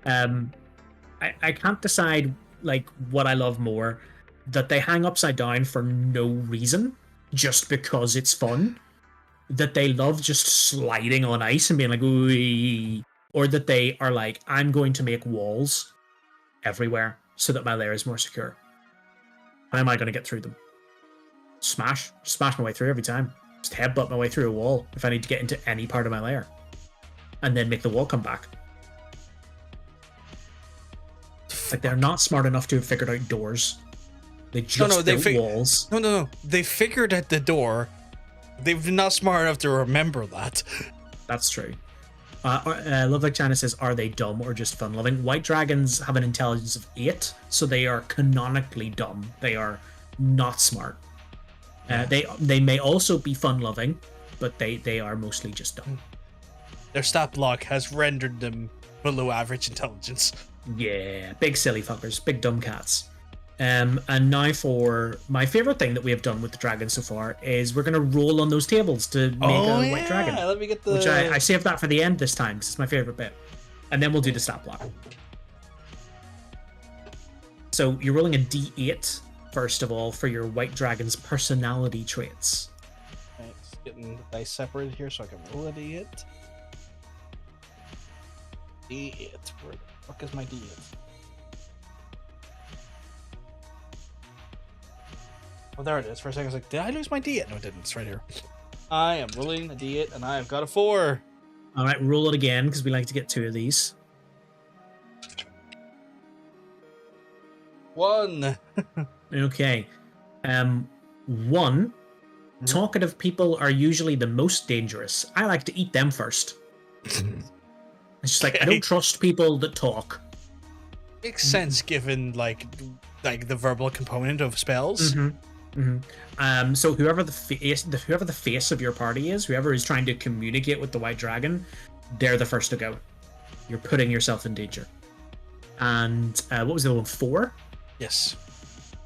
A: I can't decide like what I love more, that they hang upside down for no reason, just because it's fun, that they love just sliding on ice and being like, ooh, or that they are like, I'm going to make walls everywhere so that my lair is more secure. How am I going to get through them? Smash my way through every time. Just headbutt my way through a wall if I need to get into any part of my lair, and then make the wall come back. Like, they're not smart enough to have figured out doors. They just built walls.
B: No. They figured out the door. They've been not smart enough to remember that.
A: That's true. Love Like China says, are they dumb or just fun-loving? White dragons have an intelligence of 8, so they are canonically dumb. They are not smart. They may also be fun-loving, but they are mostly just dumb.
B: Their stat block has rendered them below average intelligence.
A: Yeah, big silly fuckers, big dumb cats. And now for my favorite thing that we have done with the dragon so far is we're going to roll on those tables to make a white dragon.
B: Let me get the...
A: Which I saved that for the end this time because it's my favorite bit. And then we'll do the stat block. So you're rolling a d8, first of all, for your white dragon's personality traits.
B: Right, getting the dice separated here so I can roll a d8. D8. Where the fuck is my d8? Oh, there it is. For a second, I was like, did I lose my d8? No, I didn't. It's right here. I am rolling a d8, and I have got a 4.
A: All right, roll it again, because we like to get 2 of these.
B: 1.
A: Okay. 1. Talkative people are usually the most dangerous. I like to eat them first. It's just like, I don't trust people that talk.
B: Makes sense, given, like the verbal component of spells.
A: So whoever the face of your party is, whoever is trying to communicate with the white dragon, they're the first to go. You're putting yourself in danger. And what was the other one? 4?
B: Yes.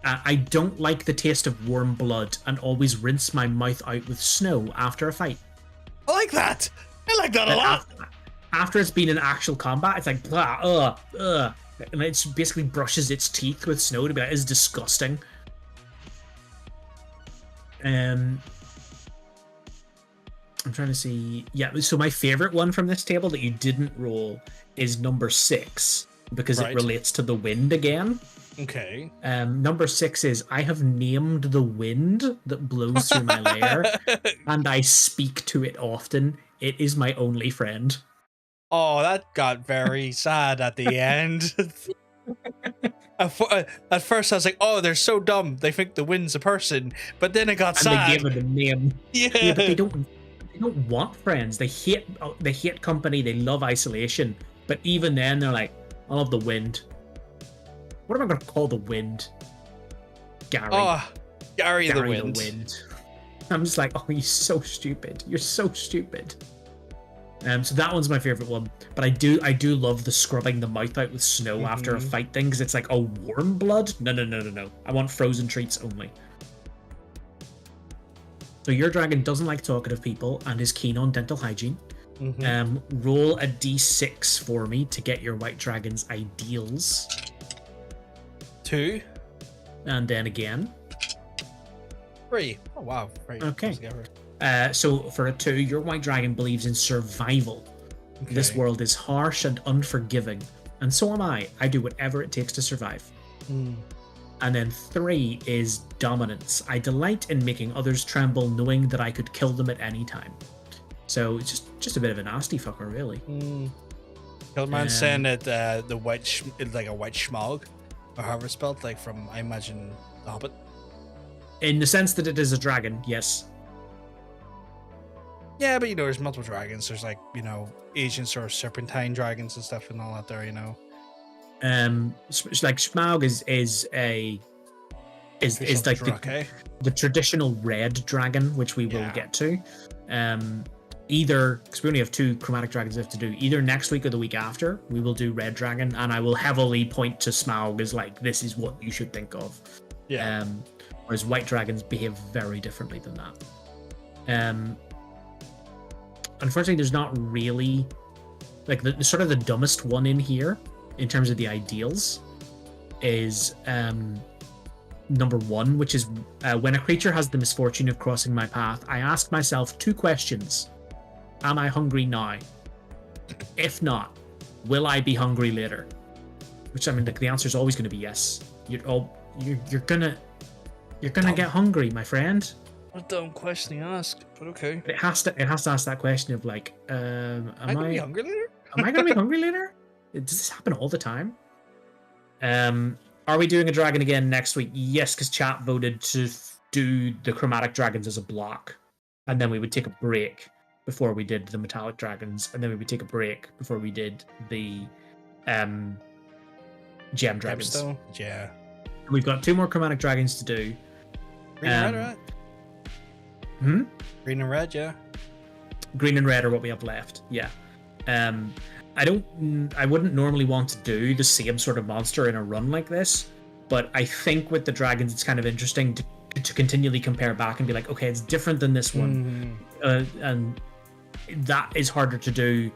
A: I don't like the taste of warm blood and always rinse my mouth out with snow after a fight.
B: I like that. I like that a lot.
A: After it's been in actual combat, it's like blah, and it basically brushes its teeth with snow to be like, it's disgusting. I'm trying to see. Yeah, so my favorite one from this table that you didn't roll is number 6 because it relates to the wind again.
B: Okay.
A: Number 6 is I have named the wind that blows through my lair, and I speak to it often. It is my only friend.
B: Oh, that got very sad at the end. At first, I was like, "Oh, they're so dumb. They think the wind's a person." But then it got sad.
A: They gave it a name.
B: Yeah,
A: but they don't want friends. They hate company. They love isolation. But even then, they're like, "I love the wind." What am I going to call the wind? Gary.
B: Oh, Gary the wind.
A: I'm just like, oh, you're so stupid. You're so stupid. So that one's my favorite one. But I do love the scrubbing the mouth out with snow after a fight thing, because it's like, oh, warm blood? No. I want frozen treats only. So your dragon doesn't like talkative people and is keen on dental hygiene. Roll a d6 for me to get your white dragon's ideals.
B: 2.
A: And then again.
B: 3. Oh, wow. Right.
A: Okay. So for a 2, your white dragon believes in survival. Okay. This world is harsh and unforgiving. And so am I. I do whatever it takes to survive. And then 3 is dominance. I delight in making others tremble, knowing that I could kill them at any time. So it's just a bit of a nasty fucker, really.
B: Killman's saying that the white is like a white schmog, or however it's spelled, like from, I imagine, The Hobbit.
A: In the sense that it is a dragon, yes.
B: Yeah, but there's multiple dragons. There's like, Asian sort of serpentine dragons and stuff and all that there,
A: Like Smaug is like the traditional red dragon, which we will get to. Either, because we only have 2 chromatic dragons left to do, either next week or the week after, we will do red dragon, and I will heavily point to Smaug as like, this is what you should think of. Yeah. Whereas white dragons behave very differently than that. Unfortunately, there's not really like the sort of the dumbest one in here in terms of the ideals is number 1, which is when a creature has the misfortune of crossing my path, I ask myself 2 questions. Am I hungry now? If not, will I be hungry later? Which, I mean, the answer is always going to be yes. You're gonna get hungry, my friend.
B: What a dumb question to ask, but okay.
A: But it has to ask that question of like, am I
B: gonna be hungry later?
A: Am I gonna be hungry later? Does this happen all the time? Are we doing a dragon again next week? Yes, because chat voted to do the chromatic dragons as a block, and then we would take a break before we did the metallic dragons, and then we would take a break before we did the gem dragons.
B: Gemstone? Yeah.
A: We've got 2 more chromatic dragons to do.
B: Green and red, right? Green and red, yeah.
A: Green and red are what we have left. Yeah. I wouldn't normally want to do the same sort of monster in a run like this, but I think with the dragons, it's kind of interesting to continually compare back and be like, okay, it's different than this one, and that is harder to do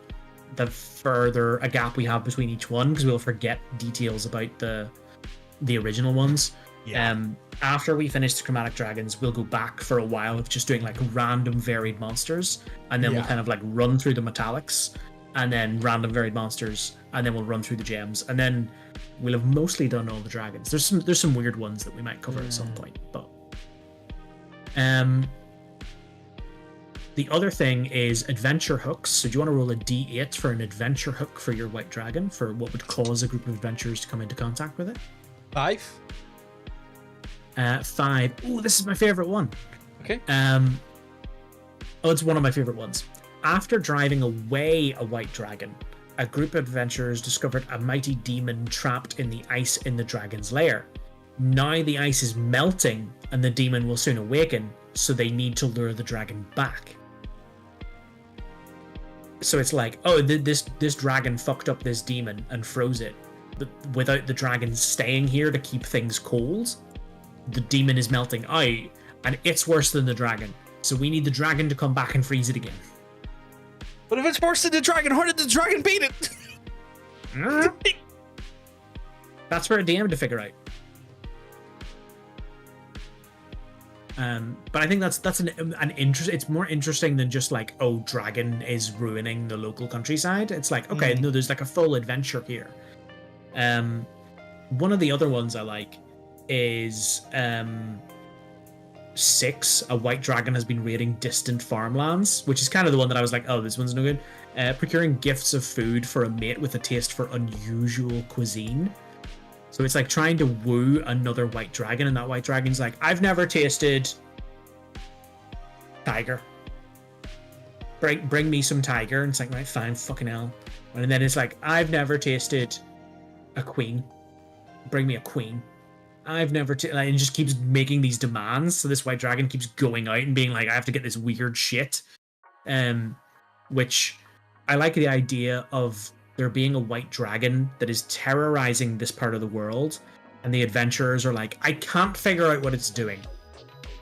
A: the further a gap we have between each one, because we'll forget details about the original ones.
B: Yeah.
A: After we finish the chromatic dragons, we'll go back for a while of just doing like random varied monsters, and then we'll kind of like run through the metallics, and then random varied monsters, and then we'll run through the gems, and then we'll have mostly done all the dragons. There's some weird ones that we might cover at some point, but the other thing is adventure hooks. So do you want to roll a d8 for an adventure hook for your white dragon, for what would cause a group of adventurers to come into contact with it?
B: 5.
A: 5. Oh, this is my favorite one.
B: Okay.
A: It's one of my favorite ones. After driving away a white dragon, a group of adventurers discovered a mighty demon trapped in the ice in the dragon's lair. Now the ice is melting and the demon will soon awaken, so they need to lure the dragon back. So it's like, oh, this dragon fucked up this demon and froze it. But without the dragon staying here to keep things cold, the demon is melting out, and it's worse than the dragon. So we need the dragon to come back and freeze it again.
B: But if it's worse than the dragon, how did the dragon beat it?
A: That's for a DM to figure out. But I think that's an interest. It's more interesting than just like, oh, dragon is ruining the local countryside. It's like, okay, no, there's like a full adventure here. One of the other ones I like is 6. A white dragon has been raiding distant farmlands, which is kind of the one that I was like, oh, this one's no good. Procuring gifts of food for a mate with a taste for unusual cuisine. So it's like trying to woo another white dragon, and that white dragon's like, I've never tasted tiger. Bring me some tiger. And it's like, right, fine, fucking hell. And then it's like, I've never tasted a queen. Bring me a queen. I've never and it just keeps making these demands. So this white dragon keeps going out and being like, I have to get this weird shit. Which I like the idea of there being a white dragon that is terrorizing this part of the world, and the adventurers are like, I can't figure out what it's doing.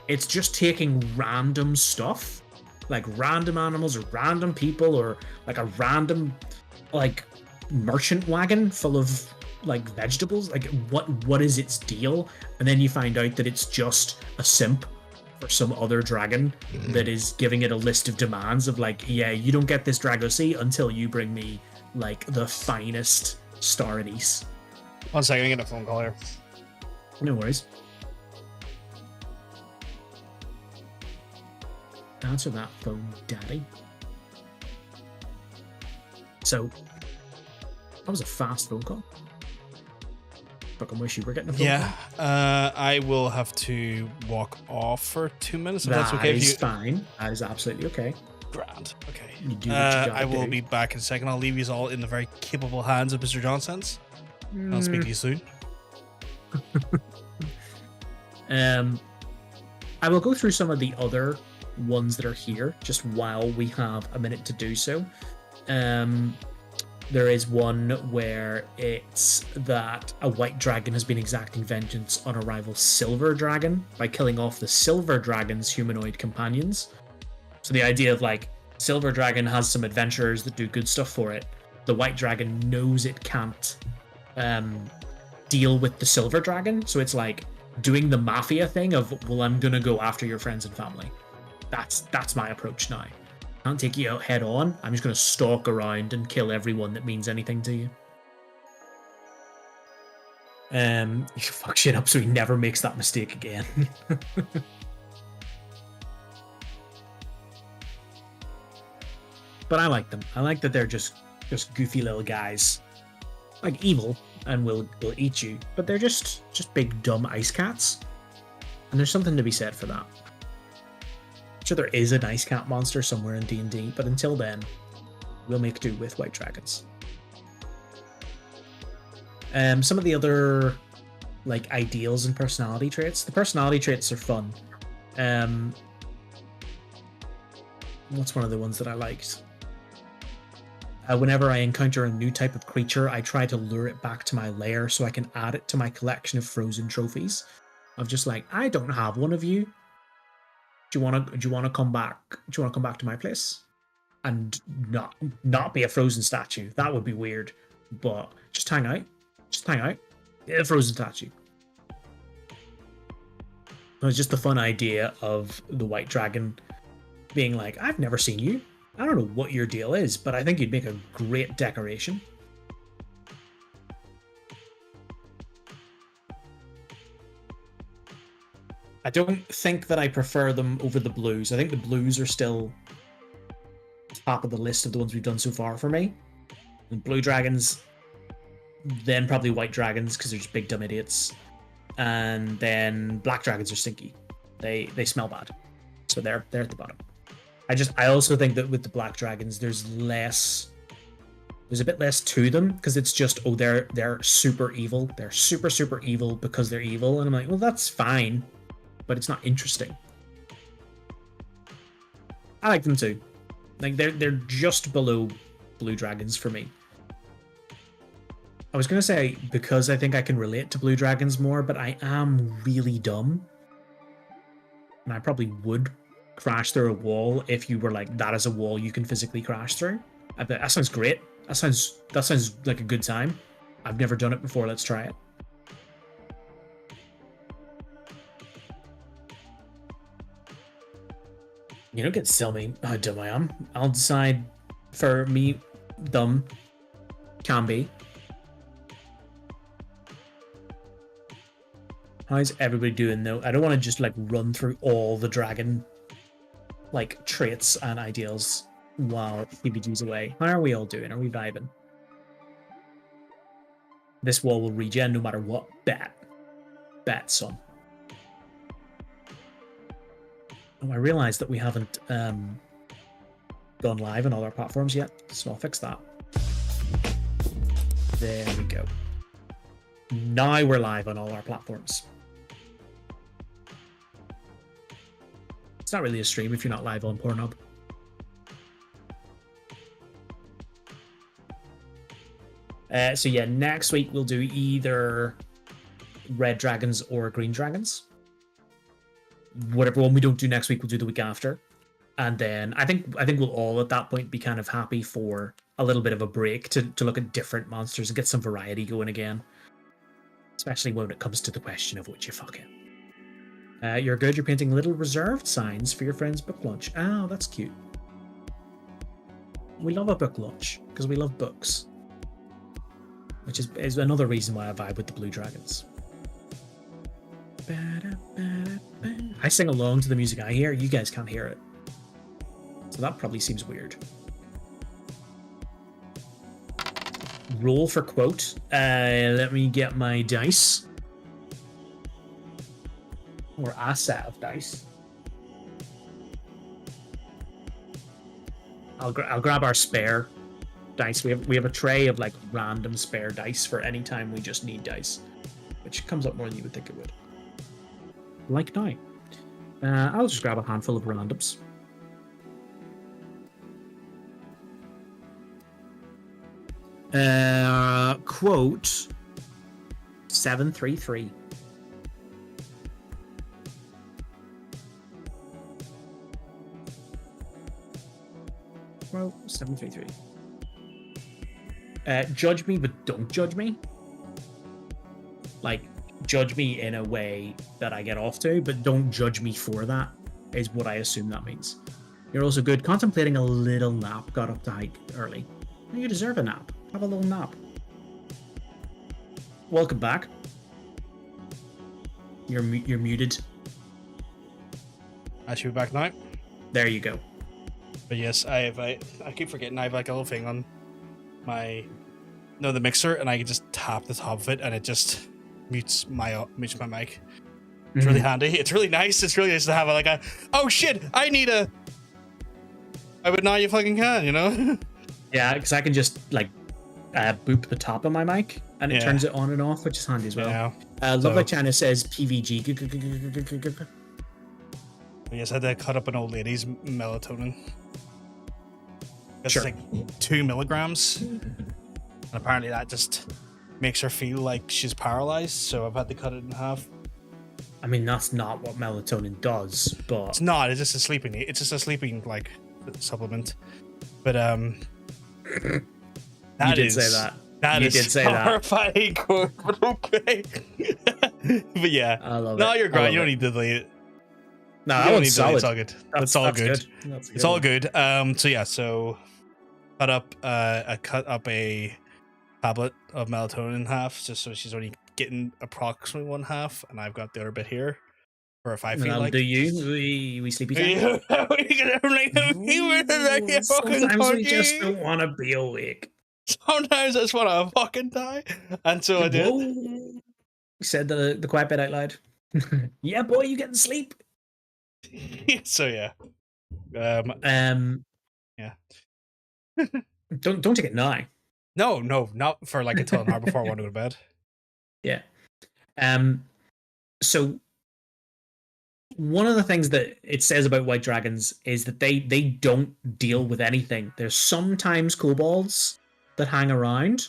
A: It's just taking random stuff, like random animals or random people, or like a random like merchant wagon full of like vegetables. Like what is its deal? And then you find out that it's just a simp for some other dragon that is giving it a list of demands of like, yeah, you don't get this Dragosea until you bring me like the finest star anise.
B: 1 second, I get a phone call here.
A: No worries. Answer that phone, daddy. So that was a fast phone call. Fucking wish you were getting a phone call.
B: Yeah, I will have to walk off for 2 minutes if that's okay.
A: That is fine. That is absolutely okay.
B: Grand. Okay.
A: You do what you gotta
B: I will
A: do.
B: be back in a second. I'll leave you all in the very capable hands of Mr. Johnson. I'll speak to you soon.
A: I will go through some of the other ones that are here just while we have a minute to do so. There is one where it's that a white dragon has been exacting vengeance on a rival silver dragon by killing off the silver dragon's humanoid companions. So the idea of like, silver dragon has some adventurers that do good stuff for it. The white dragon knows it can't deal with the silver dragon, so it's like doing the mafia thing of, well, I'm gonna go after your friends and family. That's my approach now. I can't take you out head on. I'm just gonna stalk around and kill everyone that means anything to you. You fuck shit up so he never makes that mistake again. But I like them. I like that they're just goofy little guys. Like evil, and will eat you. But they're just big dumb ice cats, and there's something to be said for that. Sure, there is an ice cat monster somewhere in D&D, but until then, we'll make do with white dragons. Some of the other like ideals and personality traits. The personality traits are fun. What's one of the ones that I liked? Whenever I encounter a new type of creature, I try to lure it back to my lair so I can add it to my collection of frozen trophies. Of just like, I don't have one of you. Do you want to come back? Do you want to come back to my place and not be a frozen statue? That would be weird. But just hang out. Just hang out. Get a frozen statue. It was just the fun idea of the white dragon being like, I've never seen you. I don't know what your deal is, but I think you'd make a great decoration. I don't think that I prefer them over the blues. I think the blues are still top of the list of the ones we've done so far for me. And blue dragons, then probably white dragons because they're just big dumb idiots, and then black dragons are stinky. They smell bad, so they're at the bottom. I also think that with the black dragons, there's a bit less to them because it's just, oh, they're super evil. They're super evil because they're evil, and I'm like, well, that's fine, but it's not interesting. I like them too. Like they're just below blue dragons for me. I was gonna say because I think I can relate to blue dragons more, but I am really dumb, and I probably would crash through a wall if you were like, that is a wall you can physically crash through. I bet that sounds great. That sounds like a good time. I've never done it before. Let's try it. You don't get to tell me how dumb I am. I'll decide for me. Dumb can be. How's everybody doing though? I don't want to just like run through all the dragon like traits and ideals while PBG's away. How are we all doing? Are we vibing? This wall will regen no matter what. Bet, son. Oh, I realized that we haven't gone live on all our platforms yet, so I'll fix that. There we go. Now we're live on all our platforms. It's not really a stream if you're not live on Pornhub. So yeah, next week we'll do either red dragons or green dragons. Whatever one we don't do next week, we'll do the week after. And then I think we'll all at that point be kind of happy for a little bit of a break to look at different monsters and get some variety going again. Especially when it comes to the question of which you fucking. You're good. You're painting little reserved signs for your friend's book lunch. Oh, that's cute. We love a book lunch because we love books, which is another reason why I vibe with the blue dragons. I sing along to the music I hear. You guys can't hear it, so that probably seems weird. Roll for quote. Let me get my dice. Or a set of dice. I'll grab our spare dice. We have a tray of like random spare dice for any time we just need dice, which comes up more than you would think it would. Like now. I'll just grab a handful of randoms. Quote 733. Well, 733. Judge me, but don't judge me. Like, judge me in a way that I get off to, but don't judge me for that, is what I assume that means. You're also good. Contemplating a little nap. Got up to hike early. You deserve a nap. Have a little nap. Welcome back. You're muted.
B: I should be back now.
A: There you go.
B: But yes, I keep forgetting I have like a little thing on my no, the mixer, and I can just tap the top of it, and it just mutes my mic. It's really handy. It's really nice. It's really nice to have a oh shit, I need a. But now you fucking can, you know?
A: Yeah, because I can just boop the top of my mic and it turns it on and off, which is handy as well.
B: Yeah.
A: Love Like China says PVG.
B: Yes, I had to cut up an old lady's melatonin. It's
A: Sure.
B: like 2 milligrams. And apparently that just makes her feel like she's paralyzed, so I've had to cut it in half.
A: I mean, that's not what melatonin does, but
B: It's not, it's just a sleeping supplement. But
A: you did say that.
B: That
A: You
B: is
A: did say that.
B: horrifying, but okay. But yeah.
A: I love
B: No,
A: it.
B: you're
A: I
B: great.
A: love
B: You don't
A: it.
B: need to delete it.
A: No,
B: You
A: that
B: don't
A: one's
B: need to delete it.
A: solid.
B: It's all good. It's all
A: That's
B: good.
A: That's
B: It's all good. So yeah, so I cut up a tablet of melatonin in half, just so she's only getting approximately one half, and I've got the other bit here for if I feel
A: That'll
B: like.
A: do you. We sleepy time. Sometimes we just don't want to be awake.
B: Sometimes I just want to fucking die, and so I did.
A: Whoa. Said the quiet bit out loud. Yeah, boy, you getting sleep.
B: So yeah, yeah.
A: Don't take it now.
B: No, not for like until an hour before I want to go to bed.
A: Yeah. So one of the things that it says about white dragons is that they don't deal with anything. There's sometimes kobolds that hang around,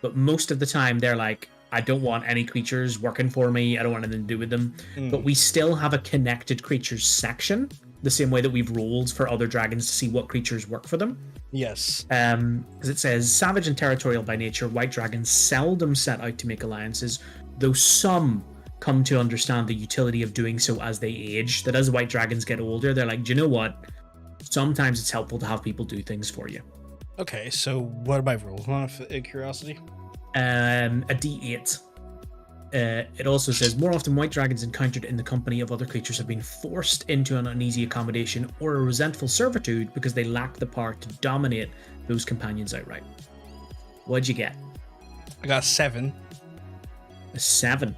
A: but most of the time they're like, I don't want any creatures working for me. I don't want anything to do with them. But we still have a connected creatures section, the same way that we've rolled for other dragons to see what creatures work for them.
B: Yes.
A: Because it says, savage and territorial by nature, white dragons seldom set out to make alliances, though some come to understand the utility of doing so as they age. That as white dragons get older, they're like, do you know what? Sometimes it's helpful to have people do things for you.
B: Okay, so what am I rolling on, curiosity?
A: A D8. It also says, more often white dragons encountered in the company of other creatures have been forced into an uneasy accommodation or a resentful servitude because they lack the power to dominate those companions outright. What'd you get?
B: I got 7.
A: A 7.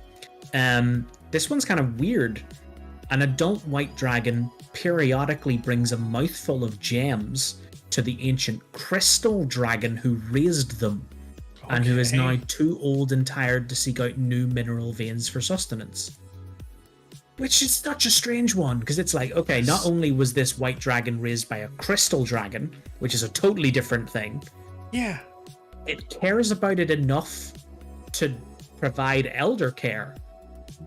A: This one's kind of weird. An adult white dragon periodically brings a mouthful of gems to the ancient crystal dragon who raised them, and who is now too old and tired to seek out new mineral veins for sustenance. Which is such a strange one, because it's like, okay, not only was this white dragon raised by a crystal dragon, which is a totally different thing.
B: Yeah.
A: It cares about it enough to provide elder care.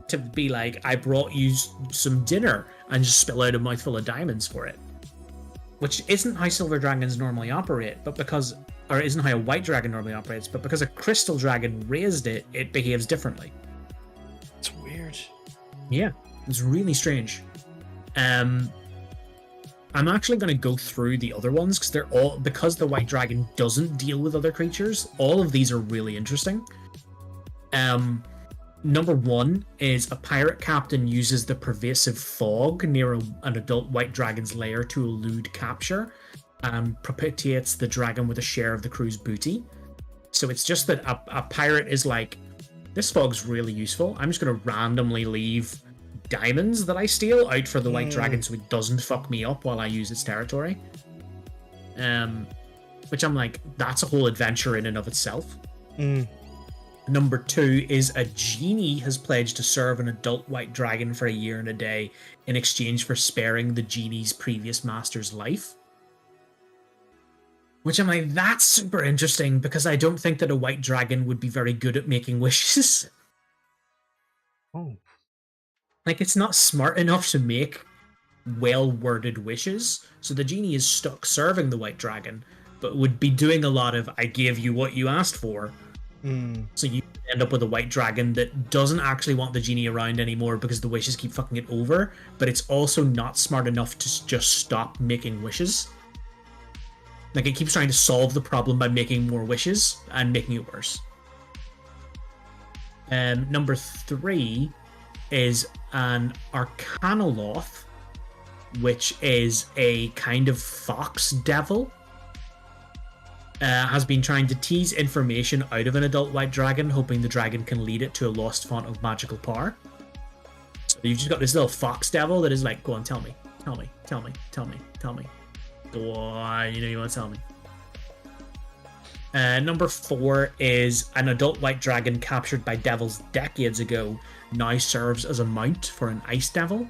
A: To be like, I brought you some dinner and just spill out a mouthful of diamonds for it. Which isn't how silver dragons normally operate, or isn't how a white dragon normally operates, but because a crystal dragon raised it, it behaves differently.
B: It's weird.
A: Yeah, it's really strange. I'm actually going to go through the other ones because they're all, because the white dragon doesn't deal with other creatures. All of these are really interesting. Number 1 is a pirate captain uses the pervasive fog near an adult white dragon's lair to elude capture and propitiates the dragon with a share of the crew's booty. So it's just that a pirate is like, this fog's really useful. I'm just going to randomly leave diamonds that I steal out for the white dragon so it doesn't fuck me up while I use its territory. Which I'm like, that's a whole adventure in and of itself. Number 2 is a genie has pledged to serve an adult white dragon for a year and a day in exchange for sparing the genie's previous master's life. Which I'm like, that's super interesting because I don't think that a white dragon would be very good at making wishes.
B: Oh.
A: Like, it's not smart enough to make well-worded wishes, so the genie is stuck serving the white dragon, but would be doing a lot of, I gave you what you asked for. So you end up with a white dragon that doesn't actually want the genie around anymore because the wishes keep fucking it over, but it's also not smart enough to just stop making wishes. Like, it keeps trying to solve the problem by making more wishes and making it worse. Number 3 is an Arcanoloth, which is a kind of fox devil. has been trying to tease information out of an adult white dragon, hoping the dragon can lead it to a lost font of magical power. So you've just got this little fox devil that is like, go on, tell me. Go on, you want to tell me. Number 4 is an adult white dragon captured by devils decades ago now serves as a mount for an ice devil.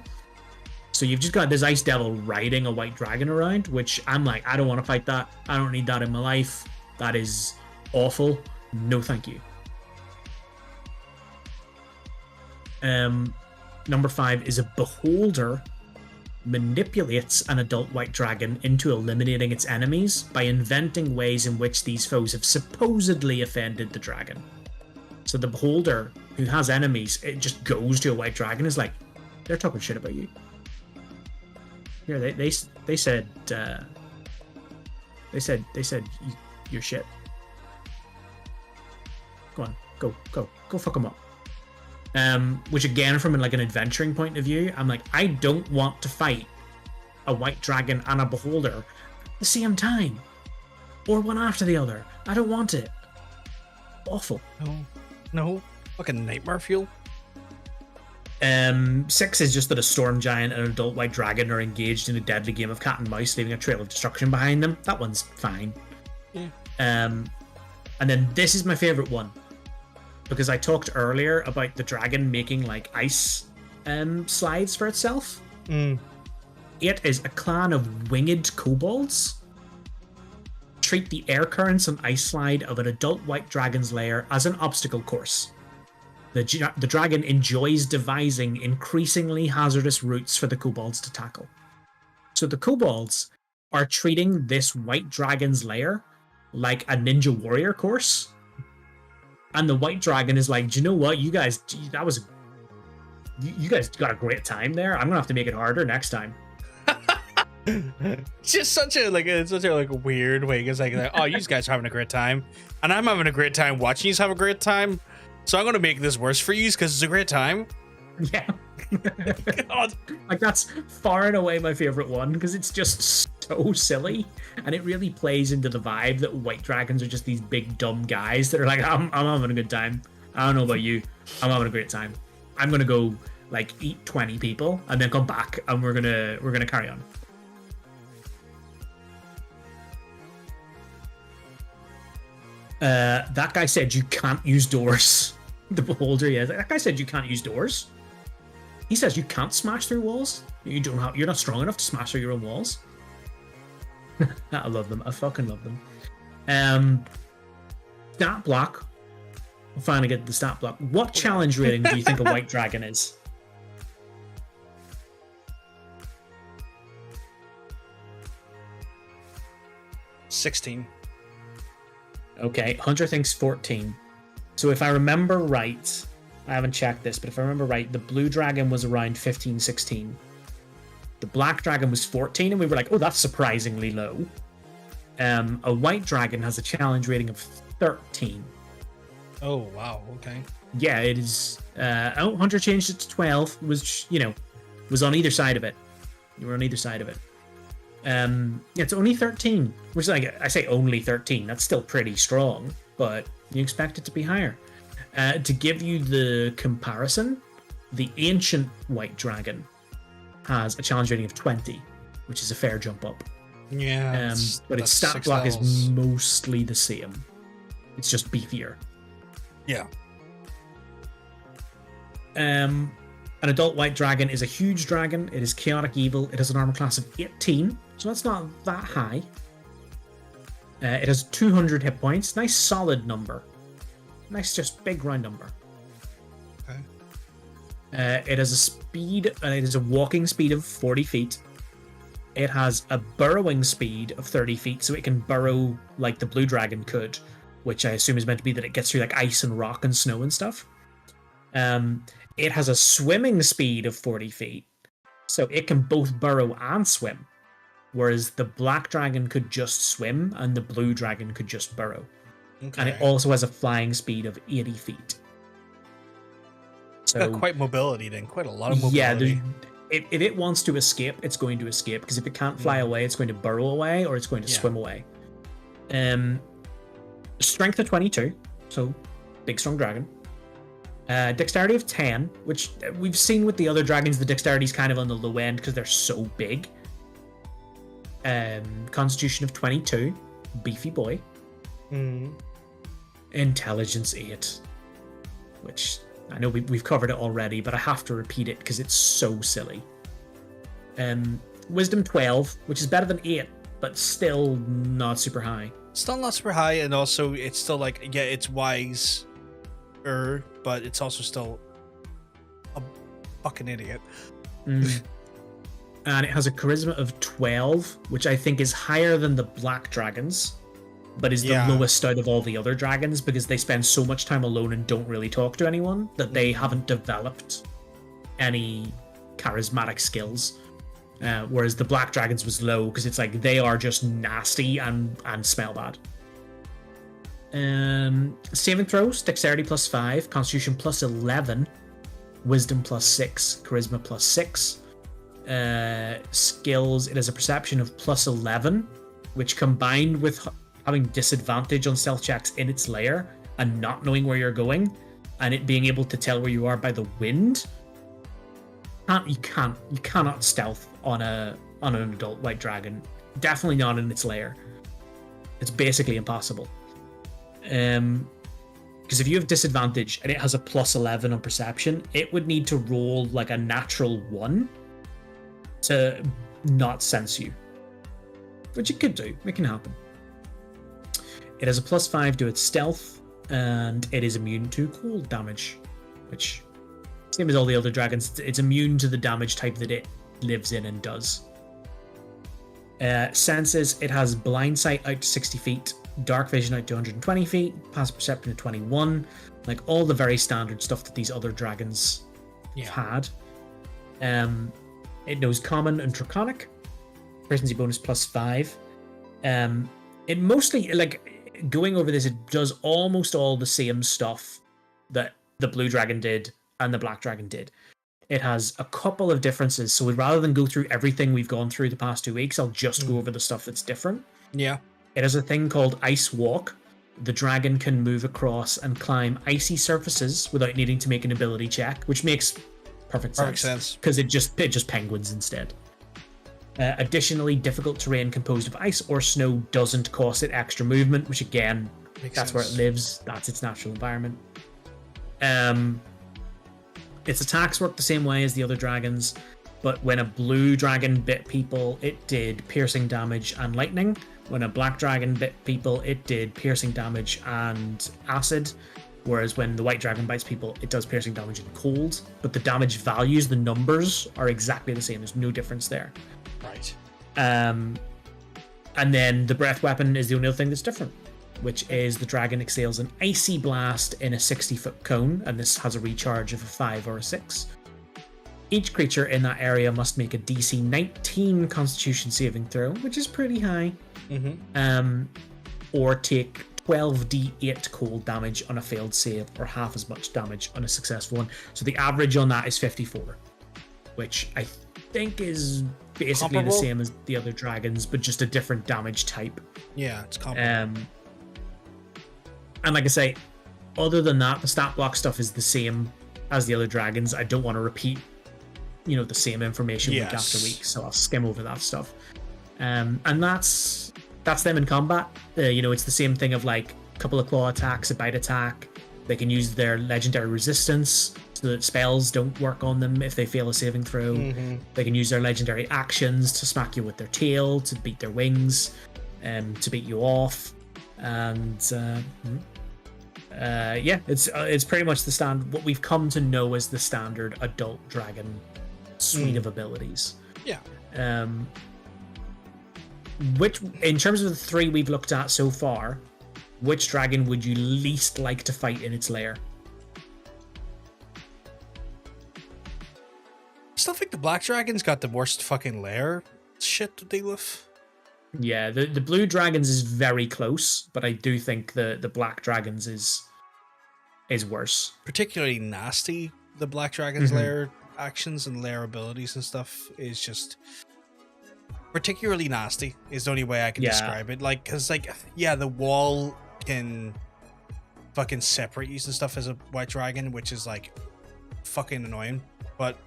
A: So you've just got this ice devil riding a white dragon around, which I'm like, I don't want to fight that. I don't need that in my life. That is awful. No, thank you. Number 5 is a beholder manipulates an adult white dragon into eliminating its enemies by inventing ways in which these foes have supposedly offended the dragon. So the beholder, who has enemies, it just goes to a white dragon, is like, they're talking shit about you. Here, they said you're shit. Go on, go fuck them up. Which again, from like an adventuring point of view, I'm like, I don't want to fight a white dragon and a beholder at the same time, or one after the other. I don't want it. Awful.
B: No, fucking nightmare fuel.
A: 6 is just that a storm giant and an adult white dragon are engaged in a deadly game of cat and mouse, leaving a trail of destruction behind them. That one's fine.
B: Yeah.
A: And then this is my favorite one, because I talked earlier about the dragon making like ice slides for itself. It is a clan of winged kobolds. Treat the air currents and ice slide of an adult white dragon's lair as an obstacle course. The dragon enjoys devising increasingly hazardous routes for the kobolds to tackle. So the kobolds are treating this white dragon's lair like a ninja warrior course. And the white dragon is like, do you know what? You guys, you guys got a great time there. I'm gonna have to make it harder next time.
B: It's just such a weird way. It's like, oh, you guys are having a great time, and I'm having a great time watching you have a great time. So I'm gonna make this worse for you because it's a great time.
A: Yeah. God. Like, that's far and away my favorite one, because it's just so silly, and it really plays into the vibe that white dragons are just these big dumb guys that are like, I'm having a good time. I don't know about you, I'm having a great time. I'm gonna go like eat 20 people and then come back, and we're gonna carry on. That guy said you can't use doors. The beholder, yeah. That guy said you can't use doors. He says you can't smash through walls. You're not strong enough to smash through your own walls. I love them. I fucking love them. Stat block. We'll finally get to the stat block. What challenge rating do you think a white dragon is?
B: $16.
A: Okay, Hunter thinks 14. So if I remember right, I haven't checked this, but if I remember right, the blue dragon was around 15, 16. The black dragon was 14, and we were like, oh, that's surprisingly low. A white dragon has a challenge rating of 13.
B: Oh, wow, okay.
A: Yeah, it is. Hunter changed it to 12, was on either side of it. You were on either side of it. It's only 13, which is like, I say only 13, that's still pretty strong, but you expect it to be higher. To give you the comparison, the ancient white dragon has a challenge rating of 20, which is a fair jump up.
B: Yeah,
A: but its stat block is mostly the same. It's just beefier.
B: Yeah.
A: An adult white dragon is a huge dragon. It is chaotic evil. It has an armor class of 18, so that's not that high. It has 200 hit points. Nice solid number. Nice, just big round number.
B: Okay.
A: It has a speed, it has a walking speed of 40 feet. It has a burrowing speed of 30 feet, so it can burrow like the blue dragon could, which I assume is meant to be that it gets through like ice and rock and snow and stuff. It has a swimming speed of 40 feet, so it can both burrow and swim, whereas the black dragon could just swim and the blue dragon could just burrow. Okay. And it also has a flying speed of 80 feet.
B: It's got quite mobility then, quite a lot of mobility.
A: Yeah, if it wants to escape, it's going to escape, because if it can't fly away, it's going to burrow away or it's going to swim away. Strength of 22, so big strong dragon. Dexterity of 10, which we've seen with the other dragons, the dexterity is kind of on the low end because they're so big. Constitution of 22, beefy boy. Intelligence 8, which I know we've covered it already, but I have to repeat it because it's so silly. Wisdom 12, which is better than 8, but still not super high.
B: Still not super high, and also it's still like, yeah, it's wise, but it's also still a fucking idiot.
A: And it has a charisma of 12, which I think is higher than the black dragons, but is the lowest out of all the other dragons because they spend so much time alone and don't really talk to anyone that they haven't developed any charismatic skills. Whereas the black dragons was low because it's like they are just nasty and smell bad. Saving throws, dexterity plus 5, constitution plus 11, wisdom plus 6, charisma plus 6. Skills, it has a perception of plus 11, which combined with having disadvantage on stealth checks in its lair and not knowing where you're going and it being able to tell where you are by the wind, you cannot stealth on an adult white dragon. Definitely not in its lair. It's basically impossible. Because if you have disadvantage and it has a plus 11 on perception, it would need to roll like a natural 1 to not sense you, which it could do. It can happen. It has a plus 5 to its stealth, and it is immune to cold damage, which, same as all the other dragons, it's immune to the damage type that it lives in and does. Senses, it has blind sight out to 60 feet, dark vision out to 120 feet, passive perception to 21, like all the very standard stuff that these other dragons have had. It knows Common and Draconic. Proficiency bonus plus 5. It mostly, like, going over this, it does almost all the same stuff that the blue dragon did and the black dragon did. It has a couple of differences, so rather than go through everything we've gone through the past 2 weeks, I'll just go over the stuff that's different.
B: Yeah.
A: It has a thing called Ice Walk. The dragon can move across and climb icy surfaces without needing to make an ability check, which makes perfect sense because it just penguins instead. Additionally, difficult terrain composed of ice or snow doesn't cost it extra movement, which again, that's where it lives. That's its natural environment. Its attacks work the same way as the other dragons, but when a blue dragon bit people, it did piercing damage and lightning. When a black dragon bit people, it did piercing damage and acid. Whereas when the white dragon bites people, it does piercing damage and cold. But the damage values, the numbers, are exactly the same. There's no difference there.
B: Right.
A: And then the breath weapon is the only other thing that's different, which is the dragon exhales an icy blast in a 60-foot cone, and this has a recharge of a 5 or a 6. Each creature in that area must make a DC 19 Constitution saving throw, which is pretty high. Or take 12d8 cold damage on a failed save, or half as much damage on a successful one. So the average on that is 54, which I think is basically comparable, the same as the other dragons, but just a different damage type.
B: Yeah, it's comparable.
A: And like I say, other than that, the stat block stuff is the same as the other dragons. I don't want to repeat, the same information week after week, so I'll skim over that stuff. And that's them in combat. It's the same thing of like a couple of claw attacks, a bite attack. They can use their legendary resistance so that spells don't work on them if they fail a saving throw. They can use their legendary actions to smack you with their tail, to beat their wings, to beat you off. And it's pretty much the standard, what we've come to know as the standard adult dragon suite of abilities.
B: Yeah.
A: Which, in terms of the 3 we've looked at so far, which dragon would you least like to fight in its lair?
B: I still think the black dragon's got the worst fucking lair shit to deal with.
A: Yeah, the blue dragons is very close, but I do think the black dragons is worse.
B: Particularly nasty, the black dragon's lair actions and lair abilities and stuff is just particularly nasty is the only way I can describe it. Like, because the wall can fucking separate you and stuff as a white dragon, which is like fucking annoying. But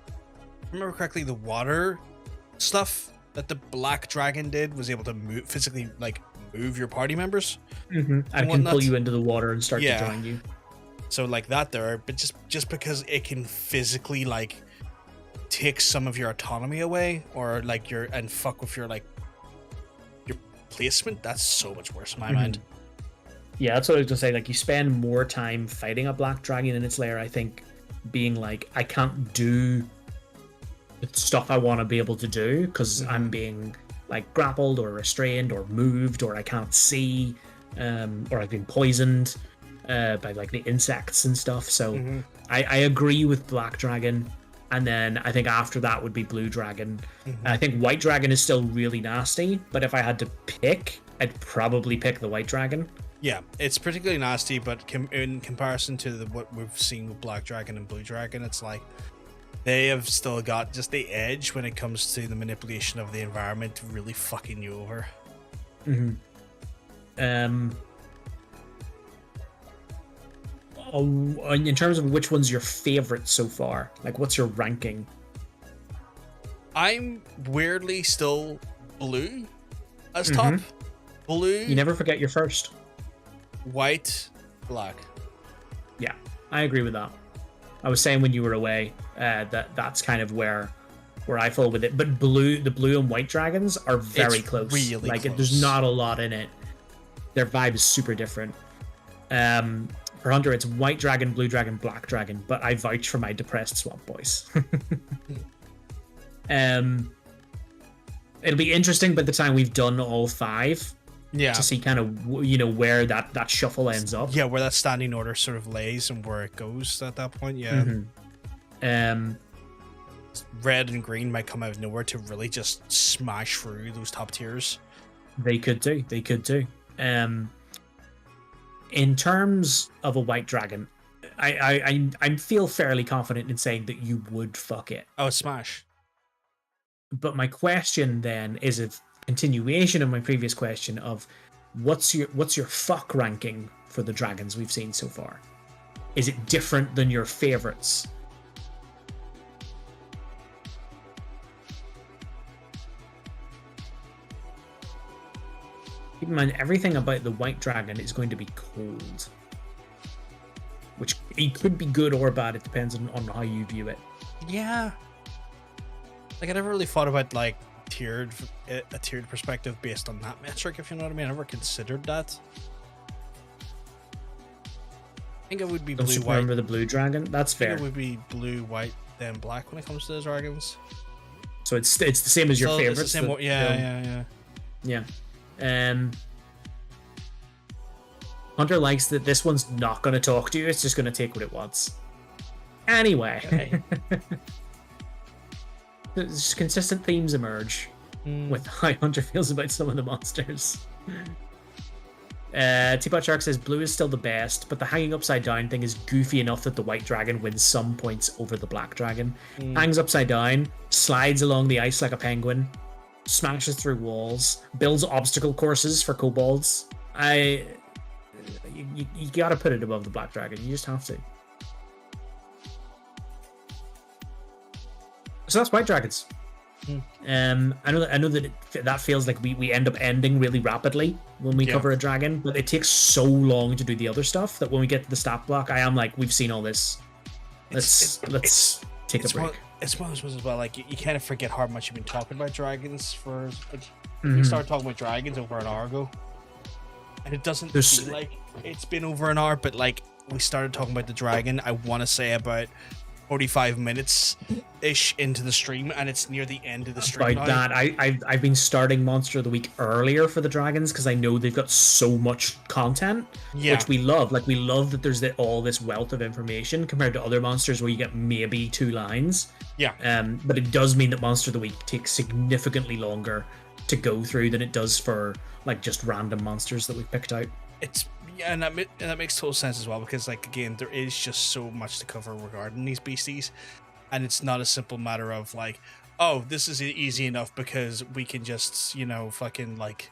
B: if I remember correctly, the water stuff that the black dragon did was able to move physically, like move your party members.
A: And can pull you into the water and start to join you.
B: So like that there, but just because it can physically like take some of your autonomy away, or like and fuck with your like your placement, that's so much worse in my mind.
A: Yeah, that's what I was gonna say. Like, you spend more time fighting a black dragon in its lair, I think, being like, I can't do the stuff I want to be able to do because I'm being like grappled or restrained or moved, or I can't see, or I've been poisoned by like the insects and stuff. So I agree with black dragon, and then I think after that would be blue dragon. I think white dragon is still really nasty, but if I had to pick, I'd probably pick the white dragon.
B: Yeah, it's particularly nasty, but in comparison to what we've seen with black dragon and blue dragon, it's like they have still got just the edge when it comes to the manipulation of the environment, really fucking you over.
A: In terms of which one's your favorite so far, like what's your ranking?
B: I'm weirdly still blue as top. Blue.
A: You never forget your first.
B: White, black.
A: Yeah, I agree with that. I was saying when you were away that's kind of where I fall with it. But the blue and white dragons are very close.
B: Really
A: like
B: close.
A: There's not a lot in it. Their vibe is super different. For Hunter, it's white dragon, blue dragon, black dragon. But I vouch for my depressed swamp boys. It'll be interesting by the time we've done all 5.
B: Yeah.
A: To see kind of, where that shuffle ends up.
B: Yeah, where that standing order sort of lays and where it goes at that point. Yeah. Red and green might come out of nowhere to really just smash through those top tiers.
A: They could do. In terms of a white dragon, I feel fairly confident in saying that you would fuck it.
B: Oh, smash.
A: But my question then is a continuation of my previous question of what's your fuck ranking for the dragons we've seen so far? Is it different than your favorites? Keep in mind, everything about the white dragon is going to be cold, which it could be good or bad. It depends on how you view it.
B: Yeah. Like, I never really thought about like a tiered perspective based on that metric, if you know what I mean. I never considered that. I think it would be blue, white.
A: Remember the blue dragon? That's fair.
B: It would be blue, white, then black when it comes to the dragons.
A: So it's the same as your favorites.
B: It's the same. Yeah.
A: Hunter likes that this one's not going to talk to you. It's just going to take what it wants. Anyway. There's consistent themes emerge with how Hunter feels about some of the monsters. Teapot Shark says blue is still the best, but the hanging upside down thing is goofy enough that the white dragon wins some points over the black dragon. Hangs upside down, slides along the ice like a penguin, smashes through walls, builds obstacle courses for kobolds. You gotta put it above the black dragon. You just have to. So that's white dragons. I know that that feels like we end up ending really rapidly when we cover a dragon, but it takes so long to do the other stuff that when we get to the stat block, I am like, we've seen all this. Let's take a break.
B: It's one of those ones as well. Like you kind of forget how much you've been talking about dragons for. Like, we started talking about dragons over an hour ago, and it doesn't feel like it's been over an hour. But like we started talking about the dragon, I want to say about 45 minutes ish into the stream, and it's near the end of the stream.
A: About that, I've been starting Monster of the Week earlier for the dragons because I know they've got so much content, which we love. Like we love that there's all this wealth of information compared to other monsters where you get maybe 2 lines. But it does mean that Monster of the Week takes significantly longer to go through than it does for like just random monsters that we've picked out.
B: And that makes total sense as well, because like again, there is just so much to cover regarding these beasties, and it's not a simple matter of like, oh, this is easy enough because we can just fucking like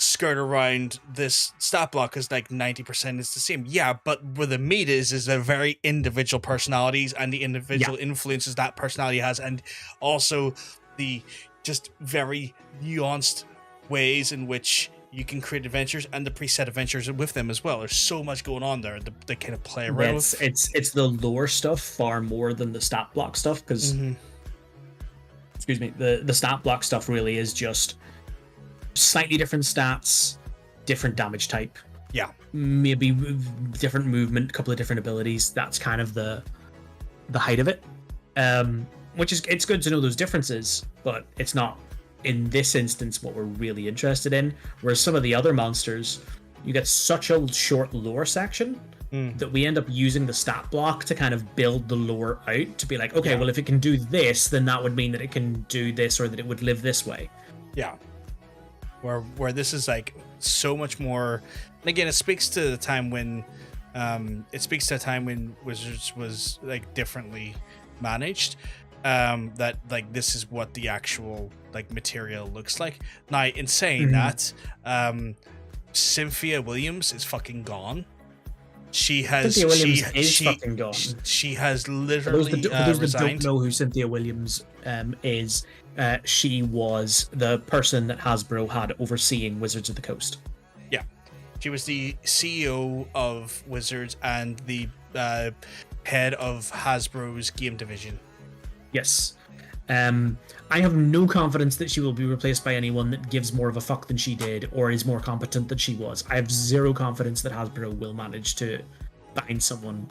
B: skirt around this stat block because like 90% is the same. Yeah, but where the meat is they're very individual personalities and the individual influences that personality has, and also the just very nuanced ways in which you can create adventures and the preset adventures with them as well. There's so much going on there that they kind of play around with.
A: It's the lore stuff far more than the stat block stuff, because excuse me, the stat block stuff really is just slightly different stats, different damage type.
B: Yeah.
A: Maybe different movement, a couple of different abilities. That's kind of the height of it. Which is, it's good to know those differences, but it's not in this instance what we're really interested in. Whereas some of the other monsters, you get such a short lore section that we end up using the stat block to kind of build the lore out to be like, okay, well, if it can do this, then that would mean that it can do this, or that it would live this way.
B: Yeah. Where this is like so much more, and again, it speaks to the time when Wizards was like differently managed. That like this is what the actual like material looks like now. In saying that, Cynthia Williams is fucking gone. She has
A: fucking gone.
B: She has literally
A: for those that
B: resigned.
A: don't know who Cynthia Williams is, she was the person that Hasbro had overseeing Wizards of the Coast.
B: Yeah, she was the CEO of Wizards and the head of Hasbro's game division.
A: Yes. I have no confidence that she will be replaced by anyone that gives more of a fuck than she did or is more competent than she was. I have zero confidence that Hasbro will manage to find someone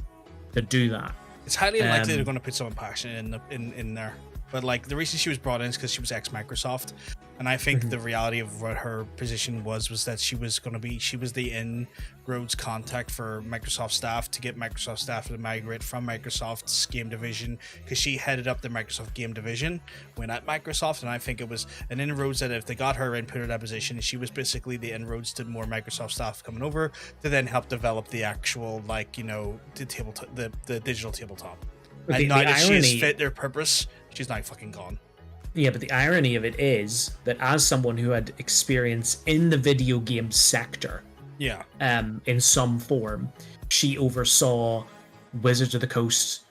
A: to do that.
B: It's highly unlikely they're going to put someone passionate in there. But like the reason she was brought in is because she was ex-Microsoft, and I think the reality of what her position was that she was the inroads contact for Microsoft staff to get Microsoft staff to migrate from Microsoft's game division, because she headed up the Microsoft game division when at Microsoft, and I think it was an inroads that if they got her in, put her in that position, she was basically the inroads to more Microsoft staff coming over to then help develop the actual the digital tabletop. And now that she has fit their purpose, she's now fucking gone.
A: Yeah, but the irony of it is that as someone who had experience in the video game sector, in some form, she oversaw Wizards of the Coast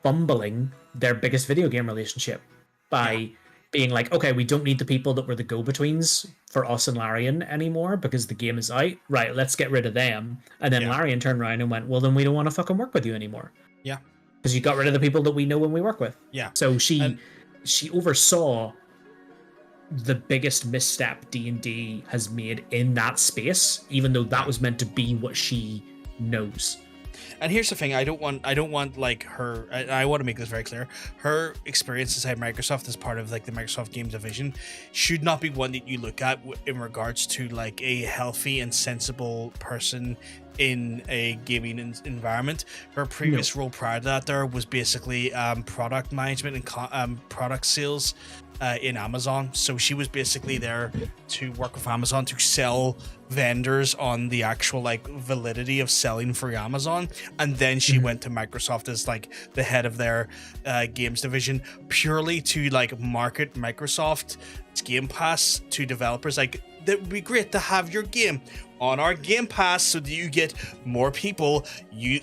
A: fumbling their biggest video game relationship by being like, okay, we don't need the people that were the go-betweens for us and Larian anymore because the game is out. Right, let's get rid of them. And then Larian turned around and went, well, then we don't want to fucking work with you anymore.
B: Yeah.
A: Because you got rid of the people that we know and we work with.
B: Yeah.
A: So she oversaw the biggest misstep D&D has made in that space, even though that was meant to be what she knows.
B: And here's the thing, I don't want like her, I want to make this very clear, her experience inside Microsoft as part of like the Microsoft game division should not be one that you look at in regards to like a healthy and sensible person in a gaming environment. Her previous role prior to that there was basically product management and product sales in Amazon. So she was basically there to work with Amazon to sell vendors on the actual like validity of selling for Amazon, and then she went to Microsoft as like the head of their games division purely to like market Microsoft's Game Pass to developers. Like, that would be great to have your game on our Game Pass so that you get more people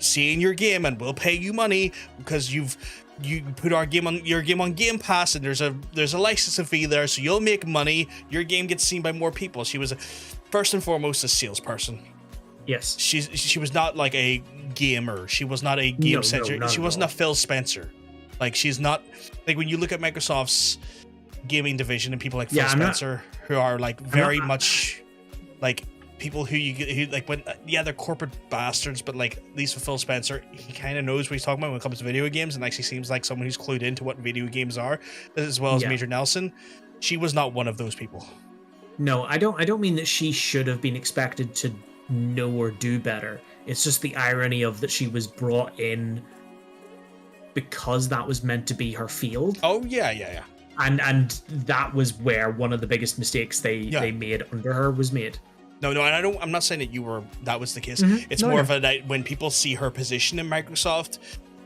B: seeing your game, and we'll pay you money because you put your game on Game Pass, and there's a licensing fee there, so you'll make money. Your game gets seen by more people. She was first and foremost a salesperson.
A: Yes,
B: she was not like a gamer. She was not a game center. She wasn't a Phil Spencer. Like, she's not like when you look at Microsoft's gaming division and people like Phil Spencer who are like very much like people who like when they're corporate bastards, but like at least with Phil Spencer, he kind of knows what he's talking about when it comes to video games, and actually seems like someone who's clued into what video games are, as well as Major Nelson. She was not one of those people.
A: No, I don't mean that she should have been expected to know or do better. It's just the irony of that she was brought in because that was meant to be her field.
B: Oh yeah.
A: And that was where one of the biggest mistakes they made under her was made.
B: No, and I'm not saying that that was the case. It's more of a when people see her position in Microsoft,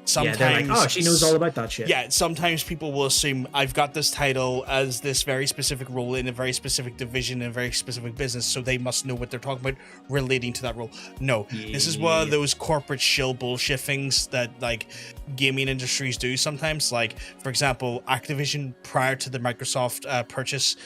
B: sometimes
A: they're like, oh, she knows all about that shit.
B: Yeah, sometimes people will assume I've got this title as this very specific role in a very specific division in a very specific business, so they must know what they're talking about relating to that role. No, this is one of those corporate shill bullshit things that like gaming industries do sometimes. Like, for example, Activision prior to the Microsoft purchase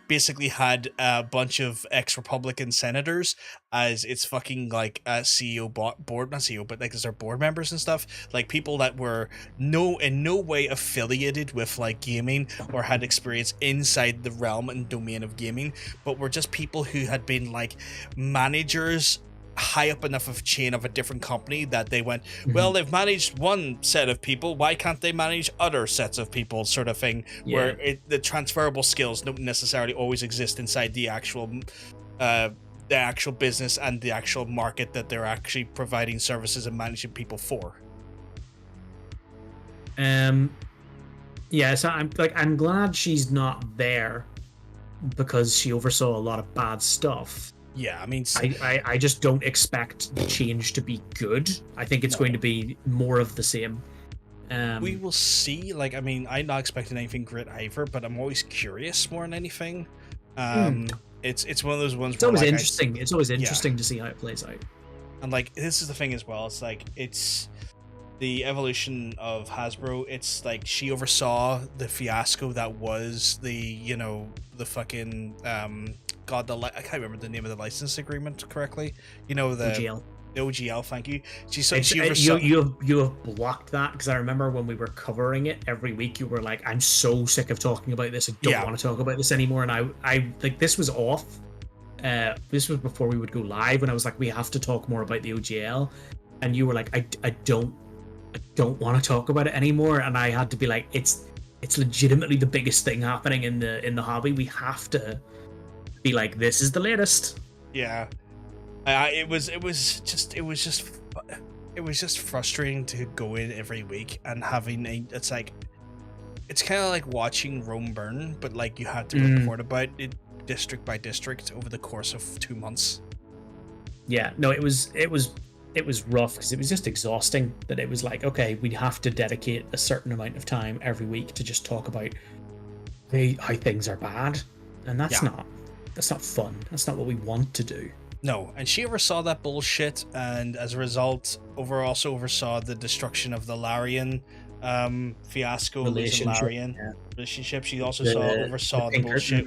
B: basically had a bunch of ex-Republican senators as its fucking like CEO board, not CEO, but like as their board members and stuff, like people that were in no way affiliated with like gaming or had experience inside the realm and domain of gaming, but were just people who had been like managers high up enough of chain of a different company that they went, well, they've managed one set of people, why can't they manage other sets of people, sort of thing, where the transferable skills don't necessarily always exist inside the actual business and the actual market that they're actually providing services and managing people for.
A: So I'm glad she's not there because she oversaw a lot of bad stuff.
B: Yeah, I mean,
A: I just don't expect the change to be good. I think it's going to be more of the same.
B: We will see. Like, I mean, I'm not expecting anything great either, but I'm always curious more than anything. It's one of those ones.
A: It's always interesting. It's always interesting to see how it plays out.
B: And like, this is the thing as well. It's like it's the evolution of Hasbro. It's like she oversaw the fiasco that was the fucking I can't remember the name of the license agreement correctly. The
A: OGL.
B: The OGL, thank you.
A: You have blocked that because I remember when we were covering it every week, you were like, "I'm so sick of talking about this. I don't want to talk about this anymore." And I like this was off. This was before we would go live, and I was like, "We have to talk more about the OGL," and you were like, "I don't want to talk about it anymore." And I had to be like, "It's legitimately the biggest thing happening in the hobby. We have to be like, this is the latest."
B: Yeah. It was just frustrating to go in every week and having it's kind of like watching Rome burn, but like you had to report about it district by district over the course of 2 months.
A: Yeah, no, it was rough because it was just exhausting. That it was like, okay, we have to dedicate a certain amount of time every week to just talk about how things are bad, and that's not fun. That's not what we want to do.
B: No, and she oversaw that bullshit, and as a result, also oversaw the destruction of the Larian fiasco, losing Larian relationship. She also oversaw the bullshit.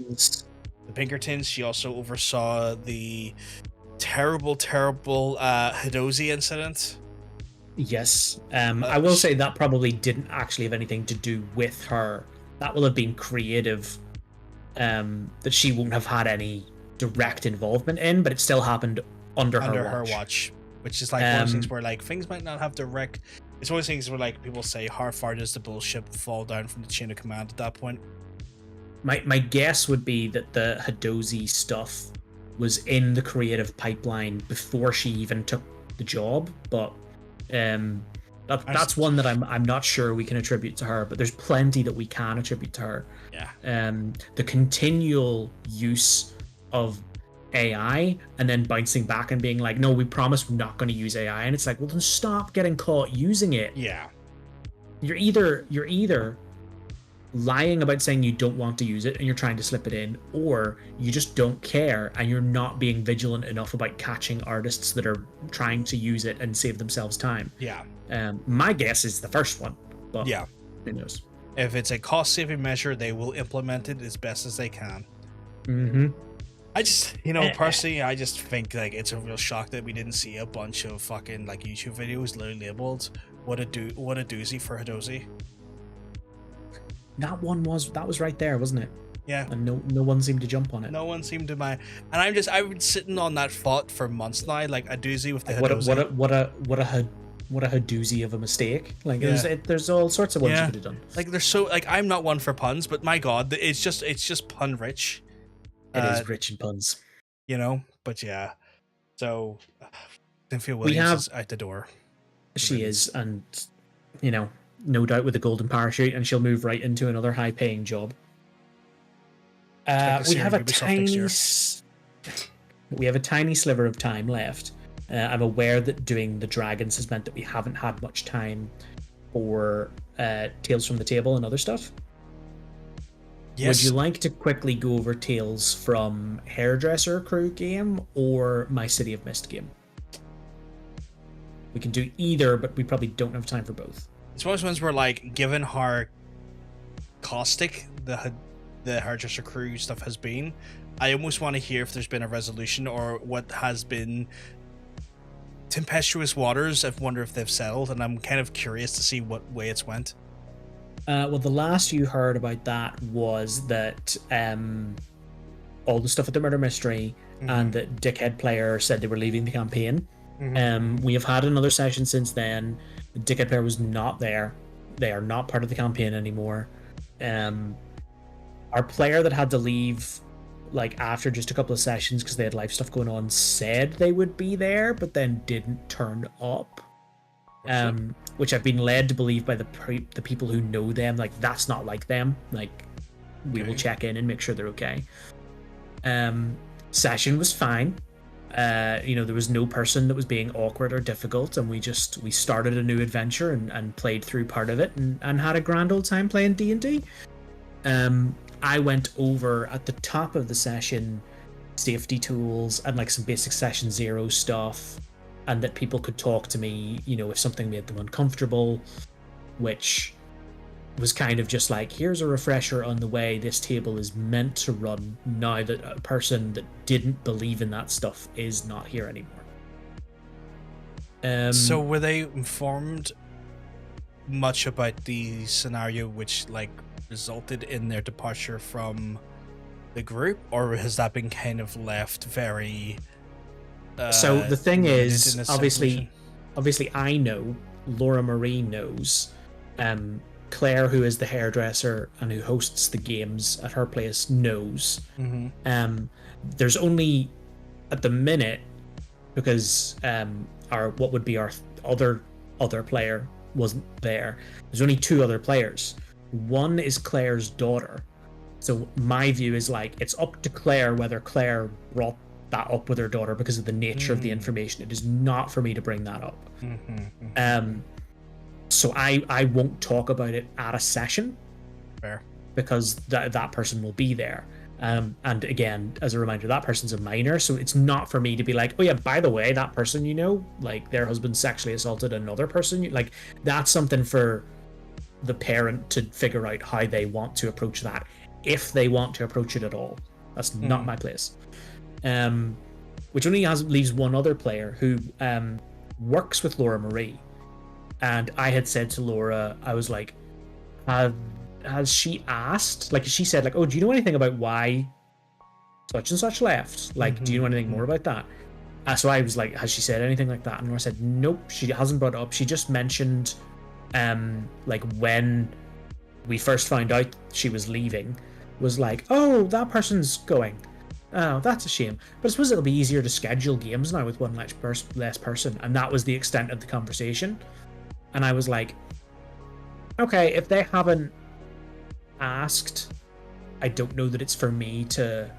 B: The Pinkertons. She also oversaw the terrible Hidozi incident.
A: Yes. I will say that probably didn't actually have anything to do with her. That will have been creative, that she won't have had any direct involvement in, but it still happened under her watch.
B: Which is like one of those things where like things might not have direct. It's one of those things where like people say, how far does the bullshit fall down from the chain of command at that point?
A: My guess would be that the Hidozi stuff was in the creative pipeline before she even took the job, but that's one that I'm not sure we can attribute to her, but there's plenty that we can attribute to her.
B: Yeah.
A: The continual use of AI and then bouncing back and being like, no, we promise we're not going to use AI, and it's like, well, then stop getting caught using it.
B: Yeah.
A: You're either lying about saying you don't want to use it and you're trying to slip it in, or you just don't care and you're not being vigilant enough about catching artists that are trying to use it and save themselves time.
B: Yeah.
A: My guess is the first one, but
B: yeah,
A: who knows?
B: If it's a cost-saving measure, they will implement it as best as they can. I just, personally, I just think like it's a real shock that we didn't see a bunch of fucking like YouTube videos labeled "What a doozy for Hidozi."
A: That was right there, wasn't it?
B: Yeah.
A: And no one seemed to jump on it.
B: No one seemed to mind. And I've been sitting on that thought for months now, like a doozy with the Hidozi.
A: What a Hidozi of a mistake. Like there's all sorts of ones you could have done.
B: Like there's so like I'm not one for puns, but my god, it's just pun rich.
A: It is rich in puns.
B: But yeah. So Cynthia Williams is out the door.
A: She is, and no doubt with a golden parachute, and she'll move right into another high-paying job. We have a tiny sliver of time left, I'm aware that doing the dragons has meant that we haven't had much time for Tales from the Table and other stuff.
B: Yes.
A: Would you like to quickly go over Tales from Hairdresser Crew game or My City of Mist game? We can do either, but we probably don't have time for both.
B: It's one of those ones where, like, given how caustic the Hairdresser Crew stuff has been, I almost want to hear if there's been a resolution or what has been tempestuous waters. I wonder if they've settled, and I'm kind of curious to see what way it's went.
A: Well, the last you heard about that was that all the stuff at the murder mystery and that Dickhead Player said they were leaving the campaign. We have had another session since then. The Dickhead Player was not there. They are not part of the campaign anymore. Our player that had to leave like after just a couple of sessions because they had life stuff going on said they would be there, but then didn't turn up. Which I've been led to believe by the people who know them, like that's not like them. Like we will check in and make sure they're okay. Session was fine. There was no person that was being awkward or difficult, and we started a new adventure and played through part of it and had a grand old time playing D&D. I went over at the top of the session safety tools and like some basic session 0 stuff, and that people could talk to me, if something made them uncomfortable, which was kind of just like, here's a refresher on the way this table is meant to run now that a person that didn't believe in that stuff is not here anymore.
B: So were they informed much about the scenario which like resulted in their departure from the group, or has that been kind of left very
A: so the thing is, obviously I know, Laura Marie knows, Claire, who is the hairdresser and who hosts the games at her place, knows. There's only at the minute, because our other player wasn't there, there's only 2 other players. One is Claire's daughter. So my view is like, it's up to Claire whether Claire brought that up with her daughter because of the nature of the information. It is not for me to bring that up. So I won't talk about it at a session.
B: Fair.
A: Because that person will be there. And again, as a reminder, that person's a minor, so it's not for me to be like, oh yeah, by the way, that person, like their husband sexually assaulted another person. Like that's something for the parent to figure out how they want to approach that, if they want to approach it at all. That's not my place. Which only leaves one other player who works with Laura Marie. And I had said to Laura, I was like, has she asked? Like, she said, like, oh, do you know anything about why such and such left? Like, do you know anything more about that? So I was like, has she said anything like that? And Laura said, nope, she hasn't brought it up. She just mentioned, like, when we first found out she was leaving, was like, oh, that person's going. Oh, that's a shame. But I suppose it'll be easier to schedule games now with one less person. And that was the extent of the conversation. And I was like, okay, if they haven't asked, I don't know that it's for me to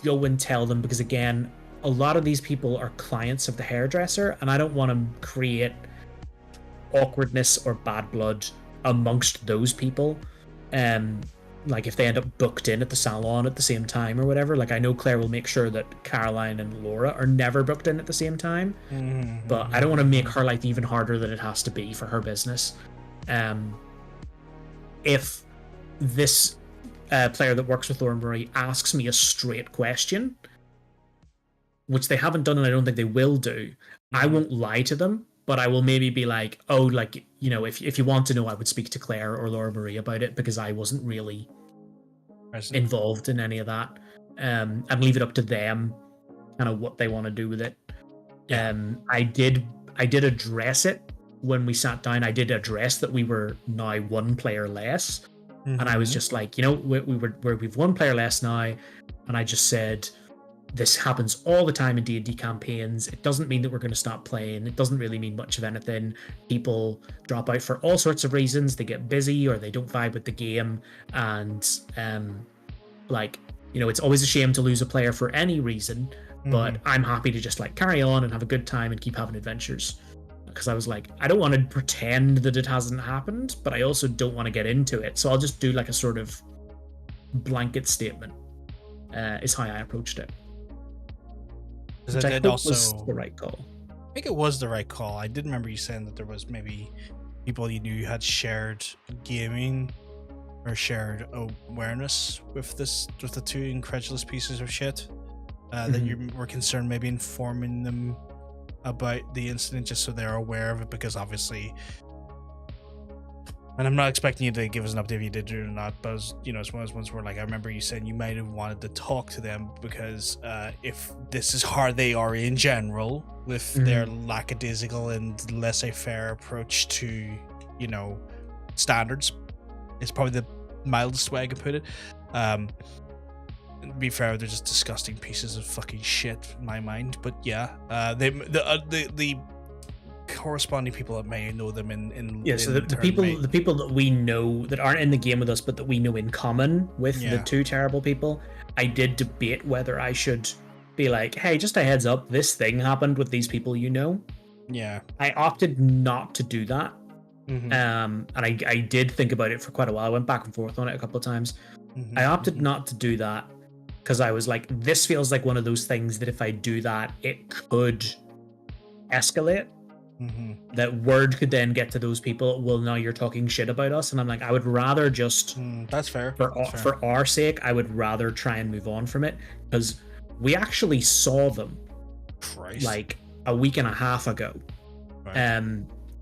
A: go and tell them, because again, a lot of these people are clients of the hairdresser, and I don't want to create awkwardness or bad blood amongst those people. Like if they end up booked in at the salon at the same time or whatever, like I know Claire will make sure that Caroline and Laura are never booked in at the same time, but I don't want to make her life even harder than it has to be for her business. If this player that works with Laura Marie asks me a straight question, which they haven't done and I don't think they will do, I won't lie to them, but I will maybe be like, oh, like, if you want to know, I would speak to Claire or Laura Marie about it, because I wasn't really involved in any of that. And leave it up to them, kind of what they want to do with it. I did address it when we sat down. I did address that we were now 1 player less, and I was just like, we've 1 player less now, and I just said, this happens all the time in D&D campaigns. It doesn't mean that we're going to stop playing. It doesn't really mean much of anything. People drop out for all sorts of reasons. They get busy or they don't vibe with the game. And it's always a shame to lose a player for any reason. but I'm happy to just like carry on and have a good time and keep having adventures. Because I was like, I don't want to pretend that it hasn't happened, but I also don't want to get into it. So I'll just do like a sort of blanket statement. Is how I approached it. Which I hope was the right call.
B: I think it was the right call. I did remember you saying that there was maybe people you knew had shared gaming or shared awareness with the two incredulous pieces of shit. That you were concerned maybe informing them about the incident just so they're aware of it, because obviously, and I'm not expecting you to give us an update if you did it or not, but it's one of those ones where, like, I remember you saying you might have wanted to talk to them because if this is how they are in general with their lackadaisical and laissez-faire approach to, standards, it's probably the mildest way I could put it. To be fair, they're just disgusting pieces of fucking shit in my mind. But yeah, the corresponding people that may know them
A: so the people that we know that aren't in the game with us, but that we know in common with the two terrible people, I did debate whether I should be like, hey, just a heads up, this thing happened with these people,
B: Yeah,
A: I opted not to do that. And I did think about it for quite a while. I went back and forth on it a couple of times. I opted not to do that because I was like, this feels like one of those things that if I do that, it could escalate. That word could then get to those people, well, now you're talking shit about us. And I'm like, I would rather just
B: that's fair.
A: For our sake, I would rather try and move on from it, because we actually saw them like a week and a half ago.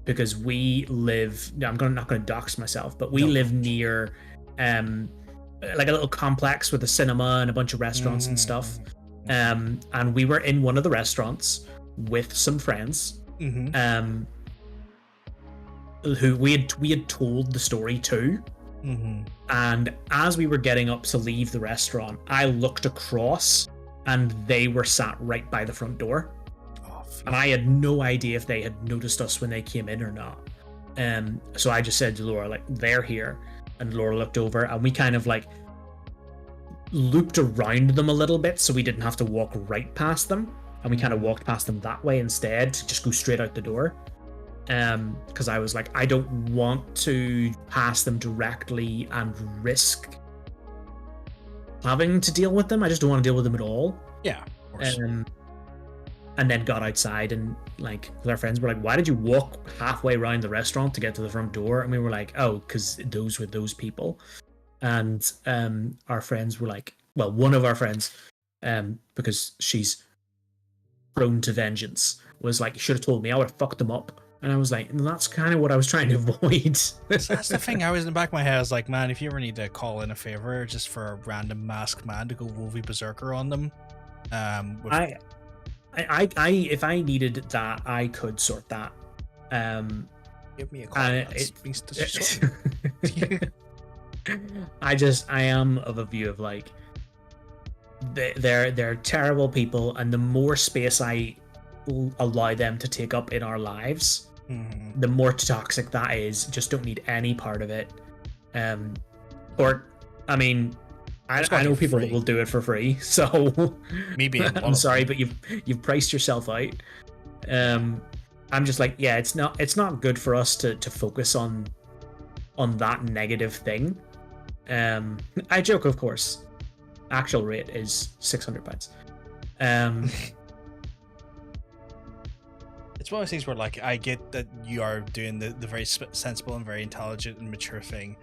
A: Because we live, I'm not going to dox myself, but we live near like a little complex with a cinema and a bunch of restaurants and stuff. And we were in one of the restaurants with some friends who we had told the story to. And as we were getting up to leave the restaurant, I looked across and they were sat right by the front door. And I had no idea if they had noticed us when they came in or not. So I just said to Laura, like, they're here. And Laura looked over and we kind of like looped around them a little bit so we didn't have to walk right past them. And we kind of walked past them that way instead, to just go straight out the door. Because I was like, I don't want to pass them directly and risk having to deal with them. I just don't want to deal with them at all.
B: Yeah, of course.
A: And then got outside and, like, with our friends, were like, why did you walk halfway around the restaurant to get to the front door? And we were like, oh, because those were those people. And our friends were like, well, one of our friends, because she's prone to vengeance, was like, you should have told me, I would have fucked them up. And I was like, that's kind of what I was trying to avoid.
B: So that's the thing. I was in the back of my head, I was like, man, if you ever need to call in a favor just for a random masked man to go Wolvie Berserker on them,
A: if I needed that, I could sort that.
B: Give me a call.
A: I am of a view of like, they're terrible people, and the more space I allow them to take up in our lives, the more toxic that is. Just don't need any part of it. Or, I mean, I know people that will do it for free, so
B: me being
A: I'm sorry, but you've priced yourself out. I'm just like, yeah, it's not good for us to focus on that negative thing. I joke, of course. Actual rate is £600.
B: It's one of those things where, like, I get that you are doing the very sensible and very intelligent and mature thing.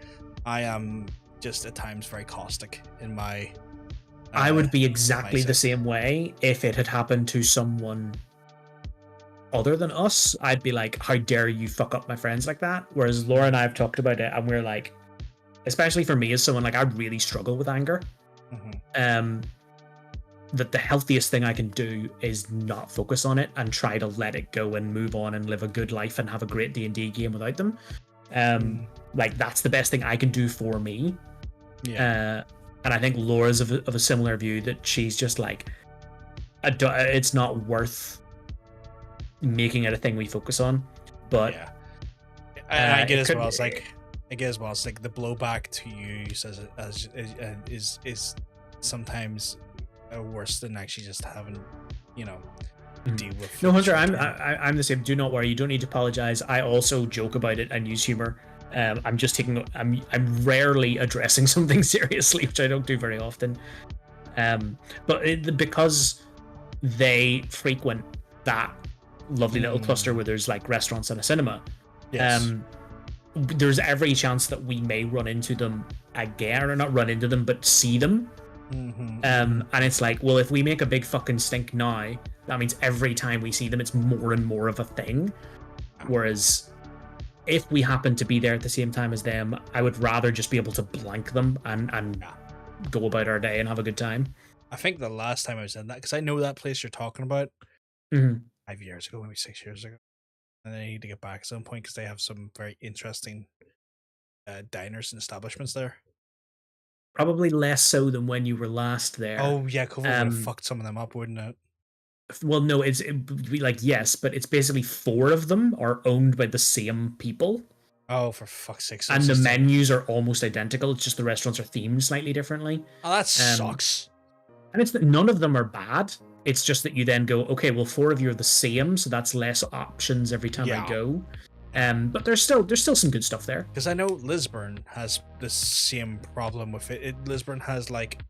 B: I am just at times very caustic in my
A: I would be exactly the same way if it had happened to someone other than us. I'd be like, how dare you fuck up my friends like that? Whereas Laura and I have talked about it, and we're like, especially for me as someone, like, I really struggle with anger. That the healthiest thing I can do is not focus on it and try to let it go and move on and live a good life and have a great D&D game without them. Like, that's the best thing I can do for me. And I think Laura's of a similar view, that she's just like, it's not worth making it a thing we focus on. But
B: I get as well. It's like, the blowback to you is sometimes worse than actually just having deal with.
A: No, Hunter, I'm the same. Do not worry. You don't need to apologize. I also joke about it and use humor. I'm just taking. I'm rarely addressing something seriously, which I don't do very often. But because they frequent that lovely little cluster where there's like restaurants and a cinema,
B: Yes.
A: There's every chance that we may run into them again, or not run into them, but see them. And it's like, well, if we make a big fucking stink now, that means every time we see them, it's more and more of a thing. Whereas if we happen to be there at the same time as them, I would rather just be able to blank them and go about our day and have a good time.
B: I think the last time I was in that, because I know that place you're talking about, 5 years ago, maybe 6 years ago, and I need to get back at some point because they have some very interesting diners and establishments there.
A: Probably less so than when you were last there.
B: Oh yeah, COVID would have fucked some of them up, wouldn't it?
A: Well, no, it'd be like, yes, but it's basically 4 of them are owned by the same people.
B: Oh, for fuck's sake.
A: And the menus are almost identical. It's just the restaurants are themed slightly differently.
B: Oh, that sucks.
A: And it's that none of them are bad. It's just that you then go, okay, well, 4 of you are the same, so that's less options every time I go. But there's still some good stuff there.
B: Because I know Lisburn has the same problem with it. Lisburn has like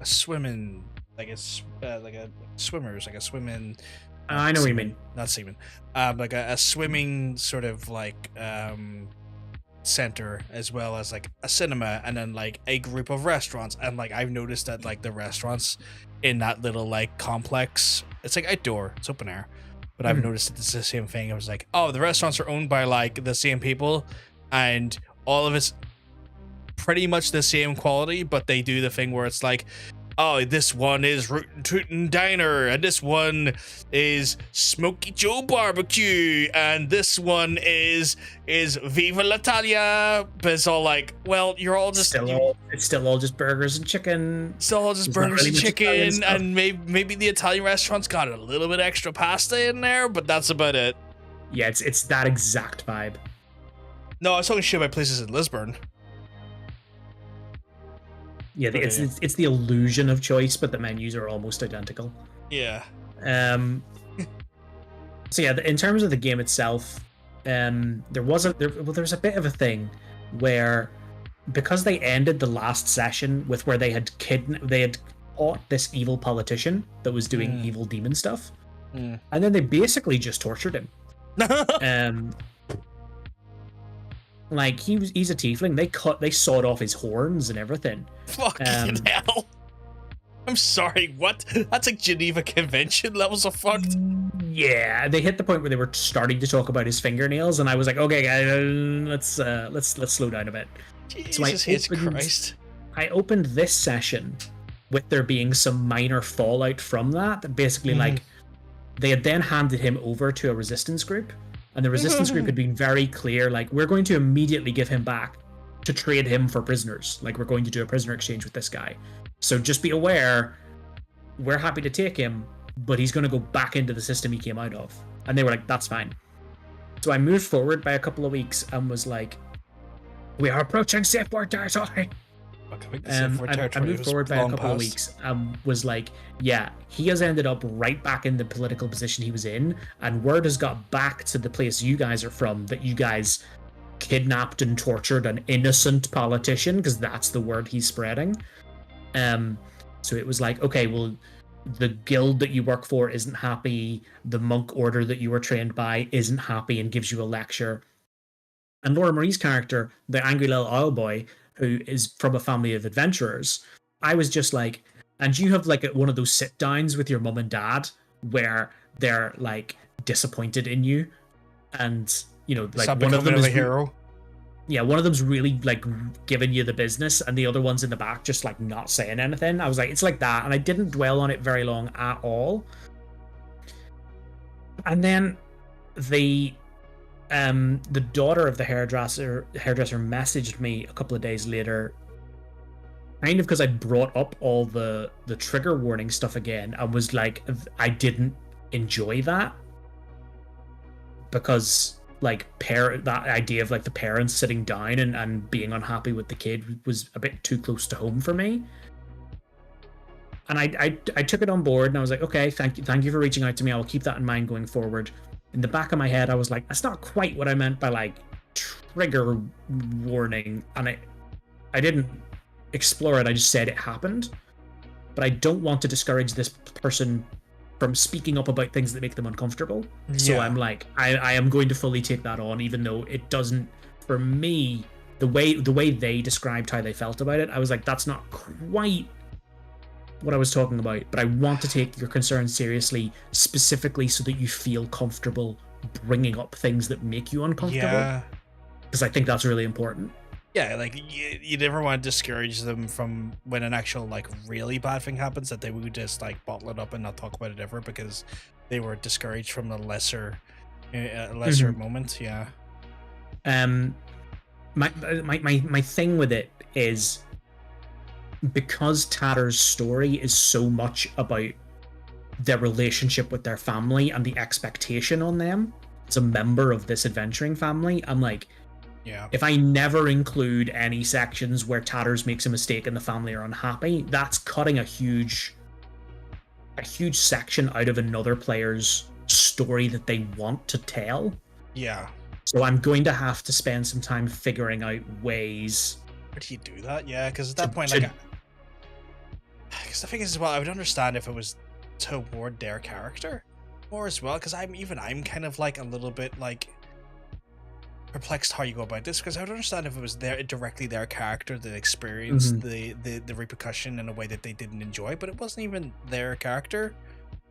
B: a swimming, like a swimmers, like a swimming.
A: I know what you mean.
B: Not semen. Like a swimming sort of like center, as well as like a cinema, and then like a group of restaurants. And like I've noticed that like the restaurants in that little like complex, it's like outdoor, it's open air. But I've noticed that it's the same thing. I was like, oh, the restaurants are owned by like the same people, and all of it's pretty much the same quality, but they do the thing where it's like, oh, this one is Rootin' Tootin' Diner, and this one is Smoky Joe Barbecue, and this one is Viva l'Italia. But it's all like, well, you're all just
A: it's still all just burgers and chicken.
B: Still all just burgers and chicken, and maybe the Italian restaurant's got a little bit extra pasta in there, but that's about it.
A: Yeah, it's that exact vibe.
B: No, I was talking shit about places in Lisburn.
A: Yeah, it's the illusion of choice, but the menus are almost identical.
B: Yeah.
A: So yeah, in terms of the game itself, there was a bit of a thing where, because they ended the last session with where they had caught this evil politician that was doing evil demon stuff, and then they basically just tortured him. Like he's a tiefling. They sawed off his horns and everything.
B: Fucking hell. I'm sorry, what? That's like Geneva Convention levels of fucked.
A: Yeah, they hit the point where they were starting to talk about his fingernails, and I was like, okay, guys, let's slow down a bit.
B: Jesus Christ.
A: I opened this session with there being some minor fallout from that. Basically, like, they had then handed him over to a resistance group, and the resistance group had been very clear, like, we're going to immediately give him back to trade him for prisoners. Like, we're going to do a prisoner exchange with this guy. So just be aware, we're happy to take him, but he's going to go back into the system he came out of. And they were like, that's fine. So I moved forward by a couple of weeks and was like, we are approaching safe word territory. I moved forward by a couple of weeks and was like, yeah, he has ended up right back in the political position he was in, and word has got back to the place you guys are from that you guys kidnapped and tortured an innocent politician, because that's the word he's spreading. So it was like, okay, well, the guild that you work for isn't happy, the monk order that you were trained by isn't happy and gives you a lecture. And Laura Marie's character, the angry little oil boy, who is from a family of adventurers, I was just like, and you have like one of those sit downs with your mum and dad where they're like disappointed in you, and you know, like one of them is a hero. Yeah, one of them's really like giving you the business, and the other one's in the back just like not saying anything. I was like, it's like that, and I didn't dwell on it very long at all. And then the daughter of the hairdresser messaged me a couple of days later, kind of because I brought up all the trigger warning stuff again, and was like, I didn't enjoy that, because like that idea of like the parents sitting down and being unhappy with the kid was a bit too close to home for me. And I took it on board, and I was like, okay, thank you for reaching out to me. I will keep that in mind going forward. In the back of my head, I was like, that's not quite what I meant by like trigger warning, and I didn't explore it. I just said it happened. But I don't want to discourage this person from speaking up about things that make them uncomfortable. Yeah. So I'm like, I am going to fully take that on, even though it doesn't, for me, the way they described how they felt about it, I was like, that's not quite what I was talking about. But I want to take your concerns seriously, specifically so that you feel comfortable bringing up things that make you uncomfortable. Yeah. Because I think that's really important.
B: Yeah, like you never want to discourage them from when an actual like really bad thing happens, that they would just like bottle it up and not talk about it ever because they were discouraged from a lesser moment. Yeah.
A: My thing with it is, because Tatter's story is so much about their relationship with their family and the expectation on them as a member of this adventuring family, I'm like, yeah, if I never include any sections where Tatters makes a mistake and the family are unhappy, that's cutting a huge section out of another player's story that they want to tell.
B: Yeah.
A: So I'm going to have to spend some time figuring out ways.
B: How do you do that? Yeah, because at that point, like, because the thing is, well, I would understand if it was toward their character more as well, because I'm kind of like a little bit like perplexed how you go about this, because I would understand if it was directly their character that experienced the repercussion in a way that they didn't enjoy, but it wasn't even their character.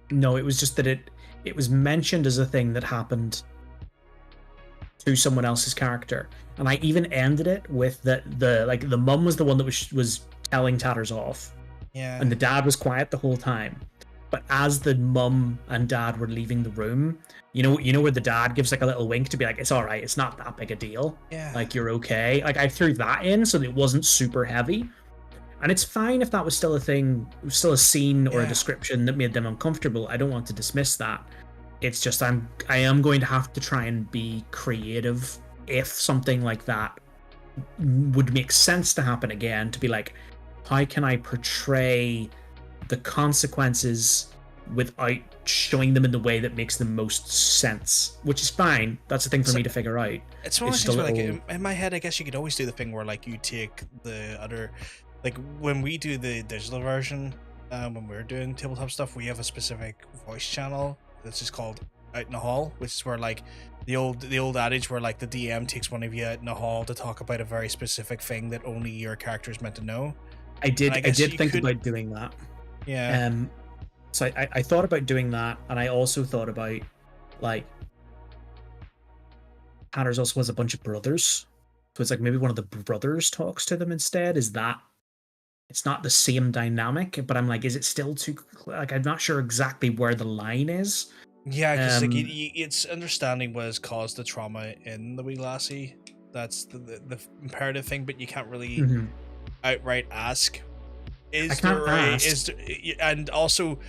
A: No, it was just that it was mentioned as a thing that happened to someone else's character, and I even ended it with the mum was the one that was telling Tatters off,
B: yeah,
A: and the dad was quiet the whole time. But as the mum and dad were leaving the room, you know where the dad gives like a little wink to be like, it's all right, it's not that big a deal.
B: Yeah.
A: Like, you're okay. Like, I threw that in so that it wasn't super heavy. And it's fine if that was still a thing, still a scene or a description that made them uncomfortable. I don't want to dismiss that. It's just I am going to have to try and be creative if something like that would make sense to happen again, to be like, how can I portray the consequences without showing them in the way that makes the most sense, which is fine. That's the thing for me to figure out.
B: It's one of those things where, like, in my head, I guess you could always do the thing where, like, you take the other, like, when we do the digital version, when we're doing tabletop stuff, we have a specific voice channel that's just called Out in the Hall, which is where, like, the old adage where, like, the DM takes one of you out in the hall to talk about a very specific thing that only your character is meant to know.
A: I did think about doing that.
B: Yeah.
A: So I thought about doing that, and I also thought about, like, Tatters also has a bunch of brothers, so it's like maybe one of the brothers talks to them instead. Is that it's not the same dynamic? But I'm like, is it still too, like, I'm not sure exactly where the line is.
B: Yeah, because like it's understanding what has caused the trauma in the wee lassie. That's the imperative thing, but you can't really outright ask. And also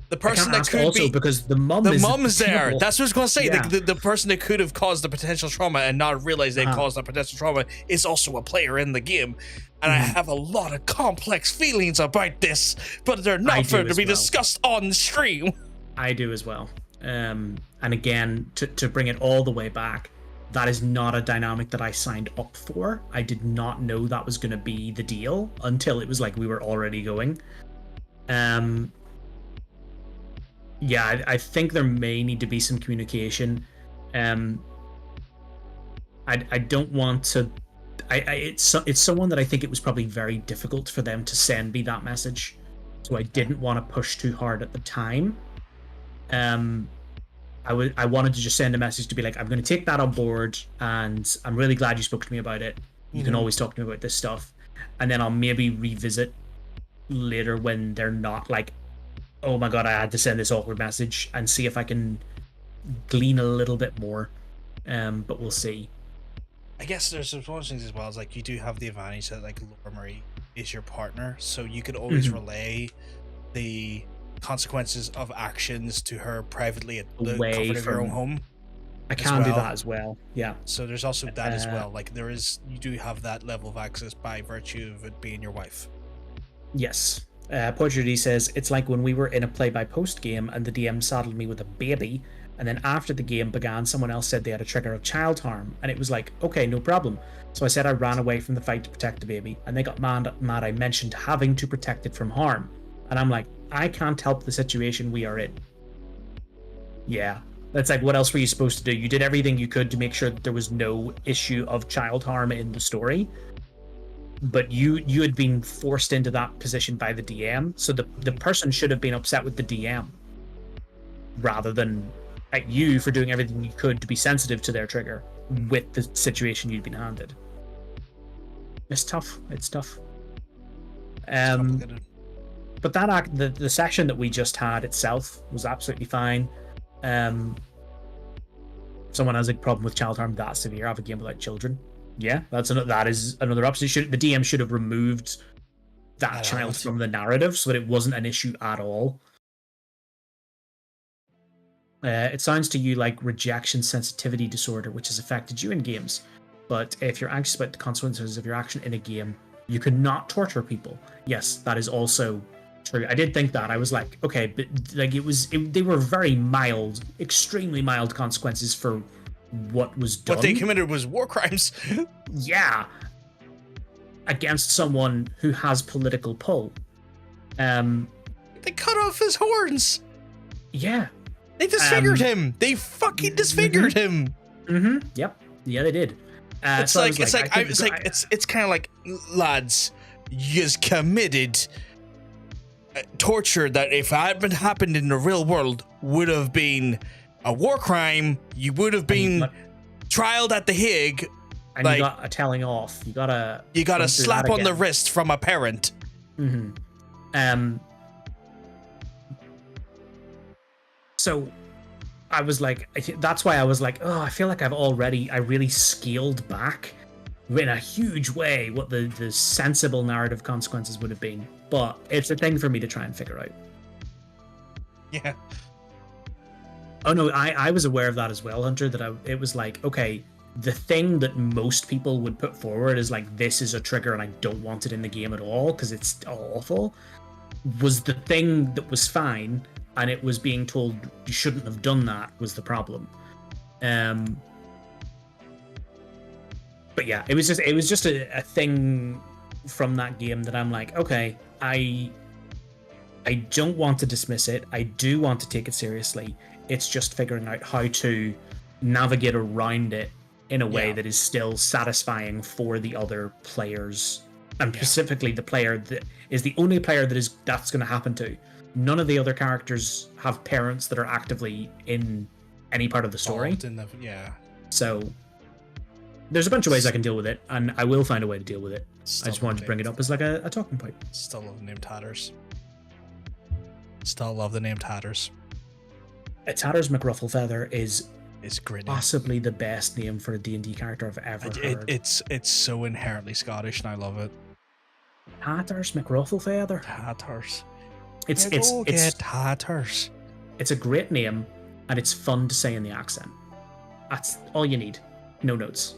B: the person that could be,
A: because the mum is
B: there. That's what I was going to say. Yeah. The person that could have caused the potential trauma and not realize they caused that potential trauma is also a player in the game. And I have a lot of complex feelings about this, but they're not fair to be discussed on stream.
A: I do as well. And again, to bring it all the way back, that is not a dynamic that I signed up for. I did not know that was going to be the deal until it was like we were already going. Yeah, I think there may need to be some communication. I don't want to. It's someone that I think it was probably very difficult for them to send me that message, so I didn't want to push too hard at the time. I wanted to just send a message to be like, I'm going to take that on board, and I'm really glad you spoke to me about it. You can always talk to me about this stuff, and then I'll maybe revisit later when they're not like, oh my god, I had to send this awkward message, and see if I can glean a little bit more. But we'll see.
B: I guess there's some things as well. As like, you do have the advantage that like Laura Marie is your partner, so you could always relay the consequences of actions to her privately at the comfort of your own home.
A: I can do that as well. Yeah.
B: So there's also that as well. Like, you do have that level of access by virtue of it being your wife.
A: Yes. Portuguese says, it's like when we were in a play-by-post game and the DM saddled me with a baby, and then after the game began, someone else said they had a trigger of child harm, and it was like, okay, no problem. So I said I ran away from the fight to protect the baby, and they got mad I mentioned having to protect it from harm. And I'm like, I can't help the situation we are in. Yeah. That's like, what else were you supposed to do? You did everything you could to make sure that there was no issue of child harm in the story. But you had been forced into that position by the DM, so the person should have been upset with the DM rather than at you for doing everything you could to be sensitive to their trigger with the situation you'd been handed. It's tough. It's tough. But that the session that we just had itself was absolutely fine. Someone has a problem with child harm that severe. I have a game without children. Yeah, that is another option. The DM should have removed that child from the narrative so that it wasn't an issue at all. It sounds to you like rejection sensitivity disorder, which has affected you in games. But if you're anxious about the consequences of your action in a game, you cannot torture people. Yes, that is also true. I did think that. I was like, okay, but like they were very mild, extremely mild consequences for what was done.
B: What they committed was war crimes.
A: Yeah. Against someone who has political pull.
B: They cut off his horns.
A: Yeah.
B: They disfigured him. They fucking disfigured him.
A: Mm-hmm. Yep. Yeah, they did.
B: It's kind of like, lads, you've committed torture that if it had been happened in the real world would have been a war crime. You would have been trialed at the Hague.
A: And you got a telling off. You got a
B: slap on the wrist from a parent.
A: Mm-hmm. So I was like, that's why I was like, oh, I feel like I really scaled back in a huge way what the sensible narrative consequences would have been. But it's a thing for me to try and figure out.
B: Yeah.
A: Oh no, I was aware of that as well, Hunter, that it was like, okay, the thing that most people would put forward is like, this is a trigger and I don't want it in the game at all because it's awful, was the thing that was fine, and it was being told you shouldn't have done that was the problem. But yeah, it was just a thing from that game that I'm like, okay, I don't want to dismiss it. I do want to take it seriously. It's just figuring out how to navigate around it in a way that is still satisfying for the other players, and specifically the player that is the only player that's going to happen to. None of the other characters have parents that are actively in any part of the story. So there's a bunch of ways I can deal with it, and I will find a way to deal with it. I just wanted to bring it up as like a talking point.
B: Still love the name Tatters. Still love the name Tatters.
A: Tatters McRufflefeather is
B: great.
A: Possibly the best name for a D&D character I've ever heard.
B: It's so inherently Scottish, and I love it.
A: Tatters McRufflefeather.
B: Tatters.
A: It's
B: Tatters.
A: It's a great name, and it's fun to say in the accent. That's all you need. No notes.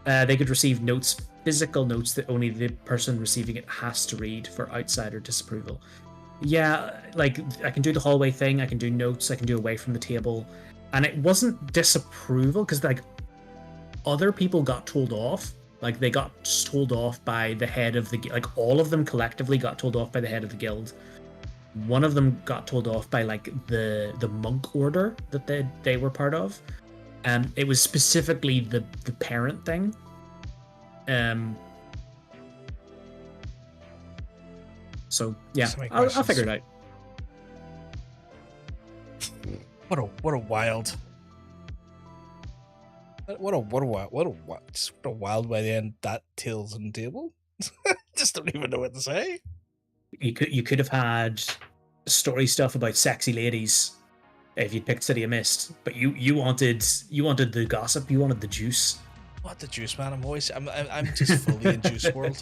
A: They could receive notes, physical notes that only the person receiving it has to read for outsider disapproval. Yeah, like I can do the hallway thing, I can do notes, I can do away from the table, and it wasn't disapproval because like other people got told off. Like they got told off by the head of the like all of them collectively got told off by the head of the guild. One of them got told off by like the monk order that they were part of. It was specifically the parent thing. So yeah, I'll figure it out.
B: What a wild way to end that Tales on the Table. Just don't even know what to say.
A: You could have had story stuff about sexy ladies if you'd picked City of Mist, but you wanted the gossip, you wanted the juice.
B: What the juice, man? I'm just fully in juice world.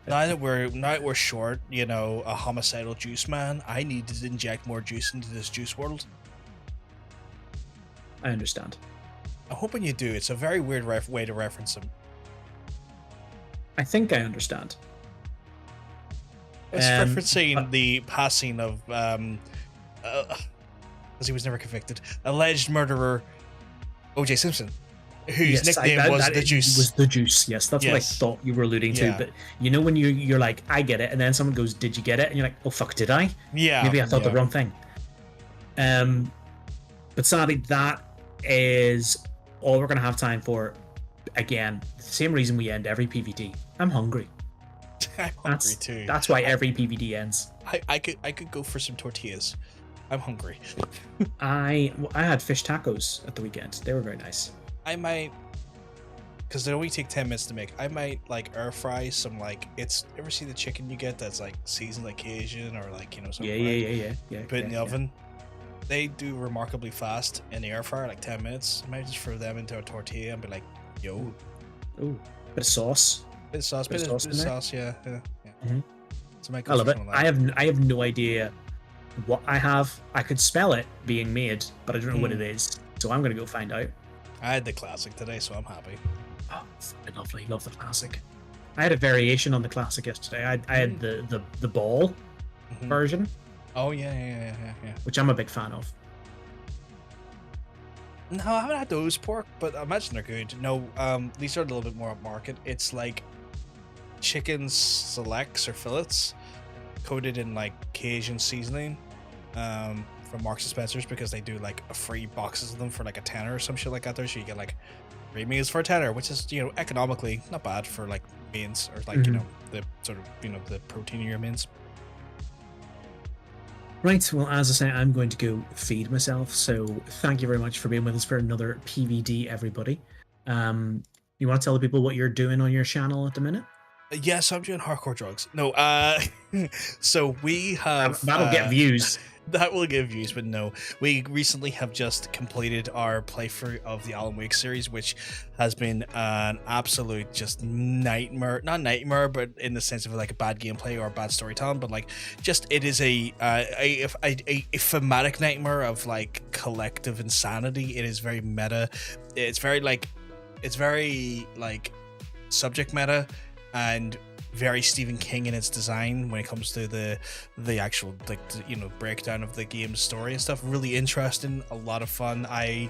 B: Now that we're short, a homicidal juice man, I need to inject more juice into this juice world.
A: I understand.
B: I'm hoping you do. It's a very weird way to reference him.
A: I think I understand.
B: It's referencing the passing of because he was never convicted, alleged murderer O.J. Simpson, whose nickname was the Juice.
A: Was the Juice? Yes, that's what I thought you were alluding to. But you know when you're like, I get it, and then someone goes, "Did you get it?" And you're like, "Oh fuck, did I?"
B: Yeah,
A: maybe I thought the wrong thing. But sadly, that is all we're gonna have time for. Again, the same reason we end every PVD. I'm hungry.
B: I'm hungry too.
A: That's why every PVD ends.
B: I could go for some tortillas. I'm hungry.
A: I had fish tacos at the weekend. They were very nice.
B: I might, because they only take 10 minutes to make. I might like air fry some ever see the chicken you get that's like seasoned like Cajun or like something.
A: Yeah.
B: Put in the oven. They do remarkably fast in the air fryer, like 10 minutes. I might just throw them into a tortilla and be like, yo.
A: Ooh, bit of sauce.
B: Bit of sauce, yeah.
A: Mm-hmm.
B: So
A: I love it. I have no idea what I have. I could smell it being made, but I don't know what it is. So I'm gonna go find out.
B: I had the classic today, so I'm happy.
A: Oh, lovely. Love the classic. I had a variation on the classic yesterday. I had the ball version.
B: Oh yeah.
A: Which I'm a big fan of.
B: No, I haven't had those pork, but I imagine they're good. No, these are a little bit more upmarket. It's like chicken selects or fillets coated in like Cajun seasoning from Marks and Spencer's, because they do like a free boxes of them for like a tenner or some shit like that there, so you get like 3 meals for a tenner, which is economically not bad for like beans or like the sort of the protein in your beans.
A: Right, well, as I say, I'm going to go feed myself, so thank you very much for being with us for another PVD, everybody. You want to tell the people what you're doing on your channel at the minute?
B: Yes, I'm doing hardcore drugs. No, so we have...
A: That'll get views.
B: That will give views, but no. We recently have just completed our playthrough of the Alan Wake series, which has been an absolute just nightmare. Not nightmare, but in the sense of like a bad gameplay or a bad storytelling, but like just it is a thematic nightmare of like collective insanity. It is very meta. It's very subject meta and very Stephen King in its design when it comes to the actual breakdown of the game's story and stuff. Really interesting, a lot of fun. I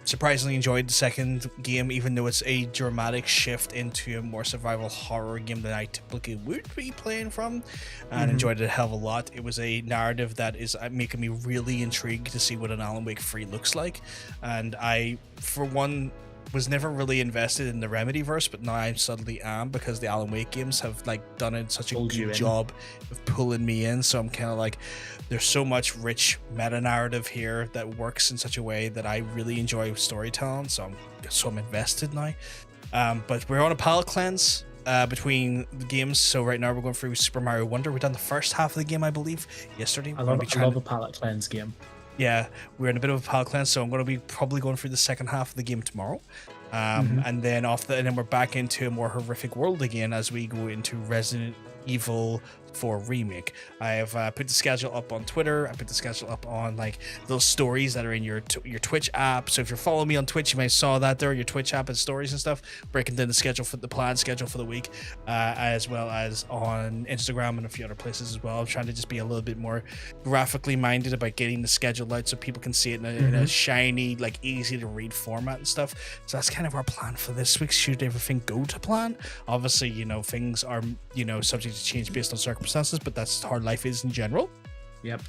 B: surprisingly enjoyed the second game, even though it's a dramatic shift into a more survival horror game than I typically would be playing from, and enjoyed it a hell of a lot. It was a narrative that is making me really intrigued to see what an Alan Wake 3 looks like, and I, for one, was never really invested in the Remedyverse, but now I suddenly am, because the Alan Wake games have like done such a good job of pulling me in. So I'm kind of like, there's so much rich meta narrative here that works in such a way that I really enjoy storytelling. So I'm invested now. But we're on a palate cleanse between the games. So right now we're going through Super Mario Wonder. We've done the first half of the game, I believe, yesterday.
A: I love a palate cleanse game.
B: Yeah, we're in a bit of a palate cleanse, so I'm going to be probably going through the second half of the game tomorrow, and then and then we're back into a more horrific world again as we go into Resident Evil 4 Remake. I have put the schedule up on Twitter. I put the schedule up on like those stories that are in your Twitch app. So if you're following me on Twitch, you might saw that there. Your Twitch app and stories and stuff, breaking down the planned schedule for the week, as well as on Instagram and a few other places as well. I'm trying to just be a little bit more graphically minded about getting the schedule out so people can see it in a shiny, like easy to read format and stuff. So that's kind of our plan for this week. Should everything go to plan? Obviously, things are subject to change based on circumstances, but that's how life is in general.
A: Yep.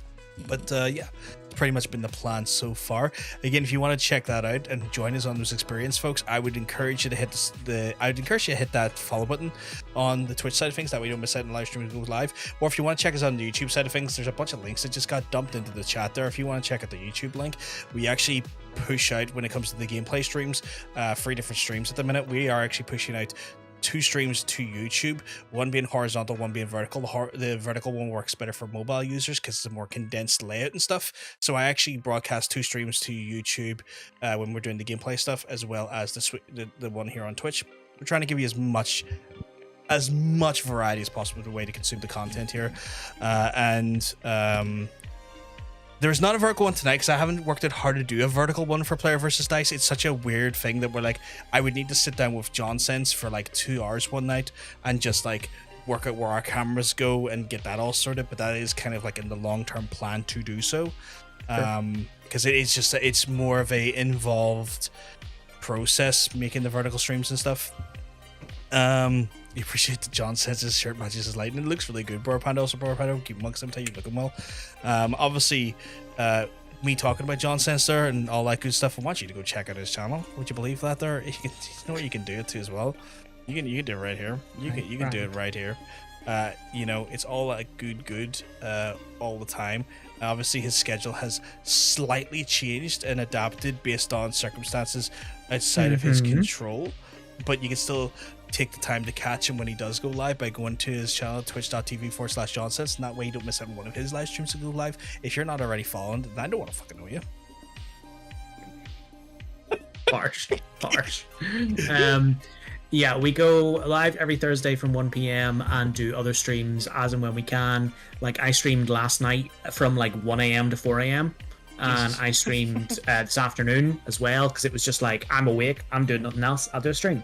B: But yeah, it's pretty much been the plan so far. Again, if you want to check that out and join us on those experience, folks, I would encourage you to hit that follow button on the Twitch side of things, that way you don't miss out on the live stream when it goes live. Or if you want to check us on the YouTube side of things, there's a bunch of links that just got dumped into the chat there. If you want to check out the YouTube link, we actually push out, when it comes to the gameplay streams, 3 different streams at the minute. We are actually pushing out 2 streams to YouTube, one being horizontal, one being vertical. The vertical one works better for mobile users because it's a more condensed layout and stuff. So I actually broadcast 2 streams to YouTube when we're doing the gameplay stuff, as well as the one here on Twitch. We're trying to give you as much variety as possible, the way to consume the content here, there's not a vertical one tonight because I haven't worked out how to do a vertical one for Player versus Dice. It's such a weird thing that we're like, I would need to sit down with John Sense for like 2 hours one night and just like work out where our cameras go and get that all sorted, but that is kind of like in the long-term plan to do so. Because it's more of a involved process making the vertical streams and stuff. You appreciate that John says his shirt matches his lighting. It looks really good. Bro Panda, also Bro Panda, keep monks every time you looking well. Obviously, me talking about John Sensor and all that good stuff, I want you to go check out his channel. Would you believe that? There, you know what you can do it too as well. You can do it right here. You can do it right here. You know, it's all like good all the time. Obviously, his schedule has slightly changed and adapted based on circumstances outside of his control, but you can still take the time to catch him when he does go live by going to his channel, twitch.tv/JohnSense, and that way you don't miss out on one of his live streams to go live. If you're not already following, then I don't want to fucking know you.
A: Harsh. Yeah, we go live every Thursday from 1 p.m. and do other streams as and when we can. Like, I streamed last night from like 1 a.m. to 4 a.m. and I streamed this afternoon as well, because it was just like, I'm awake, I'm doing nothing else, I'll do a stream.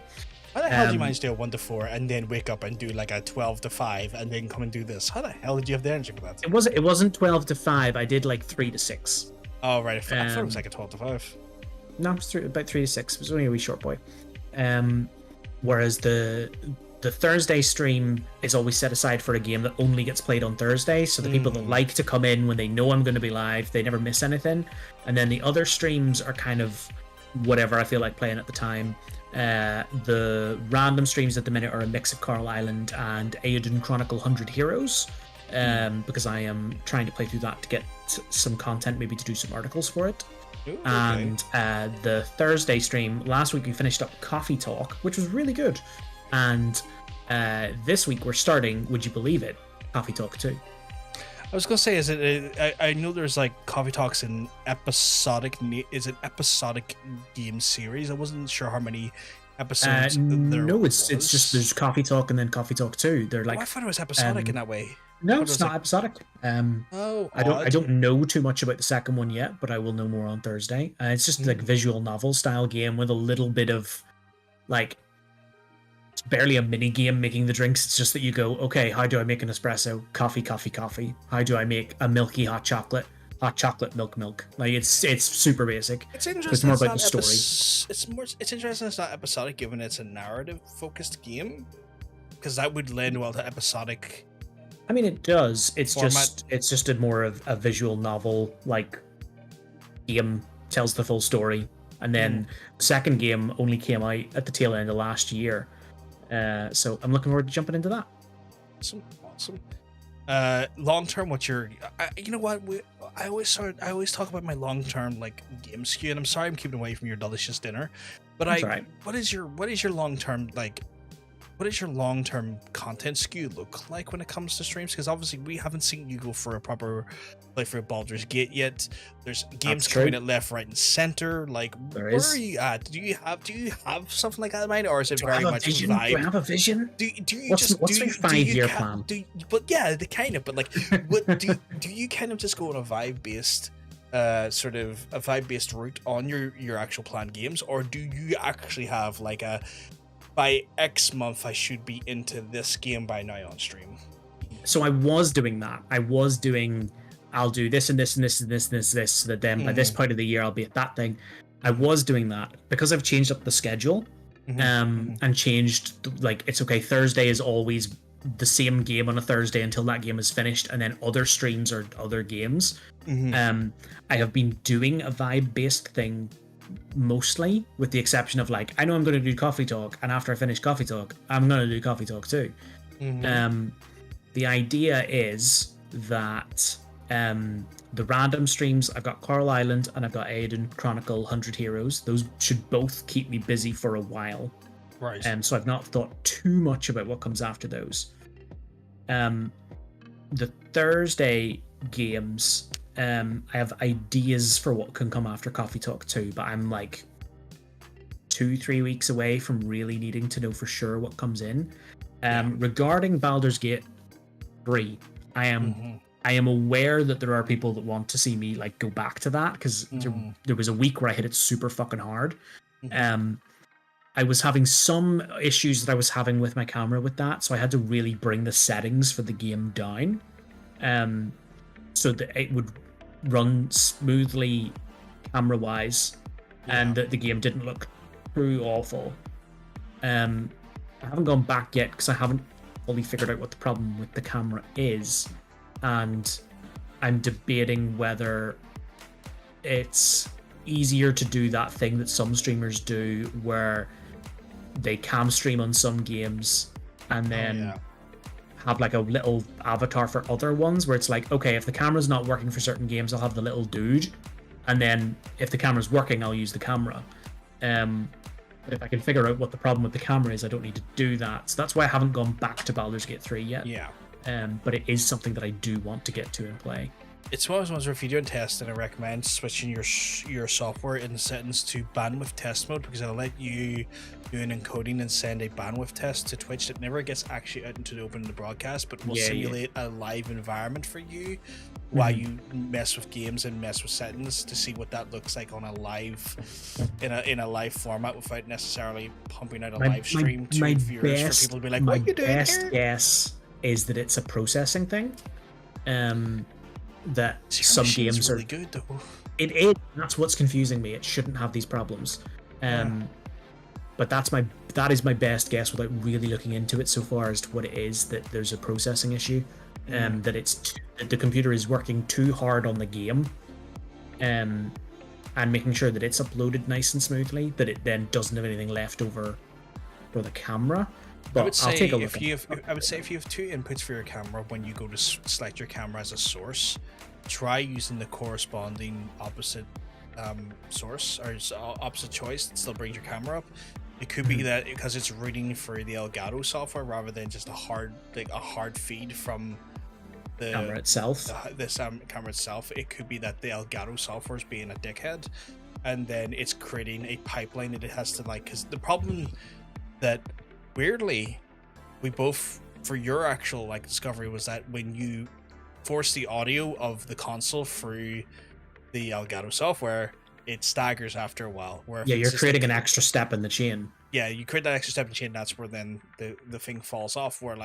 B: How the hell did you manage to do a 1 to 4 and then wake up and do like a 12 to 5 and then come and do this? How the hell did you have the energy for that?
A: It wasn't 12 to 5, I did like 3 to 6.
B: Oh, right. I thought it was like a 12 to 5.
A: No, it was about 3 to 6. It was only a wee short boy. Whereas the Thursday stream is always set aside for a game that only gets played on Thursday, so the people that like to come in when they know I'm going to be live, they never miss anything. And then the other streams are kind of whatever I feel like playing at the time. The random streams at the minute are a mix of Coral Island and Aeodun Chronicle 100 Heroes, because I am trying to play through that to get some content, maybe to do some articles for it.
B: Ooh, okay.
A: And the Thursday stream, last week we finished up Coffee Talk, which was really good. And this week we're starting, would you believe it, Coffee Talk 2.
B: I was gonna say, is it? I know there's like Coffee Talks in episodic. Is it episodic game series? I wasn't sure how many episodes.
A: No, it's just there's Coffee Talk and then Coffee Talk 2. They're like,
B: I thought it was episodic in that way.
A: No, it's not episodic. I don't know too much about the second one yet, but I will know more on Thursday. It's just like visual novel style game with a little bit of like, it's barely a mini game making the drinks. It's just that you go, okay, how do I make an espresso? Coffee. How do I make a milky hot chocolate? Hot chocolate, milk. Like it's super basic.
B: It's interesting.
A: It's more about the story.
B: It's interesting. It's not episodic, given it's a narrative focused game, because that would lend well to episodic.
A: I mean, it does. It's
B: format.
A: just a more of a visual novel, like game tells the full story. And then the second game only came out at the tail end of last year. So I'm looking forward to jumping into that.
B: Awesome. Long term, what's your? You know what? I always talk about my long term like game skew, and I'm sorry I'm keeping away from your delicious dinner, but
A: right.
B: What is your long term like? What does your long-term content skew look like when it comes to streams? Because obviously we haven't seen you go for a proper play for Baldur's Gate yet. There's games coming at left, right, and center. Like, where are you at? Do you have something like that in mind, or is it very much vibe?
A: Do I have a vision? What's your 5-year plan?
B: But yeah, the kind of. But like, what do you kind of just go on a vibe-based? Sort of a vibe-based route on your actual planned games, or do you actually have like a by X month I should be into this game by now on stream?
A: So I was doing that. I'll do this and this and this and this and this, so that then by this point of the year I'll be at that thing. I was doing that because I've changed up the schedule, and changed, like, it's okay, Thursday is always the same game on a Thursday until that game is finished, and then other streams are other games. I have been doing a vibe-based thing mostly, with the exception of like, I know I'm going to do Coffee Talk, and after I finish Coffee Talk I'm going to do Coffee Talk too. The idea is that the random streams, I've got Coral Island and I've got Aeodun Chronicle 100 Heroes. Those should both keep me busy for a while,
B: right?
A: So I've not thought too much about what comes after those. The Thursday games, I have ideas for what can come after Coffee Talk 2, but I'm like 2-3 weeks away from really needing to know for sure what comes in. Regarding Baldur's Gate 3, I am aware that there are people that want to see me like go back to that, because there was a week where I hit it super fucking hard. I was having some issues that I was having with my camera with that, so I had to really bring the settings for the game down, so that it would run smoothly camera wise, and that the game didn't look too awful. I haven't gone back yet because I haven't fully figured out what the problem with the camera is, and I'm debating whether it's easier to do that thing that some streamers do where they cam stream on some games and then have like a little avatar for other ones, where it's like, okay, if the camera's not working for certain games, I'll have the little dude, and then if the camera's working, I'll use the camera. But if I can figure out what the problem with the camera is, I don't need to do that. So that's why I haven't gone back to Baldur's Gate 3 yet.
B: Yeah.
A: But it is something that I do want to get to and play.
B: It's one of those ones where if you're doing testing, I recommend switching your software in the settings to bandwidth test mode, because it'll let you do an encoding and send a bandwidth test to Twitch that never gets actually out into the open in the broadcast, but will simulate a live environment for you while you mess with games and mess with settings to see what that looks like on a live in a live format without necessarily pumping out a live stream to viewers for people to be like, what are you doing here? My best
A: guess is that it's a processing thing. That some games
B: really
A: are
B: good though.
A: It is. That's what's confusing me. It shouldn't have these problems. But that is my best guess without really looking into it so far as to what it is, that there's a processing issue. That that the computer is working too hard on the game, and making sure that it's uploaded nice and smoothly, that it then doesn't have anything left over for the camera. But I'll take a look.
B: I would say if you have two inputs for your camera, when you go to select your camera as a source, try using the corresponding opposite source or opposite choice that still brings your camera up. It could be that because it's reading for the Elgato software rather than just a hard feed from the
A: camera itself.
B: The camera itself. It could be that the Elgato software is being a dickhead, and then it's creating a pipeline that it has to because the problem that weirdly we both for your actual discovery was that when you force the audio of the console through the Elgato software, it staggers after a while. Where
A: you're creating an extra step in the chain.
B: Yeah, you create that extra step in the chain. That's where then the thing falls off. Where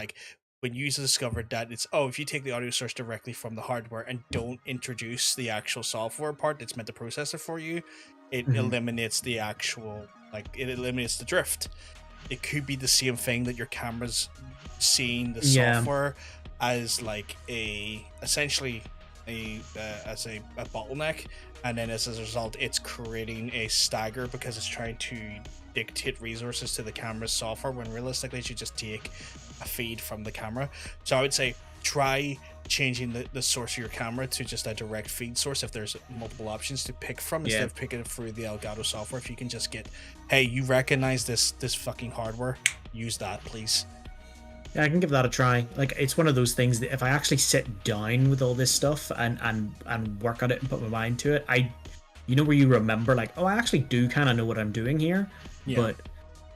B: when you discovered that it's if you take the audio source directly from the hardware and don't introduce the actual software part that's meant to process it for you, it eliminates the actual it eliminates the drift. It could be the same thing, that your camera's seeing the software as essentially a bottleneck, and then as a result it's creating a stagger because it's trying to dictate resources to the camera's software when realistically it should just take a feed from the camera. So I would say try changing the source of your camera to just a direct feed source if there's multiple options to pick from, instead of picking it through the Elgato software. If you can just get, hey, you recognize this fucking hardware, use that please.
A: Yeah, I can give that a try. It's one of those things that if I actually sit down with all this stuff and work on it and put my mind to it, where you remember I actually do kind of know what I'm doing here, but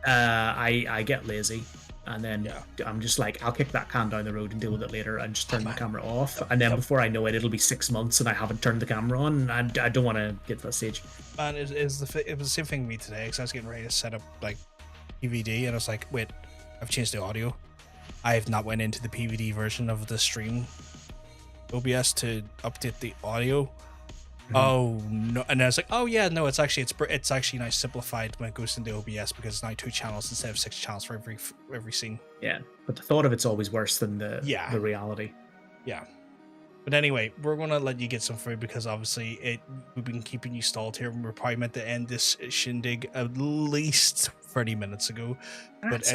A: I get lazy. And then I'm just I'll kick that can down the road and deal with it later and just turn the camera off. And then before I know it, it'll be 6 months and I haven't turned the camera on. And I don't want to get to that stage.
B: Man, it was the same thing with me today, because I was getting ready to set up PVD, and I was like, wait, I've changed the audio. I have not went into the PVD version of the stream OBS to update the audio. Oh no! And I was like, oh yeah, no, it's actually now simplified when it goes into OBS, because it's now 2 channels instead of 6 channels for every scene.
A: Yeah, but the thought of it's always worse than the reality.
B: Yeah. But anyway, we're gonna let you get some food, because obviously we've been keeping you stalled here, and we're probably meant to end this shindig at least 30 minutes ago.
A: That's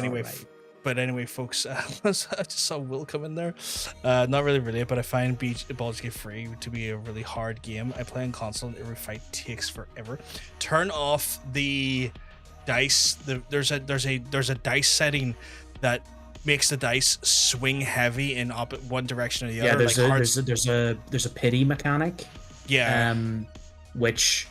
B: But anyway, folks, I just saw Will come in there. Not really related, but I find Baldur's Gate 3 to be a really hard game. I play on console, and every fight takes forever. Turn off the dice. There's a dice setting that makes the dice swing heavy in one direction or the other.
A: Yeah, there's a pity mechanic.
B: Yeah.
A: Which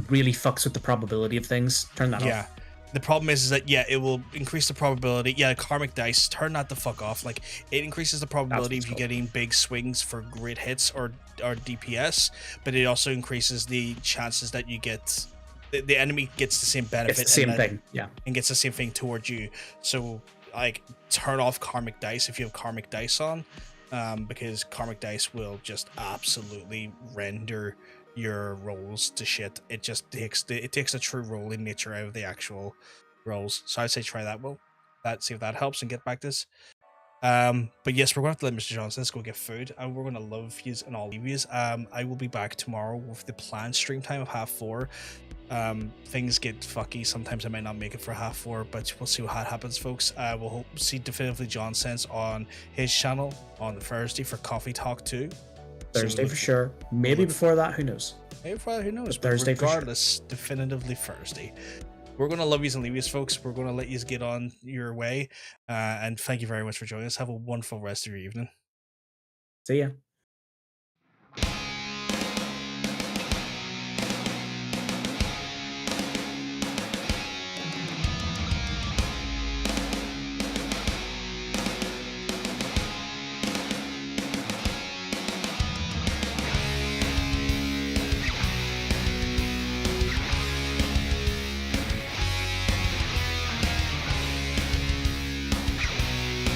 A: really fucks with the probability of things. Turn that off.
B: Yeah. The problem is that it will increase the probability. Yeah, karmic dice, turn that the fuck off. It increases the probability of you getting big swings for great hits or DPS, but it also increases the chances that you get the enemy gets the same benefit.
A: It's the same thing, yeah,
B: and gets the same thing towards you. So like turn off karmic dice if you have karmic dice on, because karmic dice will just absolutely render your rolls to shit. It just takes the true rolling nature out of the actual rolls. So I'd say try that. Well, see if that helps and get back this. But yes, we're going to have to let Mr. Johnson go get food, and we're going to love yous and all of yous. I will be back tomorrow with the planned stream time of 4:30. Things get fucky. Sometimes I might not make it for 4:30, but we'll see what happens, folks. We'll see definitively John Sense on his channel on Thursday for Coffee Talk 2.
A: Thursday for sure. Maybe before that, who knows?
B: Maybe before that, who knows?
A: But Thursday
B: regardless, for sure. Definitively Thursday. We're going to love yous and leave yous, folks. We're going to let yous get on your way. And thank you very much for joining us. Have a wonderful rest of your evening.
A: See ya.